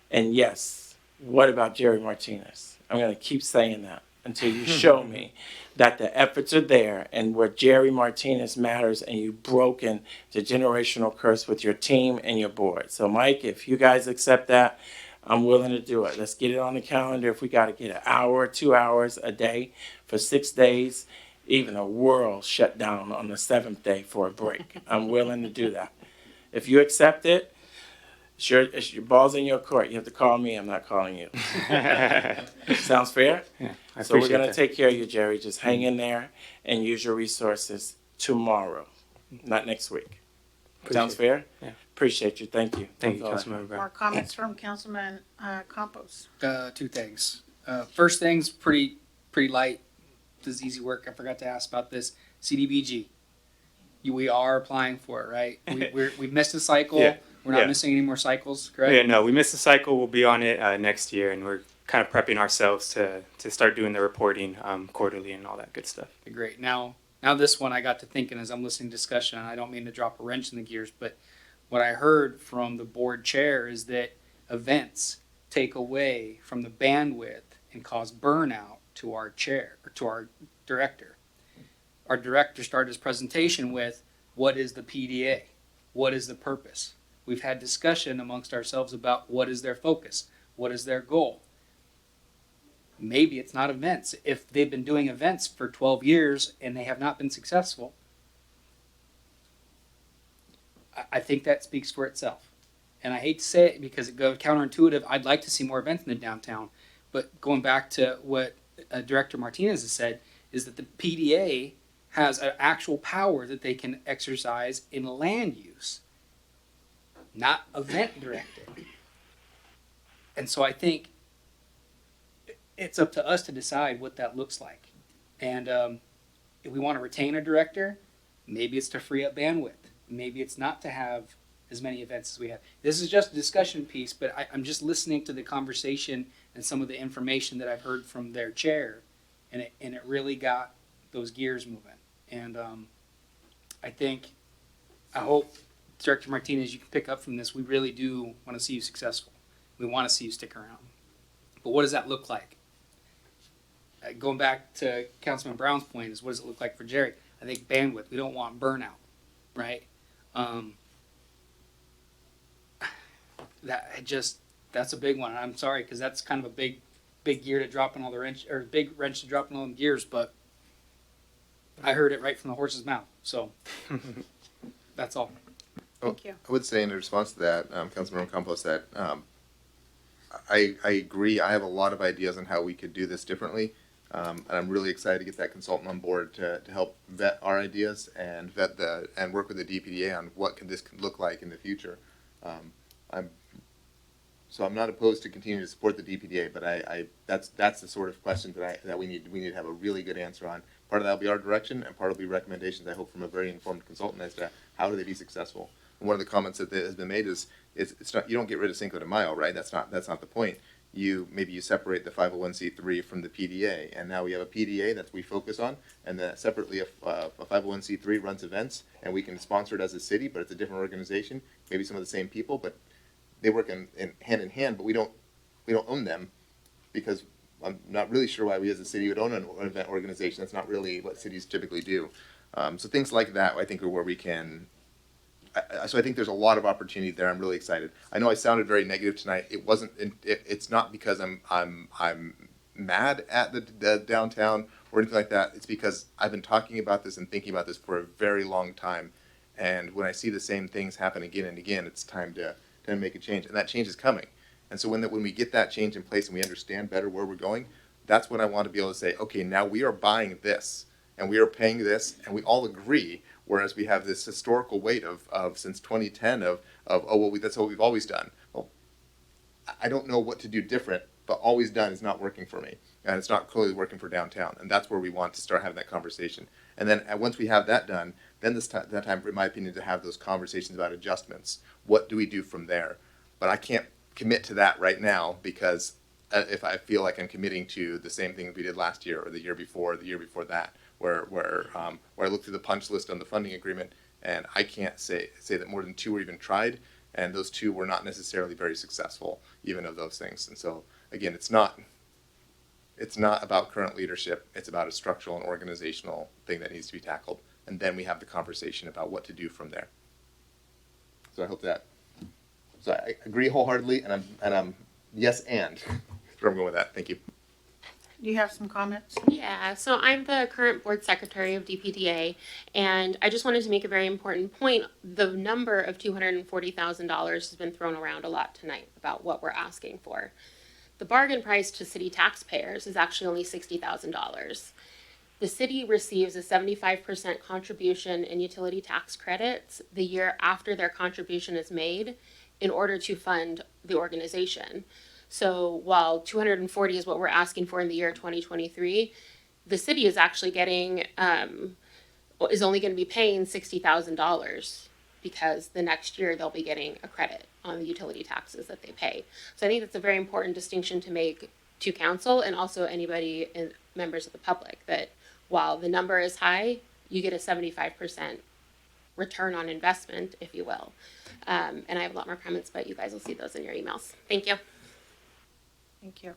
And yes, what about Jerry Martinez? I'm going to keep saying that until you show me that the efforts are there and where Jerry Martinez matters and you've broken the generational curse with your team and your board. So Mike, if you guys accept that, I'm willing to do it. Let's get it on the calendar. If we got to get an hour, 2 hours a day for 6 days, even the world shut down on the 7th day for a break. I'm willing to do that. If you accept it, it's your ball's in your court. You have to call me. I'm not calling you. Sounds fair? Yeah, I so we're appreciate going to that. take care of you, Jerry. Just hang in there and use your resources tomorrow, not next week. Sounds fair? Yeah. Appreciate you. Thank you. Thank you, That's all I Councilmember More Brown. comments from Councilman Campos. Two things. First thing's pretty light. This is easy work. I forgot to ask about this. CDBG. We are applying for it, right? We missed a cycle. Yeah. We're not Yeah. missing any more cycles, correct? Yeah, no, we missed the cycle. We'll be on it next year, and we're kind of prepping ourselves to start doing the reporting quarterly and all that good stuff. Great. Now this one I got to thinking as I'm listening to discussion, and I don't mean to drop a wrench in the gears, but what I heard from the board chair is that events take away from the bandwidth and cause burnout to our chair, or to our director. Our director started his presentation with, what is the PDA? What is the purpose? We've had discussion amongst ourselves about what is their focus, what is their goal. Maybe it's not events. If they've been doing events for 12 years and they have not been successful, I think that speaks for itself. And I hate to say it because it goes counterintuitive. I'd like to see more events in the downtown. But going back to what Director Martinez has said, is that the PDA has an actual power that they can exercise in land use, not event directing. And so I think it's up to us to decide what that looks like. And if we want to retain a director, maybe it's to free up bandwidth. Maybe it's not to have as many events as we have. This is just a discussion piece, but I'm just listening to the conversation and some of the information that I've heard from their chair, and it really got those gears moving. And I hope, Director Martinez, you can pick up from this. We really do want to see you successful. We want to see you stick around. But what does that look like? Going back to Councilman Brown's point is, what does it look like for Jerry? I think bandwidth. We don't want burnout, right? That's a big one. I'm sorry, because that's kind of a big gear to drop in all the wrench, or big wrench to drop in all the gears. But I heard it right from the horse's mouth. So that's all. Thank you. I would say in response to that, Councilmember Campos, that I agree. I have a lot of ideas on how we could do this differently. And I'm really excited to get that consultant on board to help vet our ideas and and work with the DPDA on what this could look like in the future. I'm not opposed to continuing to support the DPDA, but that's the sort of question that we need to have a really good answer on. Part of that will be our direction, and part will be recommendations, I hope, from a very informed consultant as to how do they be successful. And one of the comments that has been made is it's not, you don't get rid of Cinco de Mayo, right? That's not the point. Maybe you separate the 501c3 from the PDA, and now we have a PDA that we focus on, and then separately a 501c3 runs events, and we can sponsor it as a city, but it's a different organization, maybe some of the same people, but they work in hand in hand, but we don't own them, because I'm not really sure why we as a city would own an event organization. That's not really what cities typically do. So things like that, I think, are where we can. So I think there's a lot of opportunity there. I'm really excited. I know I sounded very negative tonight. It wasn't. It's not because I'm mad at the downtown or anything like that. It's because I've been talking about this and thinking about this for a very long time. And when I see the same things happen again and again, it's time to make a change. And that change is coming. And so when we get that change in place and we understand better where we're going, that's when I want to be able to say, okay, now we are buying this and we are paying this, and we all agree. Whereas we have this historical weight of since 2010 that's what we've always done. Well, I don't know what to do different, but always done is not working for me, and it's not clearly working for downtown. And that's where we want to start having that conversation. And then once we have that done, then that time, in my opinion, to have those conversations about adjustments. What do we do from there? But I can't commit to that right now, because if I feel like I'm committing to the same thing we did last year or the year before that, where I look through the punch list on the funding agreement, and I can't say that more than 2 were even tried, and those 2 were not necessarily very successful, even of those things. And so again, it's not about current leadership. It's about a structural and organizational thing that needs to be tackled, and then we have the conversation about what to do from there. So I hope that. So I agree wholeheartedly, and I'm yes and. That's where I'm going with that. Thank you. Do you have some comments? Yeah, so I'm the current board secretary of DPDA, and I just wanted to make a very important point. The number of $240,000 has been thrown around a lot tonight about what we're asking for. The bargain price to city taxpayers is actually only $60,000. The city receives a 75% contribution in utility tax credits the year after their contribution is made in order to fund the organization. So while 240 is what we're asking for in the year 2023, the city is actually getting, is only going to be paying $60,000 because the next year they'll be getting a credit on the utility taxes that they pay. So I think that's a very important distinction to make to council and also anybody and members of the public, that while the number is high, you get a 75% return on investment, if you will. And I have a lot more comments, but you guys will see those in your emails. Thank you. Thank you.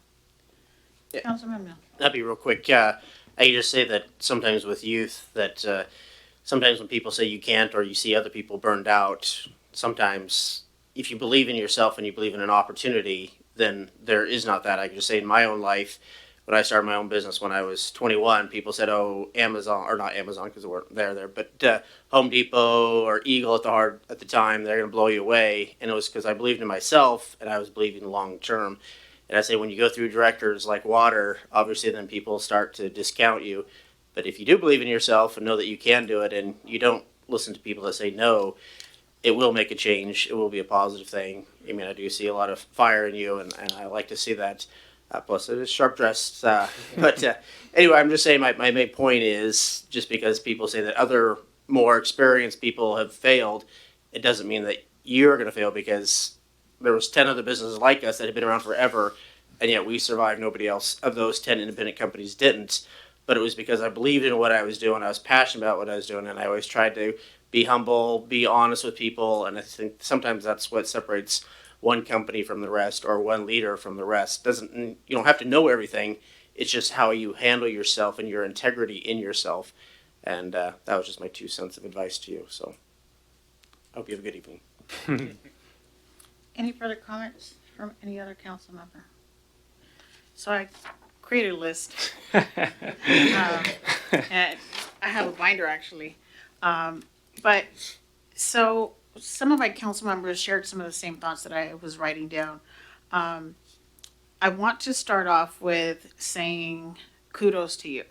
Councilman Mill. That'd be real quick. I just say that sometimes with youth, that sometimes when people say you can't, or you see other people burned out, sometimes if you believe in yourself and you believe in an opportunity, then there is not that. I can just say in my own life, when I started my own business when I was 21, people said, oh, Amazon, or not Amazon because they weren't there, but Home Depot or Eagle at the time, they're going to blow you away. And it was because I believed in myself and I was believing long term. And I say when you go through directors like water, obviously then people start to discount you. But if you do believe in yourself and know that you can do it and you don't listen to people that say no, it will make a change. It will be a positive thing. I mean, I do see a lot of fire in you, and I like to see that. Plus, it is sharp dressed. Anyway, I'm just saying my main point is just because people say that other more experienced people have failed, it doesn't mean that you're going to fail because there was 10 other businesses like us that have been around forever, and yet we survived. Nobody else of those 10 independent companies didn't. But it was because I believed in what I was doing. I was passionate about what I was doing, and I always tried to be humble, be honest with people, and I think sometimes that's what separates one company from the rest or one leader from the rest. You don't have to know everything. It's just how you handle yourself and your integrity in yourself. And that was just my 2 cents of advice to you. So I hope you have a good evening. Any further comments from any other council member? So I created a list. And I have a binder actually. But so some of my council members shared some of the same thoughts that I was writing down. I want to start off with saying kudos to you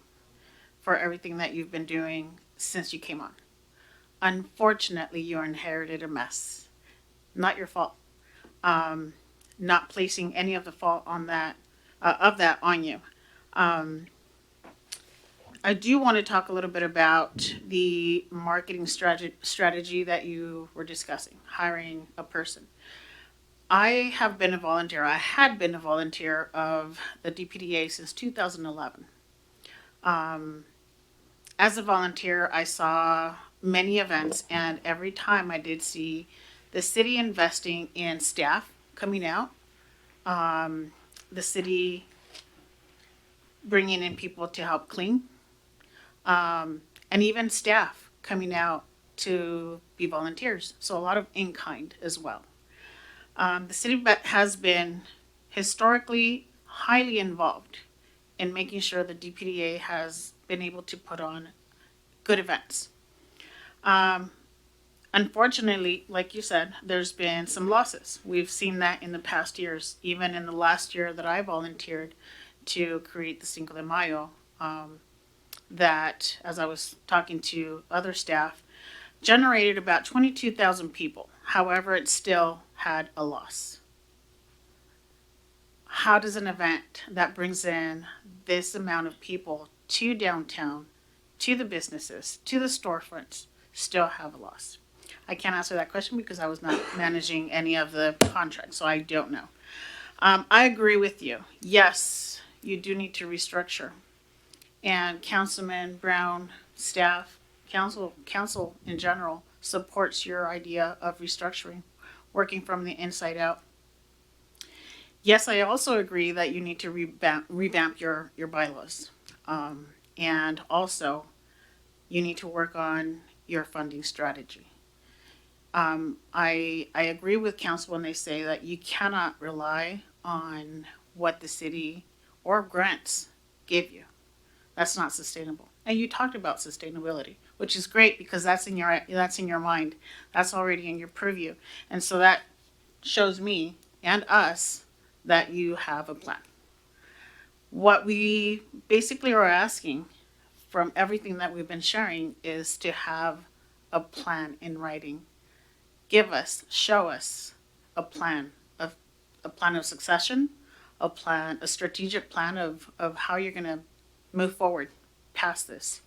for everything that you've been doing since you came on. Unfortunately, you inherited a mess. Not your fault. Not placing any of the fault on that on you. I do want to talk a little bit about the marketing strategy that you were discussing, hiring a person. I have been a volunteer. I had been a volunteer of the DPDA since 2011. As a volunteer, I saw many events, and every time I did see the city investing in staff coming out, the city bringing in people to help clean, and even staff coming out to be volunteers. So a lot of in-kind as well. The city has been historically highly involved in making sure the DPDA has been able to put on good events. Unfortunately, like you said, there's been some losses. We've seen that in the past years, even in the last year that I volunteered to create the Cinco de Mayo, that, as I was talking to other staff, generated about 22,000 people. However, it still had a loss. How does an event that brings in this amount of people to downtown, to the businesses, to the storefronts, still have a loss? I can't answer that question because I was not managing any of the contracts, so I don't know. I agree with you. Yes, you do need to restructure. And Councilman Brown, staff, council in general supports your idea of restructuring, working from the inside out. Yes, I also agree that you need to revamp your bylaws. And also, you need to work on your funding strategy. I agree with council when they say that you cannot rely on what the city or grants give you. That's not sustainable. And you talked about sustainability, which is great because that's in your mind. That's already in your purview. And so that shows me and us that you have a plan. What we basically are asking from everything that we've been sharing is to have a plan in writing. Show us a plan of succession, a strategic plan of how you're going to move forward past this.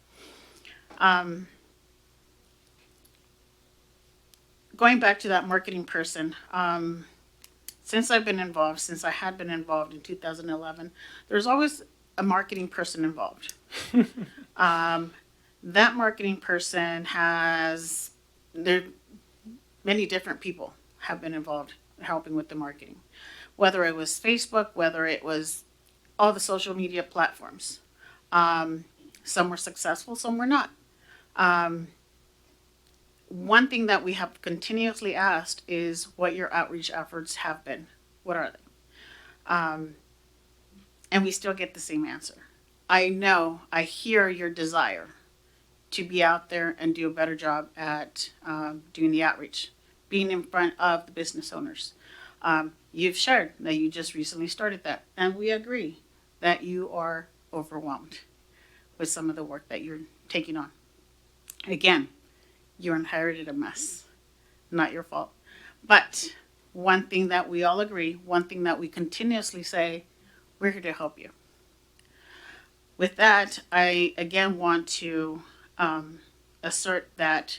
Going back to that marketing person, since I had been involved in 2011, there's always a marketing person involved. That marketing person many different people have been involved helping with the marketing, whether it was Facebook, whether it was all the social media platforms. Some were successful, some were not. one thing that we have continuously asked is what your outreach efforts have been. What are they? And we still get the same answer. I know, I hear your desire to be out there and do a better job at doing the outreach, being in front of the business owners. You've shared that you just recently started that, and we agree that you are overwhelmed with some of the work that you're taking on. Again, you inherited a mess, not your fault. But one thing that we all agree, one thing that we continuously say, we're here to help you. With that, I again want to assert that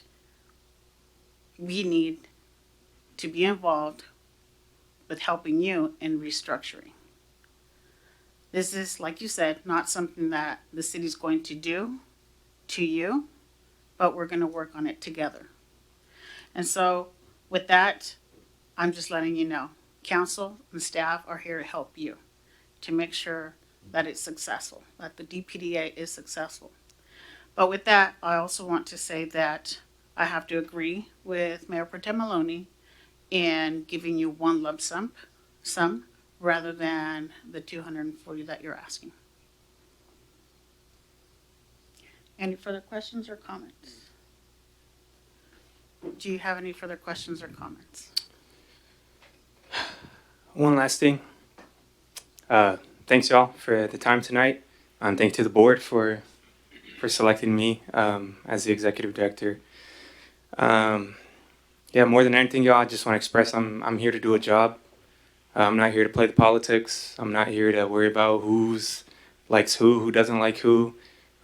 we need to be involved with helping you in restructuring. This is, like you said, not something that the city's going to do to you, but we're going to work on it together. And so with that, I'm just letting you know, council and staff are here to help you to make sure that it's successful, that the DPDA is successful. But with that, I also want to say that I have to agree with Mayor Pro Tem Maloney in giving you one lump sum rather than the 240 that you're asking. Any further questions or comments? Do you have any further questions or comments? One last thing. Thanks y'all for the time tonight. Thanks to the board for selecting me as the executive director. Yeah, more than anything, y'all, I just want to express I'm here to do a job. I'm not here to play the politics. I'm not here to worry about who's likes who doesn't like who,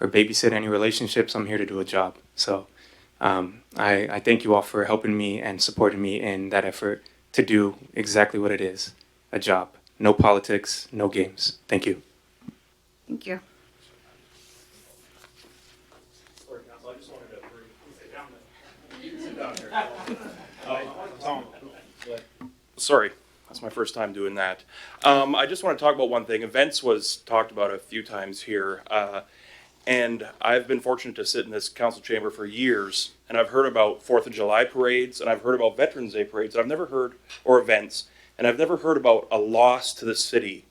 or babysit any relationships. I'm here to do a job. So I thank you all for helping me and supporting me in that effort to do exactly what it is, a job. No politics, no games. Thank you. Thank you. Sorry, that's my first time doing that. I just want to talk about one thing. Events was talked about a few times here, and I've been fortunate to sit in this council chamber for years, and I've heard about 4th of July parades, and I've heard about Veterans Day parades, and I've never heard, or events, and I've never heard about a loss to the city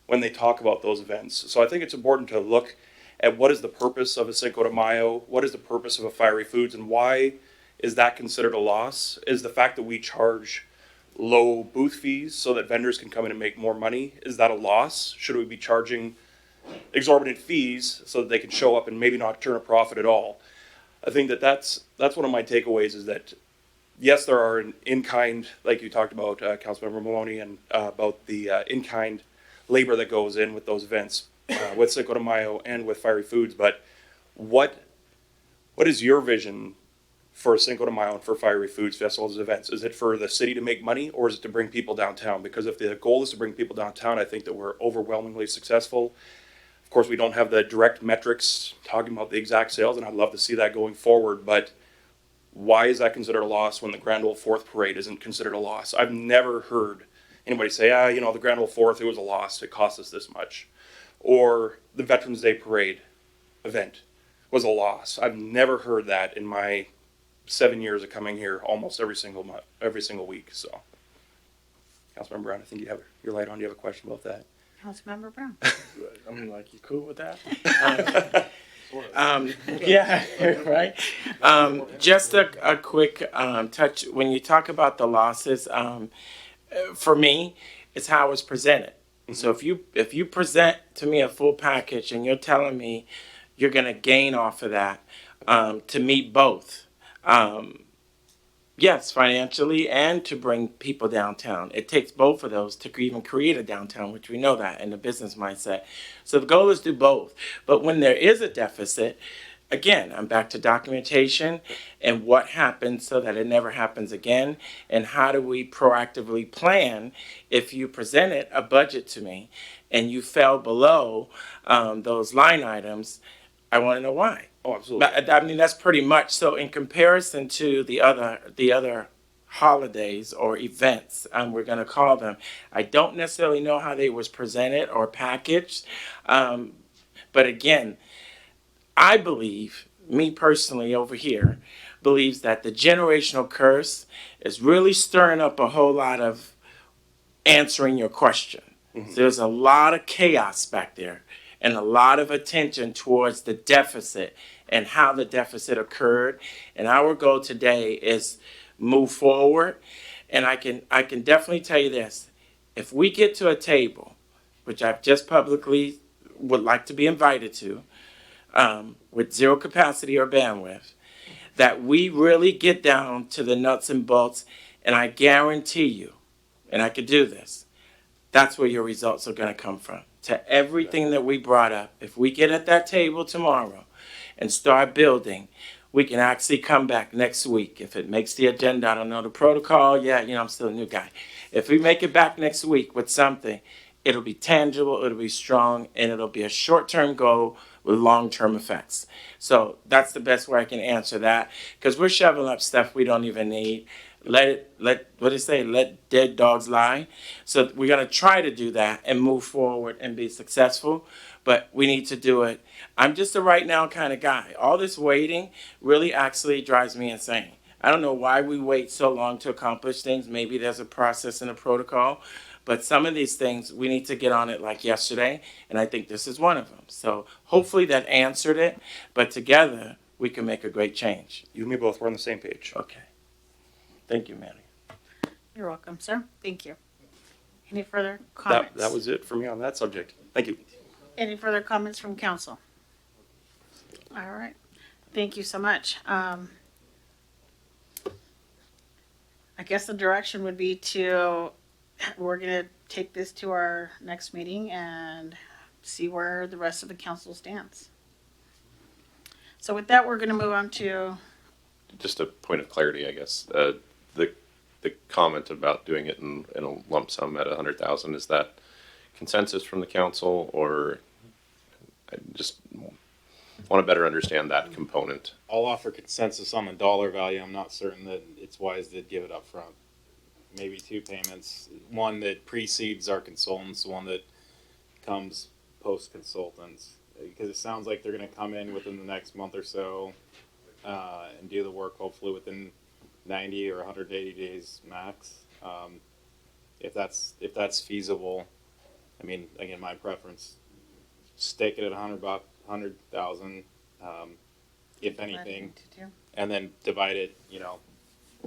when they talk about those events. So I think it's important to look at what is the purpose of a Cinco de Mayo, what is the purpose of a Fiery Foods, and why is that considered a loss? Is the fact that we charge low booth fees so that vendors can come in and make more money, is that a loss? Should we be charging exorbitant fees so that they can show up and maybe not turn a profit at all? I think that's one of my takeaways, is that yes, there are an in-kind, like you talked about, Councilmember Maloney, and about the in-kind labor that goes in with those events, with Cinco de Mayo and with Fiery Foods, but what is your vision for Cinco de Mayo and for Fiery Foods festivals events? Is it for the city to make money, or is it to bring people downtown? Because if the goal is to bring people downtown, I think that we're overwhelmingly successful. Of course, we don't have the direct metrics talking about the exact sales, and I'd love to see that going forward, but why is that considered a loss when the Grand Ole Fourth Parade isn't considered a loss? I've never heard anybody say, the Grand Ole Fourth, it was a loss, it cost us this much. Or the Veterans Day Parade event was a loss. I've never heard that in my 7 years of coming here almost every single month, every single week. So, Councilmember Brown, I think you have your light on. Do you have a question about that? Councilmember Brown. I'm like, you cool with that? Yeah, right. Just a quick touch. When you talk about the losses, for me, it's how it's presented. So if you present to me a full package and you're telling me you're going to gain off of that, to meet both. Yes, financially and to bring people downtown. It takes both of those to even create a downtown, which we know that in the business mindset. So the goal is to do both. But when there is a deficit, again, I'm back to documentation and what happens so that it never happens again. And how do we proactively plan if you presented a budget to me and you fell below those line items? I want to know why. Oh, absolutely. But, I mean, that's pretty much. So in comparison to the other holidays or events, we're going to call them, I don't necessarily know how they was presented or packaged. But again, I believe, me personally over here, believes that the generational curse is really stirring up a whole lot of answering your question. So there's a lot of chaos back there and a lot of attention towards the deficit and how the deficit occurred. And our goal today is move forward. And I can definitely tell you this. If we get to a table, which I've just publicly would like to be invited to, with zero capacity or bandwidth, that we really get down to the nuts and bolts, and I guarantee you, and I could do this, that's where your results are going to come from. To everything that we brought up, if we get at that table tomorrow and start building, we can actually come back next week. If it makes the agenda, I don't know the protocol yet, I'm still a new guy. If we make it back next week with something, it'll be tangible, it'll be strong, and it'll be a short-term goal with long-term effects. So that's the best way I can answer that, because we're shoveling up stuff we don't even need. Let dead dogs lie. So we're going to try to do that and move forward and be successful, but we need to do it. I'm just a right now kind of guy. All this waiting really actually drives me insane. I don't know why we wait so long to accomplish things. Maybe there's a process and a protocol, but some of these things we need to get on it like yesterday, and I think this is one of them. So hopefully that answered it, but together we can make a great change. You and me both, we're on the same page. Okay. Thank you, Manny. You're welcome, sir. Thank you. Any further comments? That was it for me on that subject. Thank you. Any further comments from council? All right. Thank you so much. I guess the direction would be we're going to take this to our next meeting and see where the rest of the council stands. So with that, we're going to move on to... Just a point of clarity, I guess. The comment about doing it in a lump sum at 100,000, is that consensus from the council, or I just want to better understand that component? I'll offer consensus on the dollar value. I'm not certain that it's wise to give it up front. Maybe two payments, one that precedes our consultants, one that comes post consultants, because it sounds like they're going to come in within the next month or so and do the work hopefully within 90 or 180 days max. If that's feasible, I mean, again, my preference, stake it at 100,000, if anything, and then divide it,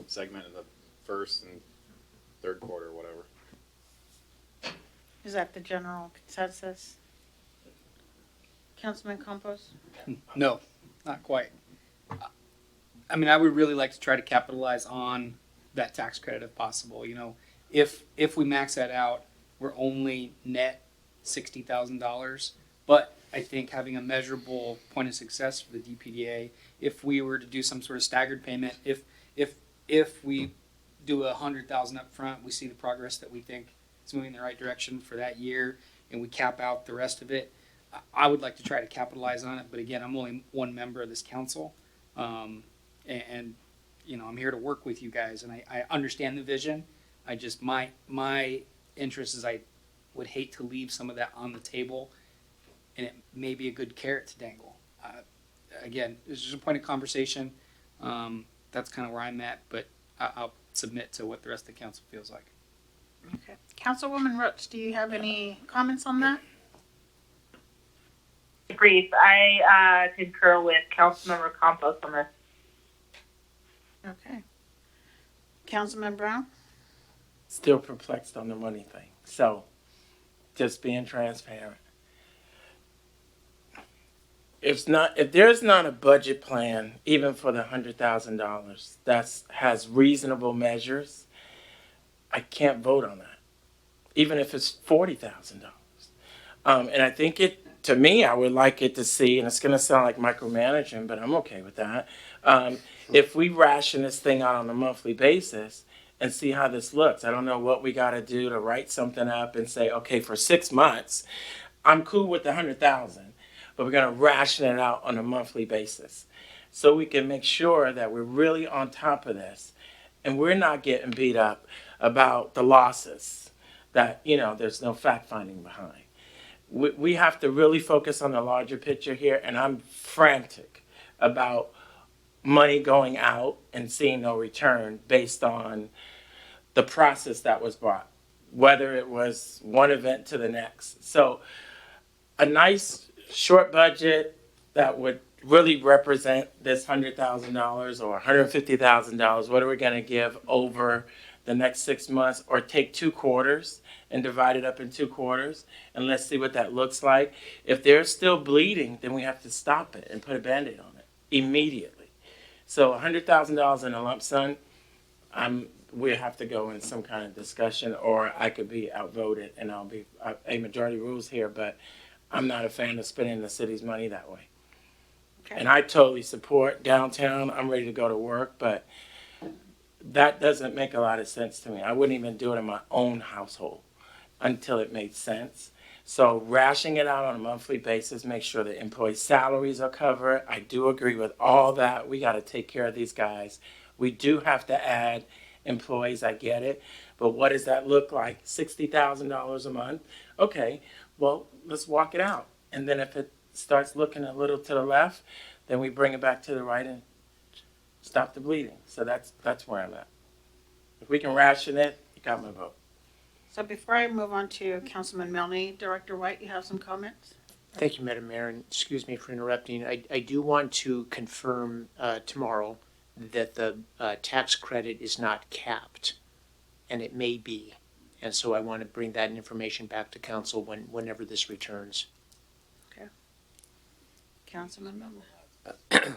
segment in the first and third quarter, whatever. Is that the general consensus? Councilman Campos? No, not quite. I mean, I would really like to try to capitalize on that tax credit if possible. If we max that out, we're only net $60,000. But I think having a measurable point of success for the DPDA, if we were to do some sort of staggered payment, if we do 100,000 up front, we see the progress that we think is moving in the right direction for that year, and we cap out the rest of it. I would like to try to capitalize on it, but again, I'm only one member of this council. And I'm here to work with you guys, and I understand the vision. I just, my interest is I would hate to leave some of that on the table, and it may be a good carrot to dangle. Again, it's just a point of conversation. That's kind of where I'm at, but I'll submit to what the rest of the council feels like. Okay. Councilwoman Roach, do you have any comments on that? Brief. I concur with Councilmember Campos on this. Okay. Councilman Brown? Still perplexed on the money thing. So, just being transparent. If there's not a budget plan, even for the $100,000 that has reasonable measures, I can't vote on that, even if it's $40,000. And I think to me, I would like it to see, and it's going to sound like micromanaging, but I'm okay with that. If we ration this thing out on a monthly basis and see how this looks, I don't know what we got to do to write something up and say, okay, for 6 months, I'm cool with the 100,000, but we're going to ration it out on a monthly basis so we can make sure that we're really on top of this and we're not getting beat up about the losses that, there's no fact-finding behind. We have to really focus on the larger picture here, and I'm frantic about money going out and seeing no return based on the process that was brought, whether it was one event to the next. So a nice short budget that would really represent this $100,000 or $150,000. What are we going to give over the next 6 months, or take 2 quarters and divide it up in 2 quarters, and let's see what that looks like. If they're still bleeding, then we have to stop it and put a Band-Aid on it immediately. So $100,000 in a lump sum, we have to go in some kind of discussion, or I could be outvoted and I'll be a majority rules here, but I'm not a fan of spending the city's money that way. Okay. And I totally support downtown. I'm ready to go to work, but that doesn't make a lot of sense to me. I wouldn't even do it in my own household until it made sense. So rationing it out on a monthly basis, make sure the employee salaries are covered. I do agree with all that. We got to take care of these guys. We do have to add employees, I get it. But what does that look like? $60,000 a month? Okay, well, let's walk it out. And then if it starts looking a little to the left, then we bring it back to the right and stop the bleeding. So that's where I'm at. If we can ration it, you got my vote. So before I move on to Councilman Milne, Director White, you have some comments? Thank you, Madam Mayor, and excuse me for interrupting. I do want to confirm tomorrow that the tax credit is not capped, and it may be. And so I want to bring that information back to council whenever this returns. Okay. Councilman Milne.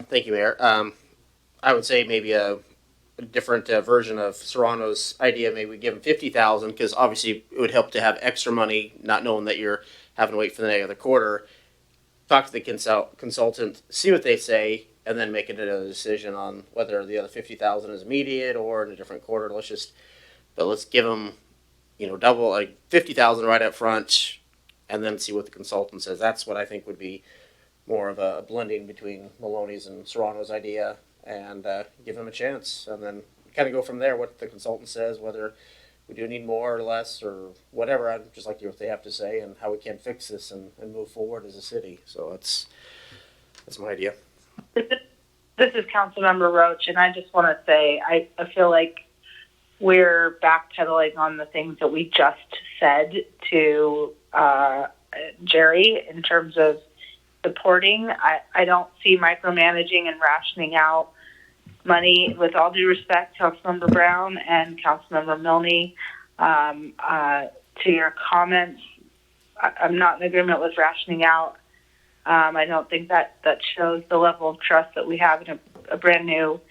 Thank you, Mayor. I would say maybe a different version of Serrano's idea. Maybe we give him 50,000, because obviously it would help to have extra money, not knowing that you're having to wait for the other quarter. Talk to the consultant, see what they say, and then make another decision on whether the other 50,000 is immediate or in a different quarter. Let's give them, double, like 50,000 right up front, and then see what the consultant says. That's what I think would be more of a blending between Maloney's and Serrano's idea, and give them a chance, and then kind of go from there. What the consultant says, whether we do need more or less or whatever. I'd just like to hear what they have to say and how we can fix this and move forward as a city. So that's my idea. This is Councilmember Roach, and I just want to say I feel like we're backpedaling on the things that we just said to Jerry in terms of supporting. I don't see micromanaging and rationing out money. With all due respect, Councilmember Brown and Councilmember Milne, to your comments, I'm not in agreement with rationing out. I don't think that shows the level of trust that we have in a brand new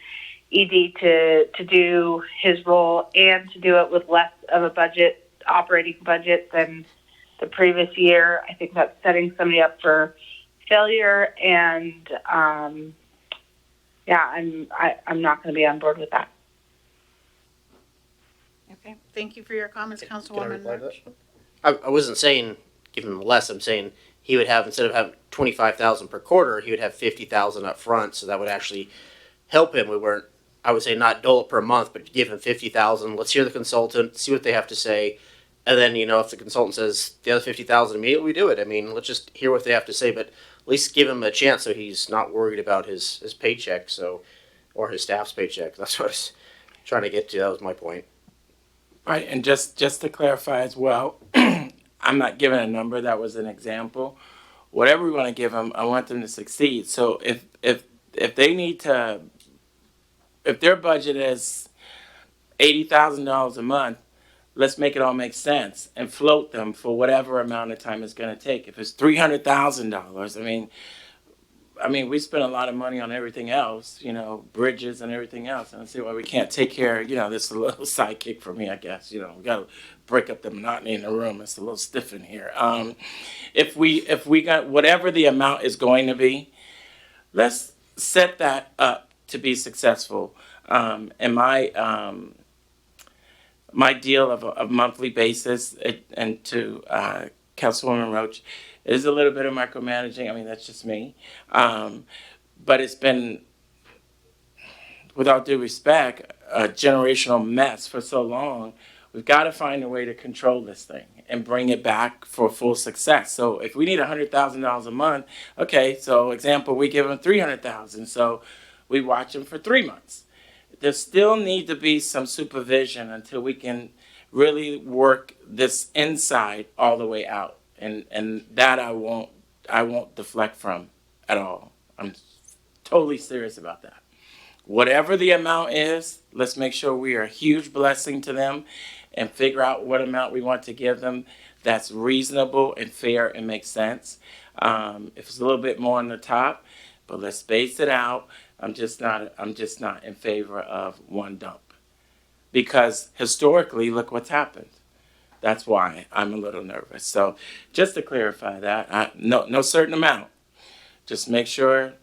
ED to do his role and to do it with less of a operating budget than the previous year. I think that's setting somebody up for failure, and I'm not going to be on board with that. Okay, thank you for your comments, Can I Councilwoman reply to Roach. that? I wasn't saying give him less. I'm saying he would have, instead of having 25,000 per quarter, he would have 50,000 up front. So that would actually help him. I would say not dole it per month, but give him 50,000. Let's hear the consultant, see what they have to say. And then, if the consultant says the other 50,000 immediately, we do it. I mean, let's just hear what they have to say, but at least give him a chance so he's not worried about his paycheck, or his staff's paycheck. That's what I was trying to get to. That was my point. Right, and just to clarify as well, I'm not giving a number. That was an example. Whatever we want to give them, I want them to succeed. So if they need to, if their budget is $80,000 a month, let's make it all make sense and float them for whatever amount of time it's going to take. If it's $300,000, I mean, we spend a lot of money on everything else, bridges and everything else. And I see why we can't take care, this is a little sidekick for me, I guess. We got to break up the monotony in the room. It's a little stiff in here. If we got whatever the amount is going to be, let's set that up to be successful. And my deal of a monthly basis, and to Councilwoman Roach, is a little bit of micromanaging. I mean, that's just me. But it's been, without due respect, a generational mess for so long. We've got to find a way to control this thing and bring it back for full success. So if we need $100,000 a month, okay, so example, we give them $300,000. So We watch them for 3 months. There still need to be some supervision until we can really work this inside all the way out. And that I won't deflect from at all. I'm totally serious about that. Whatever the amount is, let's make sure we are a huge blessing to them and figure out what amount we want to give them that's reasonable and fair and makes sense. If it's a little bit more on the top, but let's space it out. I'm just not in favor of one dump. Because historically, look what's happened. That's why I'm a little nervous. So just to clarify that, no certain amount. Just make sure,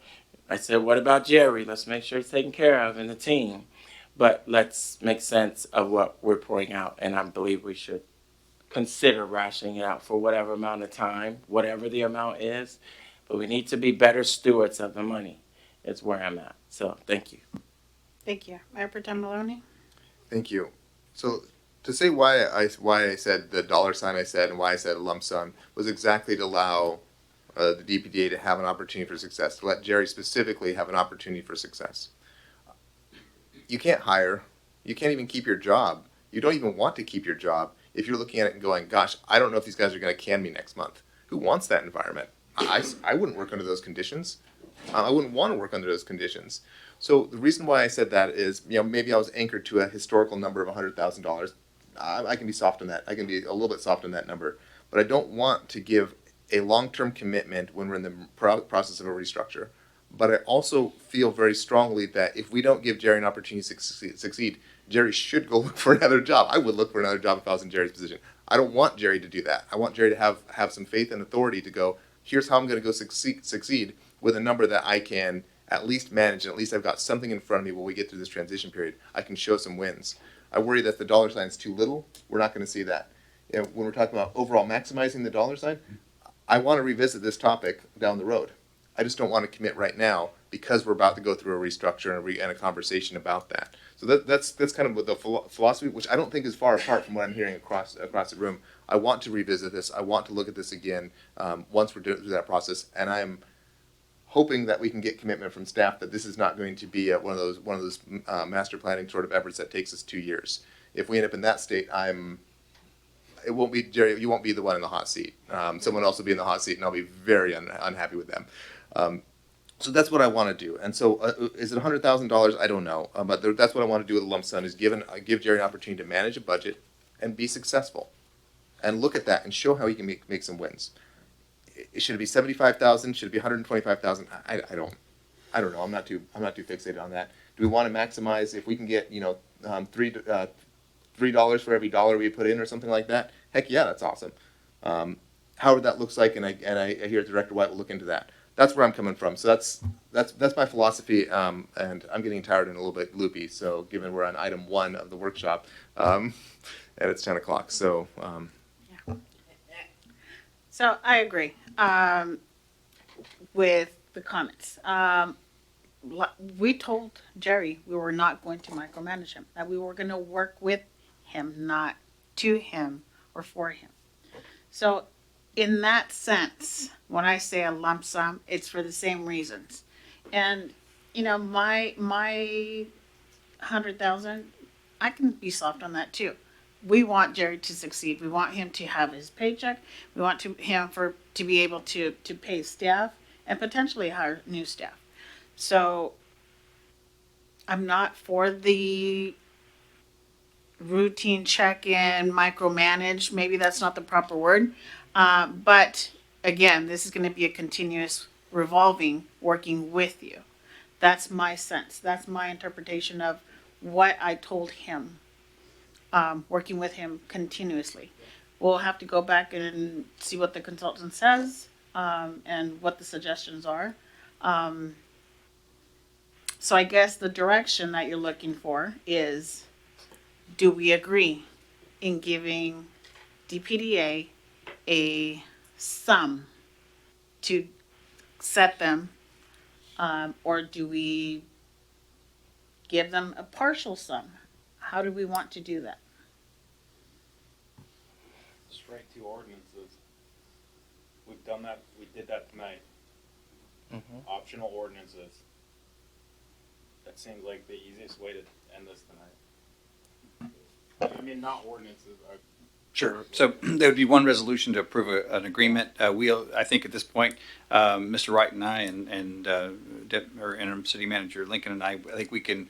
I said, what about Jerry? Let's make sure he's taken care of and the team. But let's make sense of what we're pouring out. And I believe we should consider rationing it out for whatever amount of time, whatever the amount is. But we need to be better stewards of the money. It's where I'm at. So thank you. Thank you. Mayor Pro Tem Maloney? Thank you. So to say why I said the dollar sign I said and why I said a lump sum was exactly to allow the DPDA to have an opportunity for success, to let Jerry specifically have an opportunity for success. You can't hire. You can't even keep your job. You don't even want to keep your job if you're looking at it and going, gosh, I don't know if these guys are going to can me next month. Who wants that environment? I wouldn't work under those conditions. I wouldn't want to work under those conditions. So the reason why I said that is, maybe I was anchored to a historical number of $100,000. I can be soft on that. I can be a little bit soft on that number. But I don't want to give a long-term commitment when we're in the process of a restructure. But I also feel very strongly that if we don't give Jerry an opportunity to succeed, Jerry should go look for another job. I would look for another job if I was in Jerry's position. I don't want Jerry to do that. I want Jerry to have some faith and authority to go, here's how I'm going to go succeed with a number that I can at least manage, and at least I've got something in front of me when we get through this transition period. I can show some wins. I worry that the dollar sign is too little. We're not going to see that. When we're talking about overall maximizing the dollar sign, I want to revisit this topic down the road. I just don't want to commit right now because we're about to go through a restructure and a conversation about that. So that's kind of the philosophy, which I don't think is far apart from what I'm hearing across the room. I want to revisit this. I want to look at this again once we're through that process, and I am hoping that we can get commitment from staff that this is not going to be one of those master planning sort of efforts that takes us 2 years. If we end up in that state, it won't be Jerry. You won't be the one in the hot seat. Someone else will be in the hot seat, and I'll be very unhappy with them. So that's what I want to do. And so, is it $100,000? I don't know. But that's what I want to do with a lump sum: is give Jerry an opportunity to manage a budget and be successful, and look at that and show how he can make some wins. Should it be $75,000? Should it be $125,000? I don't know. I'm not too fixated on that. Do we want to maximize if we can get $3 for every dollar we put in or something like that? Heck yeah, that's awesome. However that looks like, and I hear Director White will look into that. That's where I'm coming from. So that's my philosophy, and I'm getting tired and a little bit loopy. So given we're on item 1 of the workshop, and it's 10 o'clock, so. So I agree with the comments. We told Jerry we were not going to micromanage him, that we were going to work with him, not to him or for him. So in that sense, when I say a lump sum, it's for the same reasons. And, my 100,000, I can be soft on that too. We want Jerry to succeed. We want him to have his paycheck. We want him to be able to pay staff and potentially hire new staff. So I'm not for the routine check-in, micromanage. Maybe that's not the proper word. But again, this is going to be a continuous revolving, working with you. That's my sense. That's my interpretation of what I told him. Working with him continuously. We'll have to go back and see what the consultant says and what the suggestions are. So I guess the direction that you're looking for is, do we agree in giving DPDA a sum to set them, or do we give them a partial sum? How do we want to do that? Strike 2 ordinances. We've done that. We did that tonight. Optional ordinances. That seems like the easiest way to end this tonight. I mean, not ordinances. Sure. So there would be one resolution to approve an agreement. I think at this point, Mr. Wright and I and our interim city manager Lincoln and I think we can.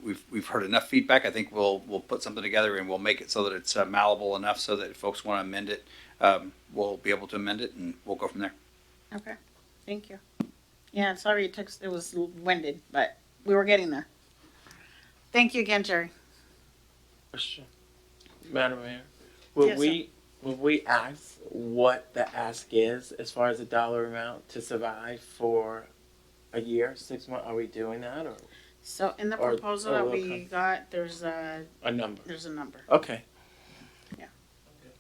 We've heard enough feedback. I think we'll put something together and we'll make it so that it's malleable enough so that if folks want to amend it, we'll be able to amend it and we'll go from there. Okay, thank you. Yeah, sorry it was winded, but we were getting there. Thank you again, Jerry. Question, Madam Mayor, would Yes, we ask what the ask is as far as the dollar amount to survive for a year, 6 months? Are we doing that, or So in the Or- proposal or that what we kind? got, there's a number? There's a number. Okay. Yeah.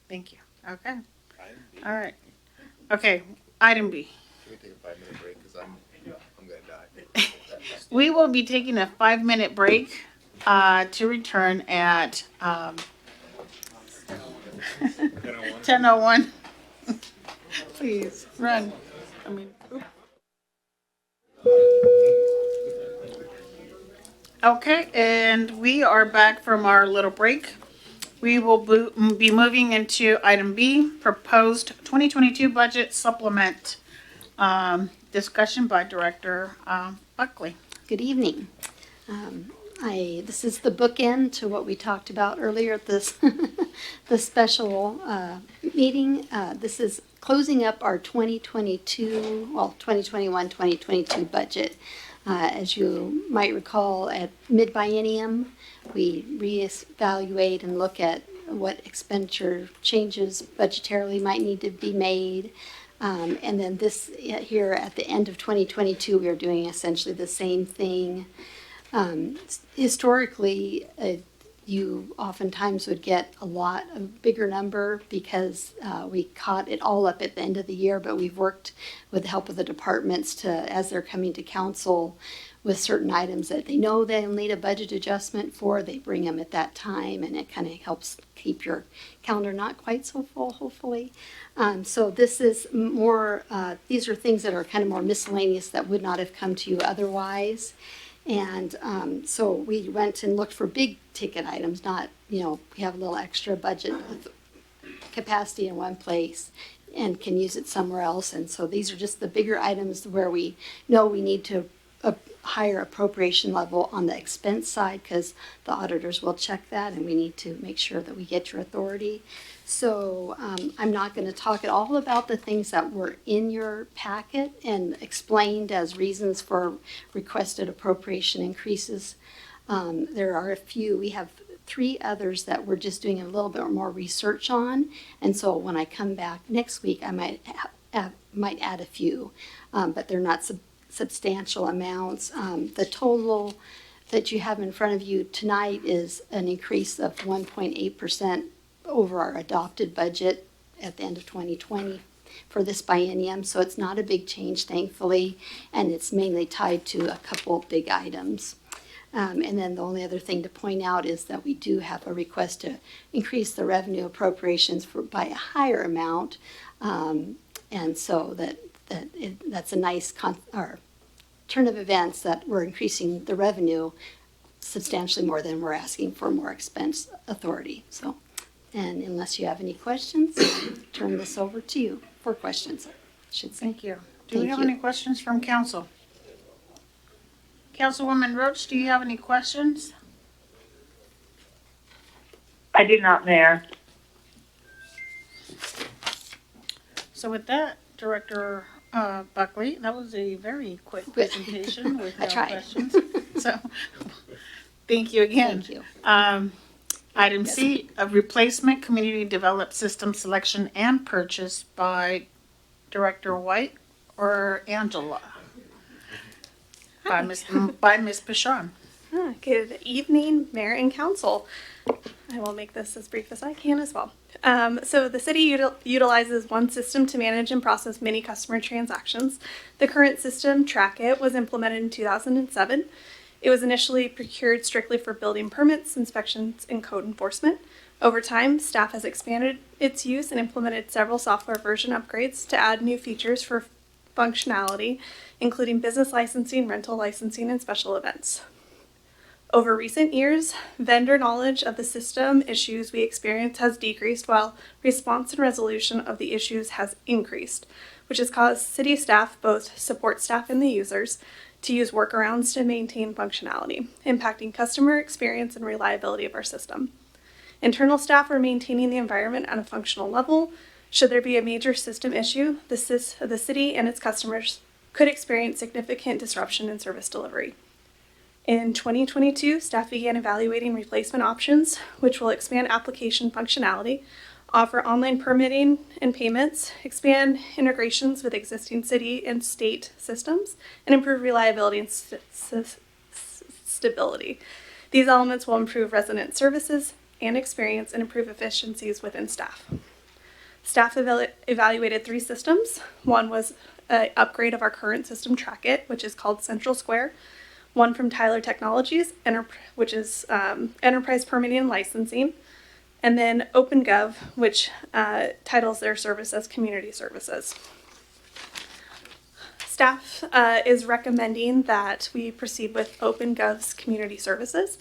Thank you. Okay. All right. Okay. Item B. Can we take a 5-minute break? Because I'm going to die. We will be taking a 5-minute break to return at 10:01. Please run. I mean. Okay, and we are back from our little break. We will be moving into item B, proposed 2022 budget supplement. Discussion by Director Buckley. Good evening. This is the bookend to what we talked about earlier at this the special meeting. This is closing up our 2021-2022 budget. As you might recall, at mid-biennium, we reevaluate and look at what expenditure changes budgetarily might need to be made. And then this here at the end of 2022, we are doing essentially the same thing. Historically, you oftentimes would get a bigger number because we caught it all up at the end of the year, but we've worked with the help of the departments as they're coming to council with certain items that they know they'll need a budget adjustment for, they bring them at that time, and it kind of helps keep your calendar not quite so full, hopefully. So this is more, these are things that are kind of more miscellaneous that would not have come to you otherwise. And so we went and looked for big ticket items, not, we have a little extra budget capacity in one place and can use it somewhere else. And so these are just the bigger items where we know we need to a higher appropriation level on the expense side because the auditors will check that and we need to make sure that we get your authority. So I'm not going to talk at all about the things that were in your packet and explained as reasons for requested appropriation increases. There are a few. We have 3 others that we're just doing a little bit more research on. And so when I come back next week, I might add a few, but they're not substantial amounts. The total that you have in front of you tonight is an increase of 1.8% over our adopted budget at the end of 2020 for this biennium. So it's not a big change, thankfully, and it's mainly tied to a couple big items. And then the only other thing to point out is that we do have a request to increase the revenue appropriations by a higher amount. And so that's a nice turn of events that we're increasing the revenue substantially more than we're asking for more expense authority. So, and unless you have any questions, I'll turn this over to you for questions, I should say. Thank you. Do we have any questions from council? Councilwoman Roach, do you have any questions? I do not, Mayor. So with that, Director Buckley, that was a very quick presentation with no questions. So thank you again. Thank you. Item C, a replacement community developed system selection and purchase by Director White or Angela? By Ms. Pichon. Good evening, Mayor and Council. I will make this as brief as I can as well. So the city utilizes one system to manage and process many customer transactions. The current system, TrackIt, was implemented in 2007. It was initially procured strictly for building permits, inspections, and code enforcement. Over time, staff has expanded its use and implemented several software version upgrades to add new features for functionality, including business licensing, rental licensing, and special events. Over recent years, vendor knowledge of the system issues we experience has decreased while response and resolution of the issues has increased, which has caused city staff, both support staff and the users, to use workarounds to maintain functionality, impacting customer experience and reliability of our system. Internal staff are maintaining the environment at a functional level. Should there be a major system issue, the city and its customers could experience significant disruption in service delivery. In 2022, staff began evaluating replacement options, which will expand application functionality, offer online permitting and payments, expand integrations with existing city and state systems, and improve reliability and stability. These elements will improve resident services and experience and improve efficiencies within staff. Staff evaluated 3 systems. One was an upgrade of our current system, Trackit, which is called Central Square. One from Tyler Technologies, which is Enterprise Permitting and Licensing. And then OpenGov, which titles their service as Community Services. Staff is recommending that we proceed with OpenGov's Community Services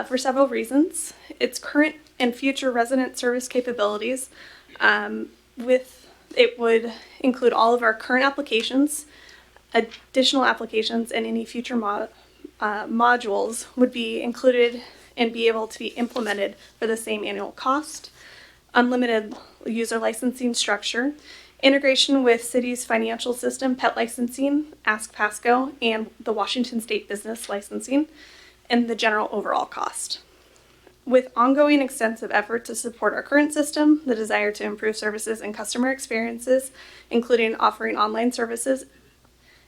for several reasons. Its current and future resident service capabilities it would include all of our current applications, additional applications, and any future modules would be included and be able to be implemented for the same annual cost, unlimited user licensing structure, integration with city's financial system, pet licensing, Ask Pasco, and the Washington State business licensing, and the general overall cost. With ongoing extensive effort to support our current system, the desire to improve services and customer experiences, including offering online services,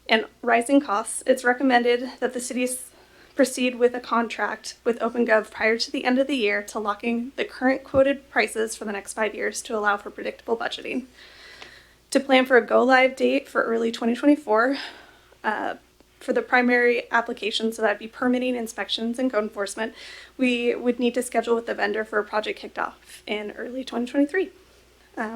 and rising costs, it's recommended that the cities proceed with a contract with OpenGov prior to the end of the year to lock in the current quoted prices for the next 5 years to allow for predictable budgeting. To plan for a go-live date for early 2024, for the primary application, so that'd be permitting, inspections, and code enforcement, we would need to schedule with the vendor for a project kicked off in early 2023.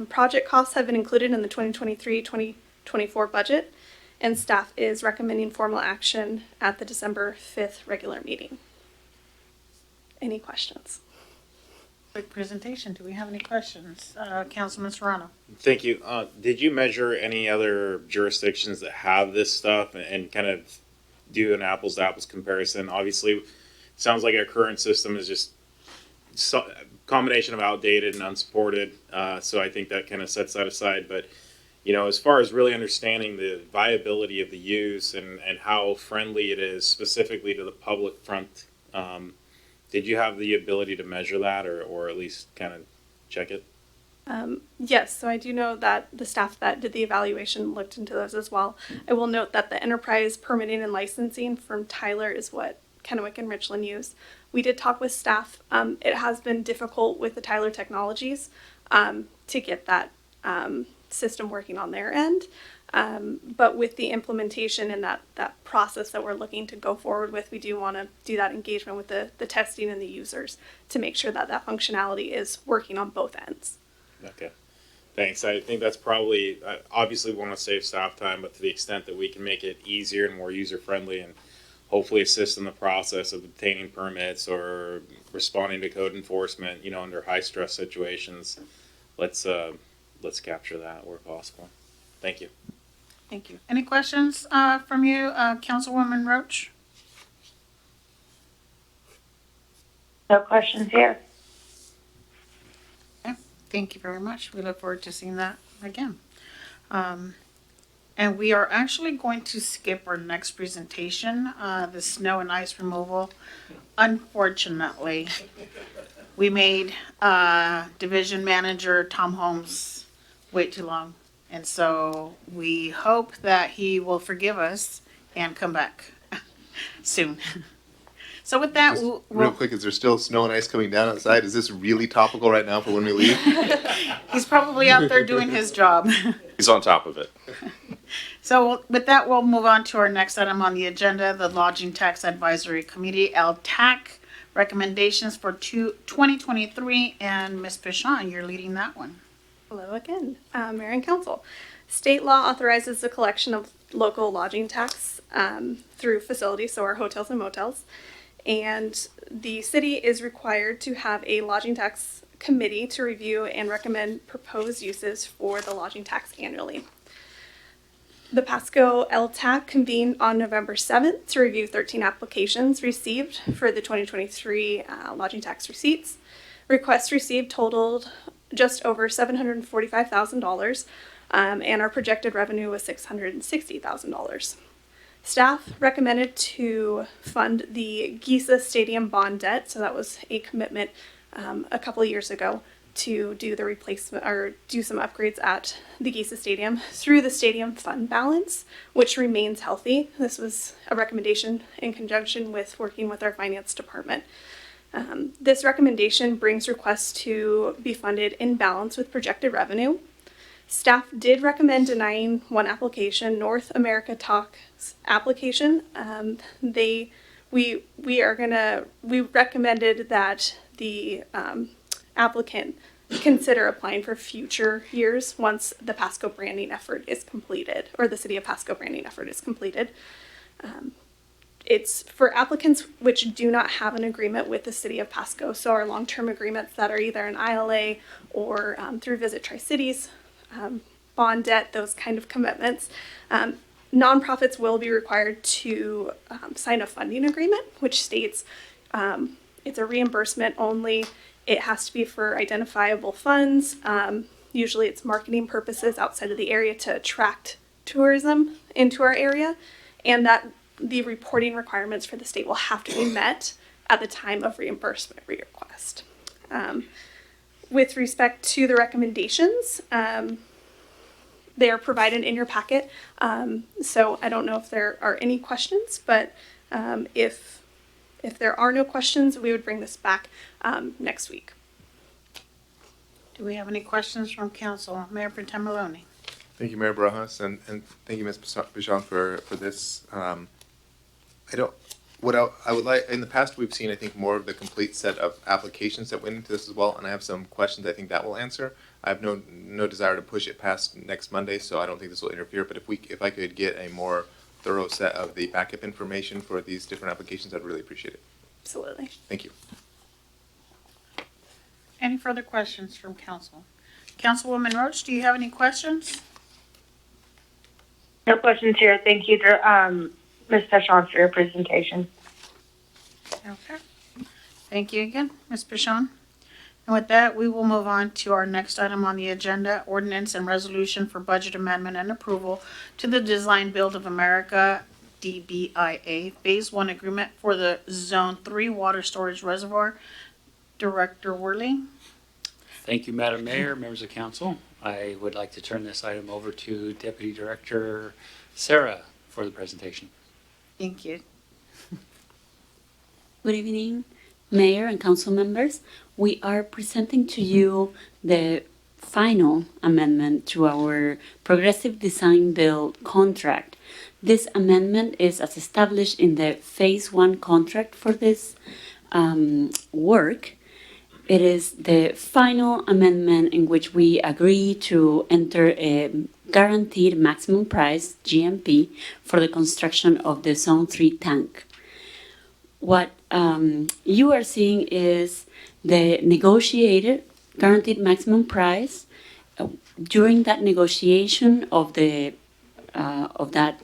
Project costs have been included in the 2023-2024 budget, and staff is recommending formal action at the December 5th regular meeting. Any questions? Quick presentation. Do we have any questions? Councilman Serrano. Thank you. Did you measure any other jurisdictions that have this stuff and kind of do an apples to apples comparison? Obviously, it sounds like our current system is just a combination of outdated and unsupported. So I think that kind of sets that aside. But, you know, as far as really understanding the viability of the use and how friendly it is specifically to the public front, did you have the ability to measure that or at least kind of check it? Yes, so I do know that the staff that did the evaluation looked into those as well. I will note that the enterprise permitting and licensing from Tyler is what Kennewick and Richland use. We did talk with staff. It has been difficult with the Tyler Technologies to get that system working on their end. But with the implementation and that process that we're looking to go forward with, we do want to do that engagement with the testing and the users to make sure that that functionality is working on both ends. Okay, thanks. I think that's probably, obviously we want to save staff time, but to the extent that we can make it easier and more user-friendly and hopefully assist in the process of obtaining permits or responding to code enforcement, you know, under high-stress situations, let's capture that where possible. Thank you. Thank you. Any questions from you, Councilwoman Roach? No questions here. Okay. Thank you very much. We look forward to seeing that again. And we are actually going to skip our next presentation, the snow and ice removal. Unfortunately, we made Division Manager Tom Holmes wait too long. And so we hope that he will forgive us and come back soon. So with that, Real quick, is there still snow and ice coming down outside? Is this really topical right now for when we leave? He's probably out there doing his job. He's on top of it. So with that, we'll move on to our next item on the agenda, the Lodging Tax Advisory Committee, LTAC, recommendations for 2023. And Ms. Pichon, you're leading that one. Hello again, Mayor and Council. State law authorizes the collection of local lodging tax through facilities, so our hotels and motels. And the city is required to have a lodging tax committee to review and recommend proposed uses for the lodging tax annually. The Pasco LTAC convened on November 7th to review 13 applications received for the 2023 lodging tax receipts. Requests received totaled just over $745,000, and our projected revenue was $660,000. Staff recommended to fund the Giza Stadium bond debt, so that was a commitment a couple of years ago to do the replacement or do some upgrades at the Giza Stadium through the stadium fund balance, which remains healthy. This was a recommendation in conjunction with working with our finance department. This recommendation brings requests to be funded in balance with projected revenue. Staff did recommend denying one application, North America Talks application. We recommended that the applicant consider applying for future years once the Pasco branding effort is completed, or the City of Pasco branding effort is completed. It's for applicants which do not have an agreement with the City of Pasco, so our long-term agreements that are either an ILA or through Visit Tri-Cities, bond debt, those kind of commitments. Nonprofits will be required to sign a funding agreement, which states it's a reimbursement only. It has to be for identifiable funds. Usually it's marketing purposes outside of the area to attract tourism into our area, and that the reporting requirements for the state will have to be met at the time of reimbursement request. With respect to the recommendations, they are provided in your packet. So I don't know if there are any questions, but if there are no questions, we would bring this back next week. Do we have any questions from council? Mayor Pro Tem Maloney. Thank you, Mayor Barajas, and thank you, Ms. Bichon, for this. I would like, in the past, we've seen, I think, more of the complete set of applications that went into this as well, and I have some questions I think that will answer. I have no desire to push it past next Monday, so I don't think this will interfere, but if I could get a more thorough set of the backup information for these different applications, I'd really appreciate it. Absolutely. Thank you. Any further questions from council? Councilwoman Roach, do you have any questions? No questions here. Thank you, Ms. Bichon, for your presentation. Okay. Thank you again, Ms. Bichon. And with that, we will move on to our next item on the agenda, ordinance and resolution for budget amendment and approval to the Design Build of America, DBIA, Phase 1 agreement for the Zone 3 Water Storage Reservoir. Director Worley. Thank you, Madam Mayor, members of council. I would like to turn this item over to Deputy Director Sarah for the presentation. Thank you. Good evening, Mayor and council members. We are presenting to you the final amendment to our Progressive Design Build contract. This amendment is as established in the Phase 1 contract for this work. It is the final amendment in which we agree to enter a guaranteed maximum price, GMP, for the construction of the Zone 3 tank. What you are seeing is the negotiated guaranteed maximum price. During that negotiation of that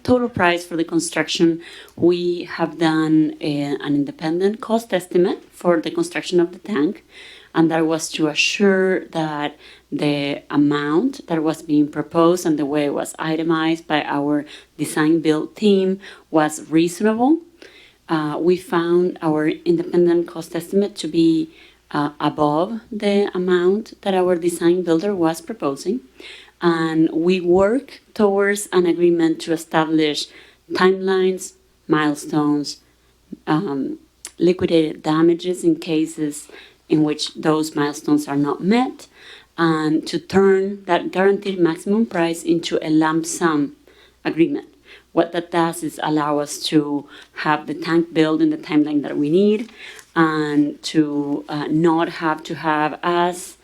total price for the construction, we have done an independent cost estimate for the construction of the tank, and that was to assure that the amount that was being proposed and the way it was itemized by our design build team was reasonable. We found our independent cost estimate to be above the amount that our design builder was proposing, and we work towards an agreement to establish timelines, milestones, liquidated damages in cases in which those milestones are not met, and to turn that guaranteed maximum price into a lump sum agreement. What that does is allow us to have the tank built in the timeline that we need, and to not have to have, as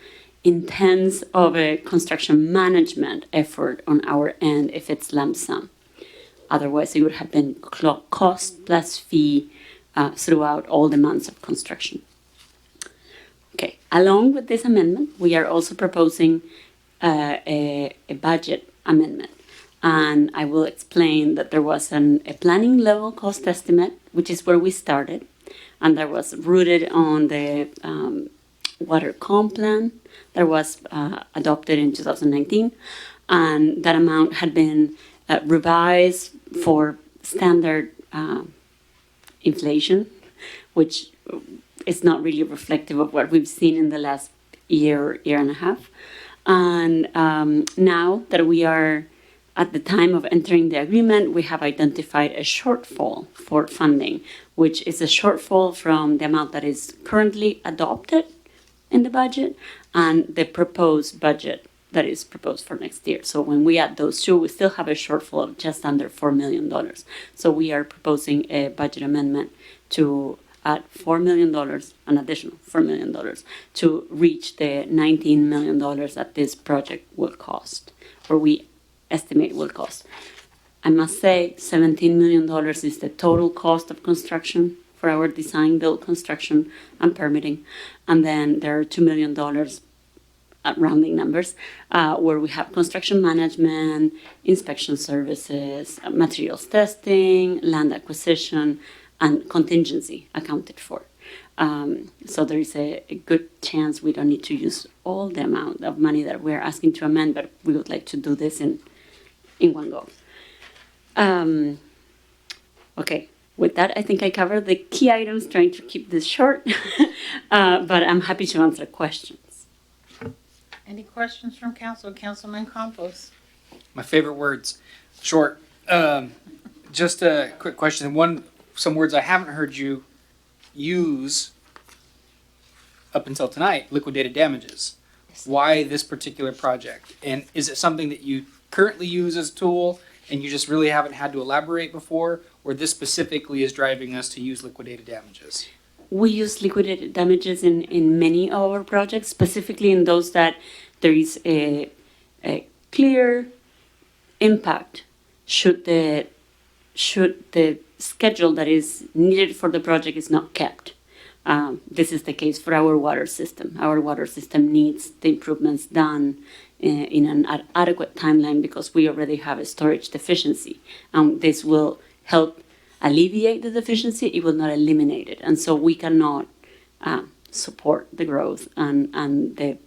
intense of a construction management effort on our end if it's lump sum. Otherwise, it would have been cost plus fee throughout all the months of construction. Okay, along with this amendment, we are also proposing a budget amendment. And I will explain that there was a planning level cost estimate, which is where we started. And that was rooted on the water comp plan that was adopted in 2019. And that amount had been revised for standard inflation, which is not really reflective of what we've seen in the last year and a half. And now that we are at the time of entering the agreement, we have identified a shortfall for funding, which is a shortfall from the amount that is currently adopted in the budget and the proposed budget that is proposed for next year. So when we add those two, we still have a shortfall of just under $4 million. So we are proposing a budget amendment to add $4 million, an additional $4 million, to reach the $19 million that this project will cost, or we estimate will cost. I must say $17 million is the total cost of construction for our design, build, construction, and permitting. And then there are $2 million, rounding numbers, where we have construction management, inspection services, materials testing, land acquisition, and contingency accounted for. So there is a good chance we don't need to use all the amount of money that we're asking to amend, but we would like to do this in one go. Okay, with that, I think I covered the key items, trying to keep this short, but I'm happy to answer questions. Any questions from council? Councilman Campos? My favorite words, short. Just a quick question. Some words I haven't heard you use up until tonight, liquidated damages. Why this particular project? And is it something that you currently use as a tool and you just really haven't had to elaborate before, or this specifically is driving us to use liquidated damages? We use liquidated damages in many of our projects, specifically in those that there is a clear impact should the schedule that is needed for the project is not kept. This is the case for our water system. Our water system needs the improvements done in an adequate timeline because we already have a storage deficiency. This will help alleviate the deficiency. It will not eliminate it. And so we cannot support the growth and the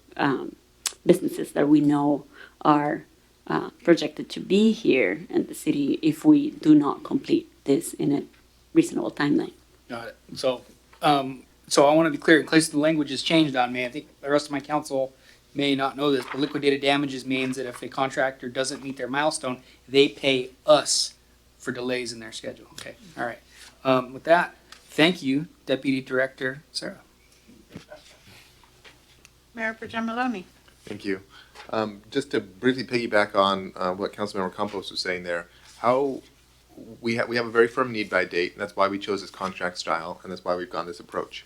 businesses that we know are projected to be here in the city if we do not complete this in a reasonable timeline. Got it. So I want to be clear, in case the language has changed on me. I think the rest of my council may not know this, but liquidated damages means that if a contractor doesn't meet their milestone, they pay us for delays in their schedule. Okay, all right. With that, thank you, Deputy Director Sarah. Mayor Pro Tem Maloney? Thank you. Just to briefly piggyback on what Councilmember Campos was saying there, how we have a very firm need by date, and that's why we chose this contract style, and that's why we've gone this approach.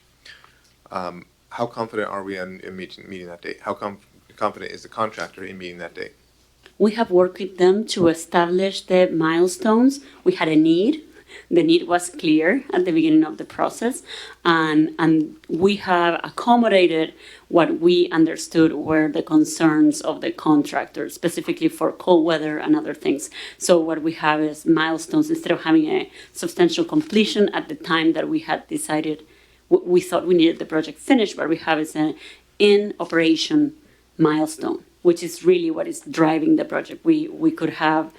How confident are we in meeting that date? How confident is the contractor in meeting that date? We have worked with them to establish the milestones. We had a need. The need was clear at the beginning of the process, and we have accommodated what we understood were the concerns of the contractor, specifically for cold weather and other things. So what we have is milestones. Instead of having a substantial completion at the time that we had decided, we thought we needed the project finished, what we have is an in-operation milestone, which is really what is driving the project. We could have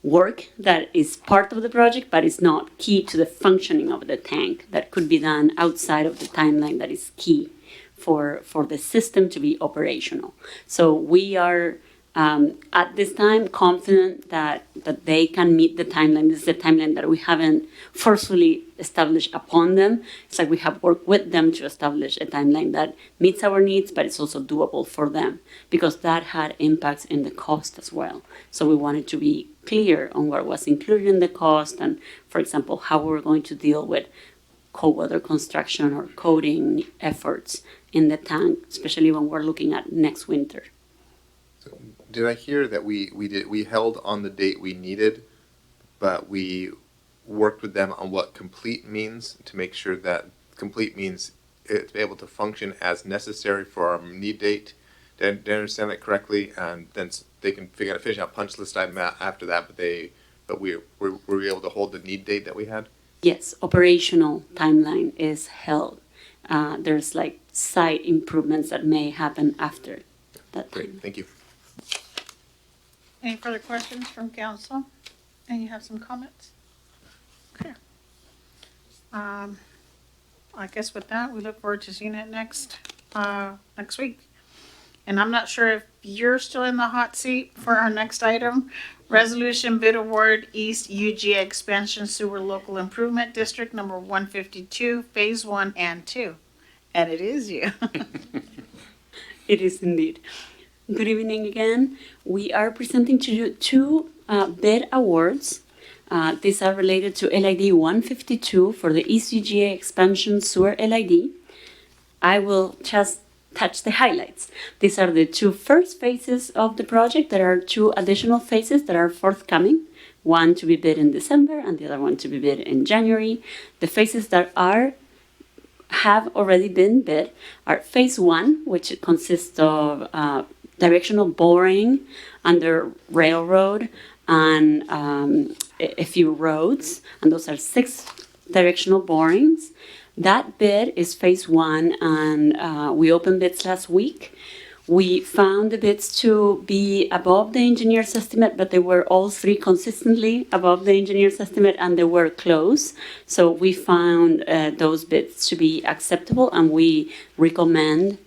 work that is part of the project, but is not key to the functioning of the tank, that could be done outside of the timeline that is key for the system to be operational. So we are at this time confident that they can meet the timeline. This is a timeline that we haven't forcefully established upon them. It's like we have worked with them to establish a timeline that meets our needs, but it's also doable for them, because that had impacts in the cost as well. So we wanted to be clear on what was included in the cost, and, for example, how we're going to deal with cold weather construction or coating efforts in the tank, especially when we're looking at next winter. Did I hear that we held on the date we needed, but we worked with them on what complete means to make sure that complete means it's able to function as necessary for our need date? Did I understand that correctly? And then they can finish out punch list item after that, but we were able to hold the need date that we had? Yes, operational timeline is held. There's like site improvements that may happen after that time. Great, thank you. Any further questions from council? And you have some comments? Okay. I guess with that, we look forward to seeing it next week. And I'm not sure if you're still in the hot seat for our next item. Resolution bid award East UGA Expansion Sewer Local Improvement District number 152, Phase 1 and 2. And it is you. It is indeed. Good evening again. We are presenting to you two bid awards. These are related to LID 152 for the East UGA Expansion Sewer LID. I will just touch the highlights. These are the two first phases of the project. There are two additional phases that are forthcoming, one to be bid in December and the other one to be bid in January. The phases that have already been bid are phase 1, which consists of directional boring under railroad and a few roads, and those are 6 directional borings. That bid is phase 1, and we opened bids last week. We found the bids to be above the engineer's estimate, but they were all 3 consistently above the engineer's estimate, and they were close. So we found those bids to be acceptable, and we recommend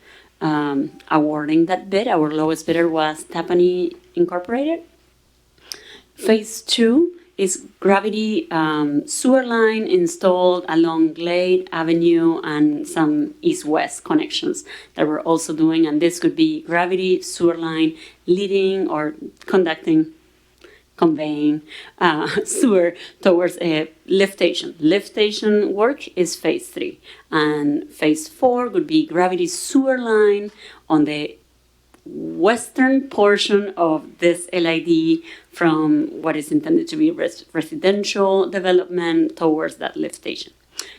awarding that bid. Our lowest bidder was Tapani Incorporated. Phase 2 is gravity sewer line installed along Glade Avenue and some east-west connections that we're also doing. And this could be gravity sewer line leading or conveying sewer towards a lift station. Lift station work is phase 3. And phase 4 would be gravity sewer line on the western portion of this LID from what is intended to be residential development towards that lift station.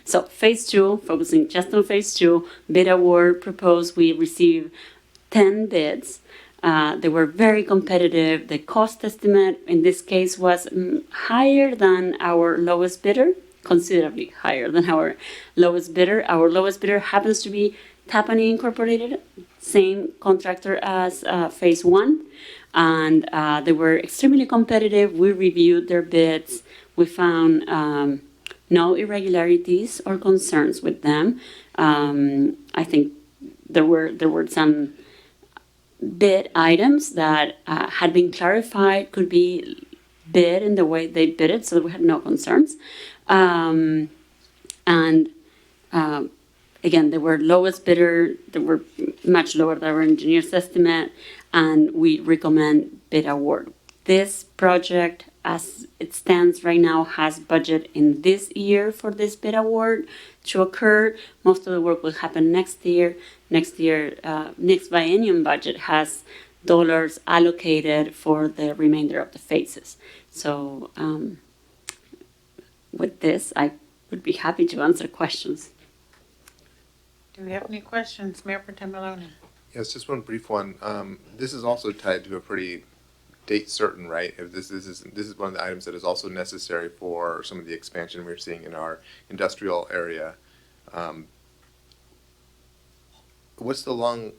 So phase 2, focusing just on phase 2, bid award proposed. We received 10 bids. They were very competitive. The cost estimate in this case was higher than our lowest bidder, considerably higher than our lowest bidder. Our lowest bidder happens to be Tapani Incorporated, same contractor as phase 1, and they were extremely competitive. We reviewed their bids. We found no irregularities or concerns with them. I think there were some bid items that had been clarified, could be bid in the way they bid it, so we had no concerns. Again, they were lowest bidder. They were much lower than our engineer's estimate, and we recommend bid award. This project, as it stands right now, has budget in this year for this bid award to occur. Most of the work will happen next year. Next biennium budget has dollars allocated for the remainder of the phases. So with this, I would be happy to answer questions. Do we have any questions, Mayor Pro Tem Maloney? Yes, just one brief one. This is also tied to a pretty date certain, right? If this is one of the items that is also necessary for some of the expansion we're seeing in our industrial area. What's the long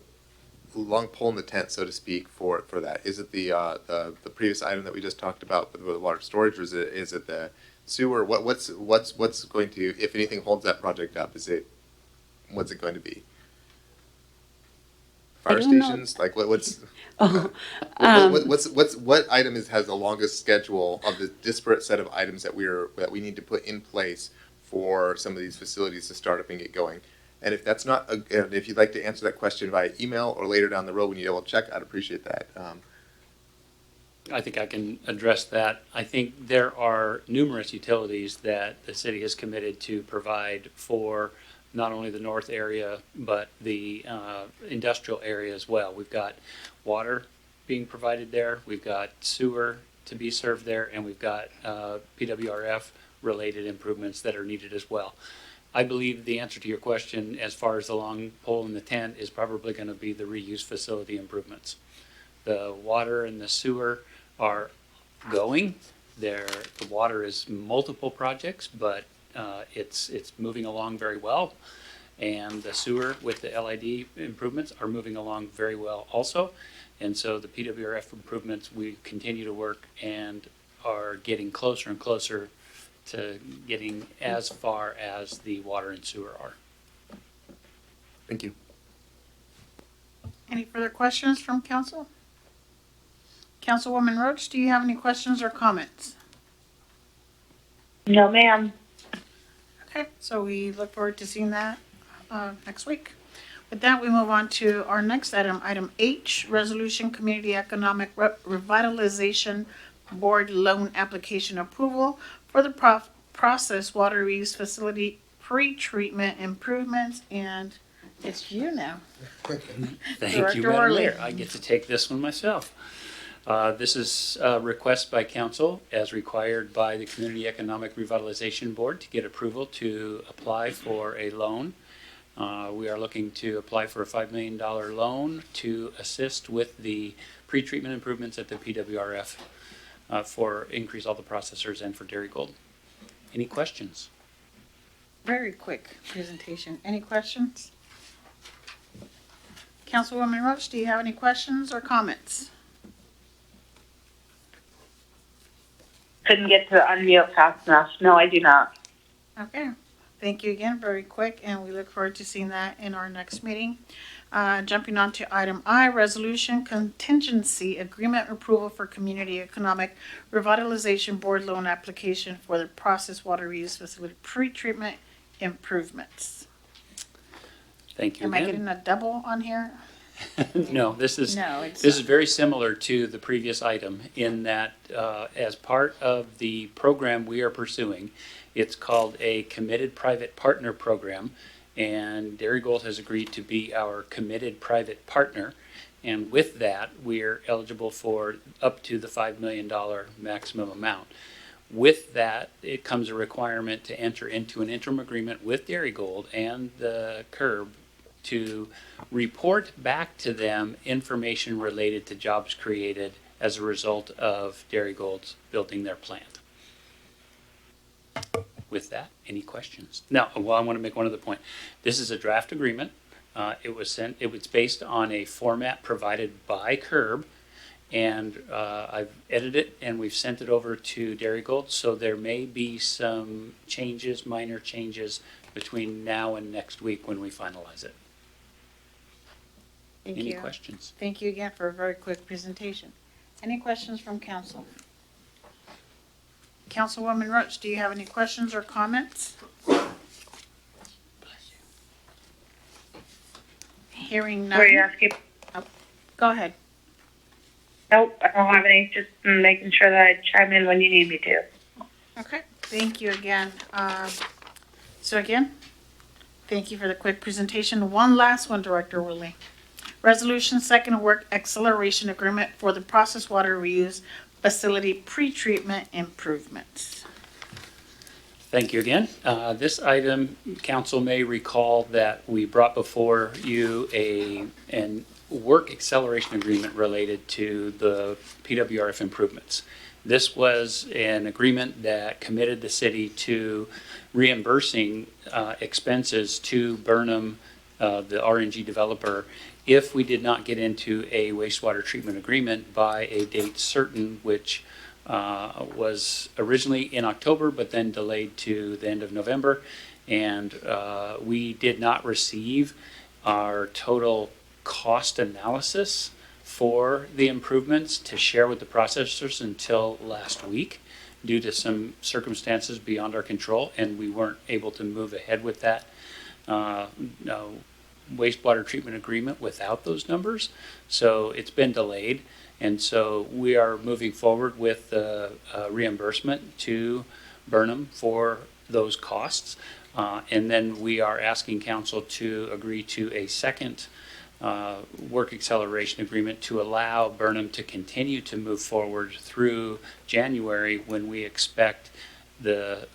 pole in the tent, so to speak, for that? Is it the previous item that we just talked about with the water storage, or is it the sewer? What's going to, if anything holds that project up? What's it going to be? Fire stations? Like what item has the longest schedule of the disparate set of items that we need to put in place for some of these facilities to start up and get going? And if that's not, if you'd like to answer that question via email or later down the road when you double check, I'd appreciate that. I think I can address that. I think there are numerous utilities that the city has committed to provide for not only the north area, but the industrial area as well. We've got water being provided there, we've got sewer to be served there, and we've got PWRF related improvements that are needed as well. I believe the answer to your question as far as the long pole in the tent is probably going to be the reuse facility improvements. The water and the sewer are going. The water is multiple projects, but it's moving along very well. And the sewer with the LID improvements are moving along very well also. And so the PWRF improvements, we continue to work and are getting closer and closer to getting as far as the water and sewer are. Thank you. Any further questions from council? Councilwoman Roach, do you have any questions or comments? No, ma'am. Okay, so we look forward to seeing that next week. With that, we move on to our next item, item H, Resolution Community Economic Revitalization Board Loan Application Approval for the Process Water Reuse Facility Pre-Treatment Improvements, and it's you now. Thank Director you, Madam Worley. Mayor. I get to take this one myself. This is a request by council as required by the Community Economic Revitalization Board to get approval to apply for a loan. We are looking to apply for a $5 million loan to assist with the pre-treatment improvements at the PWRF for increase all the processors and for Dairy Gold. Any questions? Very quick presentation. Any questions? Councilwoman Roach, do you have any questions or comments? Couldn't get to unmute fast enough. No, I do not. Okay. Thank you again. Very quick, and we look forward to seeing that in our next meeting. Jumping on to item I, Resolution Contingency Agreement Approval for Community Economic Revitalization Board Loan Application for the Process Water Reuse Facility Pre-Treatment Improvements. Thank you Am I again. getting a double on here? No, this is No, this is very similar to the previous item in that as part of the program we are pursuing, it's called a Committed Private Partner Program, and Dairy Gold has agreed to be our committed private partner, and with that, we're eligible for up to the $5 million maximum amount. With that, it comes a requirement to enter into an interim agreement with Dairy Gold and the CURB to report back to them information related to jobs created as a result of Dairy Gold's building their plant. With that, any questions? Now, well, I want to make one other point. This is a draft agreement. It was based on a format provided by CURB, and I've edited it and we've sent it over to Dairy Gold, so there may be some changes, minor changes, between now and next week when we finalize it. Thank Any you. questions? Thank you again for a very quick presentation. Any questions from council? Councilwoman Roach, do you have any questions or comments? Hearing none. Were you asking? Oh, go ahead. Nope, I don't have any. Just making sure that I chime in when you need me to. Okay, thank you again. So again, thank you for the quick presentation. One last one, Director Worley. Resolution Second Work Acceleration Agreement for the Process Water Reuse Facility Pre-Treatment Improvements. Thank you again. This item, council may recall that we brought before you an work acceleration agreement related to the PWRF improvements. This was an agreement that committed the city to reimbursing expenses to Burnham, the RNG developer, if we did not get into a wastewater treatment agreement by a date certain, which was originally in October, but then delayed to the end of November. And we did not receive our total cost analysis for the improvements to share with the processors until last week due to some circumstances beyond our control, and we weren't able to move ahead with that wastewater treatment agreement without those numbers. So it's been delayed, and so we are moving forward with the reimbursement to Burnham for those costs. And then we are asking council to agree to a second work acceleration agreement to allow Burnham to continue to move forward through January, when we expect the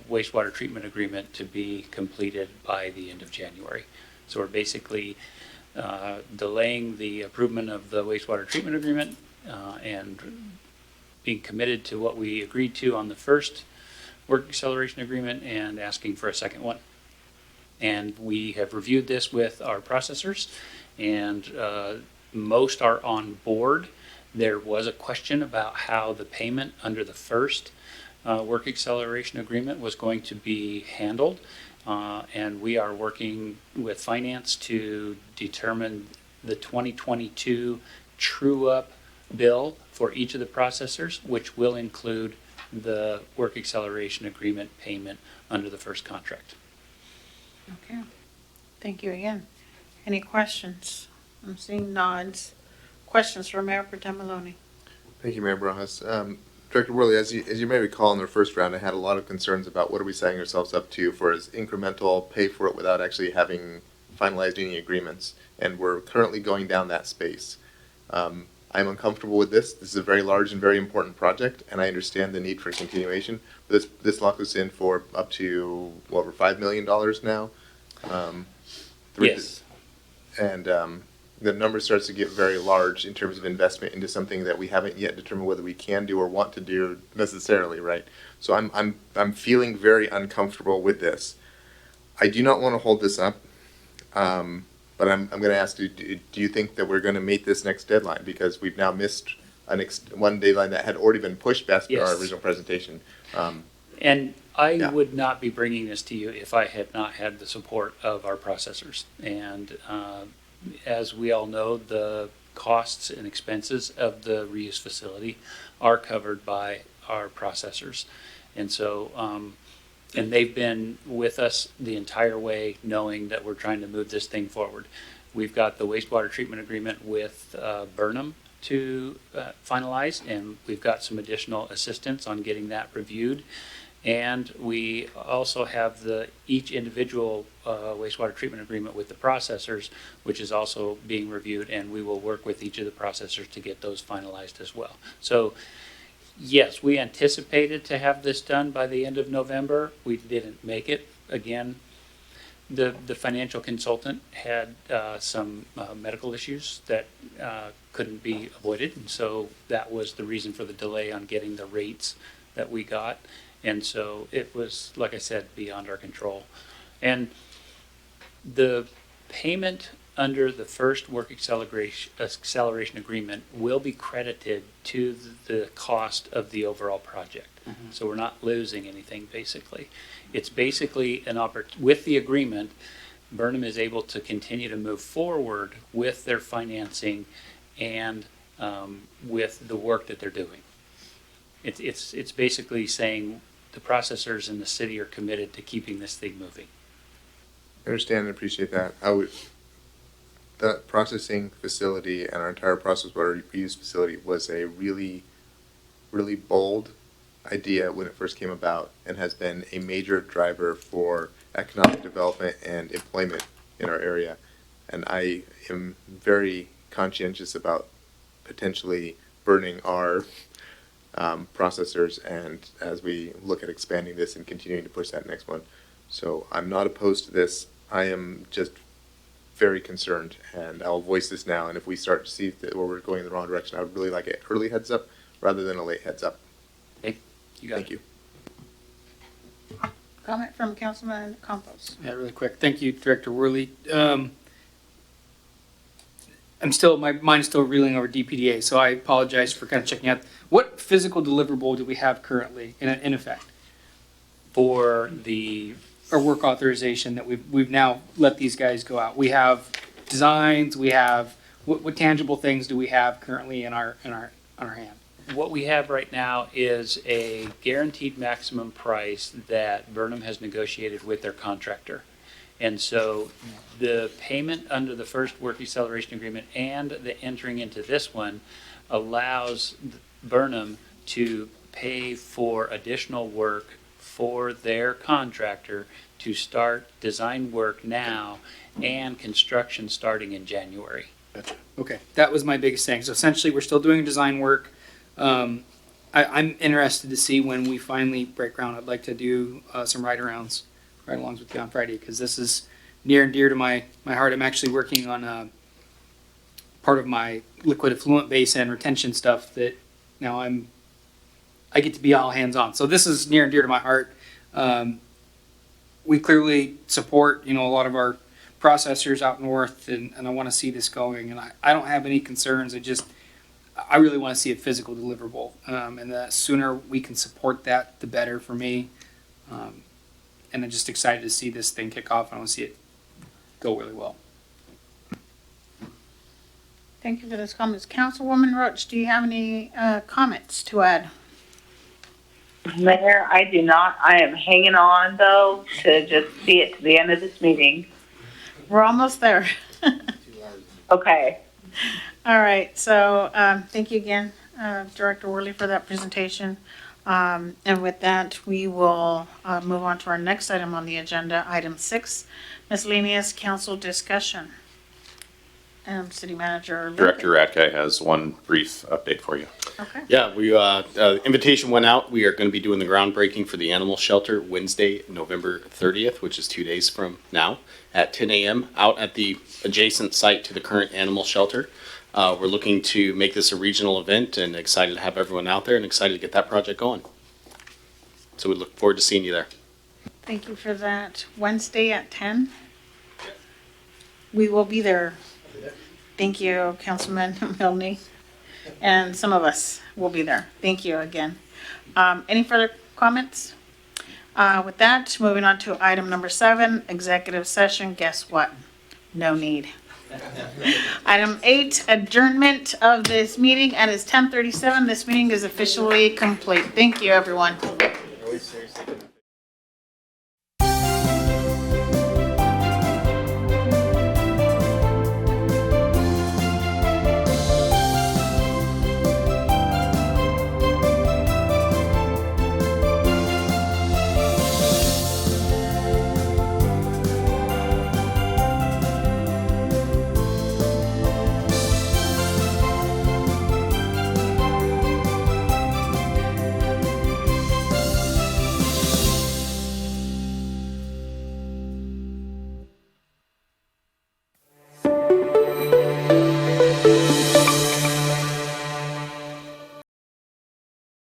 wastewater treatment agreement to be completed by the end of January. So we're basically delaying the approval of the wastewater treatment agreement and being committed to what we agreed to on the first work acceleration agreement and asking for a second one. And we have reviewed this with our processors, and most are on board. There was a question about how the payment under the first work acceleration agreement was going to be handled. And we are working with finance to determine the 2022 true-up bill for each of the processors, which will include the work acceleration agreement payment under the first contract. Okay, thank you again. Any questions? I'm seeing nods. Questions for Mayor Pro Tem Maloney? Thank you, Mayor Barajas. Director Worley, as you may recall, in the first round, I had a lot of concerns about what are we setting ourselves up to for as incremental pay for it without actually having finalized any agreements, and we're currently going down that space. I'm uncomfortable with this. This is a very large and very important project, and I understand the need for continuation. But this locks us in for up to over $5 million now. Yes. And the number starts to get very large in terms of investment into something that we haven't yet determined whether we can do or want to do necessarily, right? So I'm feeling very uncomfortable with this. I do not want to hold this up, but I'm going to ask you, do you think that we're going to meet this next deadline? Because we've now missed one deadline that had already been pushed past our original presentation. And I would not be bringing this to you if I had not had the support of our processors. And as we all know, the costs and expenses of the reuse facility are covered by our processors. And so, and they've been with us the entire way, knowing that we're trying to move this thing forward. We've got the wastewater treatment agreement with Burnham to finalize, and we've got some additional assistance on getting that reviewed. And we also have each individual wastewater treatment agreement with the processors, which is also being reviewed, and we will work with each of the processors to get those finalized as well. So yes, we anticipated to have this done by the end of November. We didn't make it. Again, the financial consultant had some medical issues that couldn't be avoided, and so that was the reason for the delay on getting the rates that we got. And so it was, like I said, beyond our control. And the payment under the first work acceleration agreement will be credited to the cost of the overall project. Mm-hmm. So we're not losing anything, basically. It's basically with the agreement, Burnham is able to continue to move forward with their financing and with the work that they're doing. It's basically saying the processors in the city are committed to keeping this thing moving. I understand and appreciate that. The processing facility and our entire process water reuse facility was a really, really bold idea when it first came about, and has been a major driver for economic development and employment in our area. And I am very conscientious about potentially burning our processors, and as we look at expanding this and continuing to push that next one. So I'm not opposed to this. I am just very concerned, and I'll voice this now. And if we start to see that we're going in the wrong direction, I would really like an early heads up rather than a late heads up. Okay, Thank you. Comment from Councilman Campos. Yeah, really quick. Thank you, Director Worley. My mind's still reeling over DPDA, so I apologize for kind of checking out. What physical deliverable do we have currently in effect? For our work authorization that we've now let these guys go out. We have designs. We have what tangible things do we have currently in our hand? What we have right now is a guaranteed maximum price that Burnham has negotiated with their contractor. And so the payment under the first work acceleration agreement and the entering into this one allows Burnham to pay for additional work for their contractor to start design work now and construction starting in January. Okay, that was my biggest thing. So essentially, we're still doing design work. I'm interested to see when we finally break ground. I'd like to do some ride-alongs with you on Friday, because this is near and dear to my heart. I'm actually working on part of my liquid effluent basin retention stuff that now I get to be all hands-on. So this is near and dear to my heart. We clearly support, a lot of our processors out north, and I want to see this going. And I don't have any concerns. I really want to see a physical deliverable. And the sooner we can support that, the better for me. And I'm just excited to see this thing kick off. I want to see it go really well. Thank you for those comments. Councilwoman Roach, do you have any comments to add? Mayor, I do not. I am hanging on, though, to just see it to the end of this meeting. We're almost there. Okay. All right, so thank you again, Director Worley, for that presentation. And with that, we will move on to our next item on the agenda, item 6, miscellaneous council discussion. City Manager. Director Radke has one brief update for you. Okay. Yeah, we invitation went out. We are going to be doing the groundbreaking for the animal shelter Wednesday, November 30th, which is 2 days from now, at 10 a.m. out at the adjacent site to the current animal shelter. We're looking to make this a regional event and excited to have everyone out there and excited to get that project going. So we look forward to seeing you there. Thank you for that. Wednesday at 10. We will be there. Thank you, Councilman Milne. And some of us will be there. Thank you again. Any further comments? With that, moving on to item number 7, executive session. Guess what? No need. Item 8, adjournment of this meeting, and it's 10:37. This meeting is officially complete. Thank you, everyone.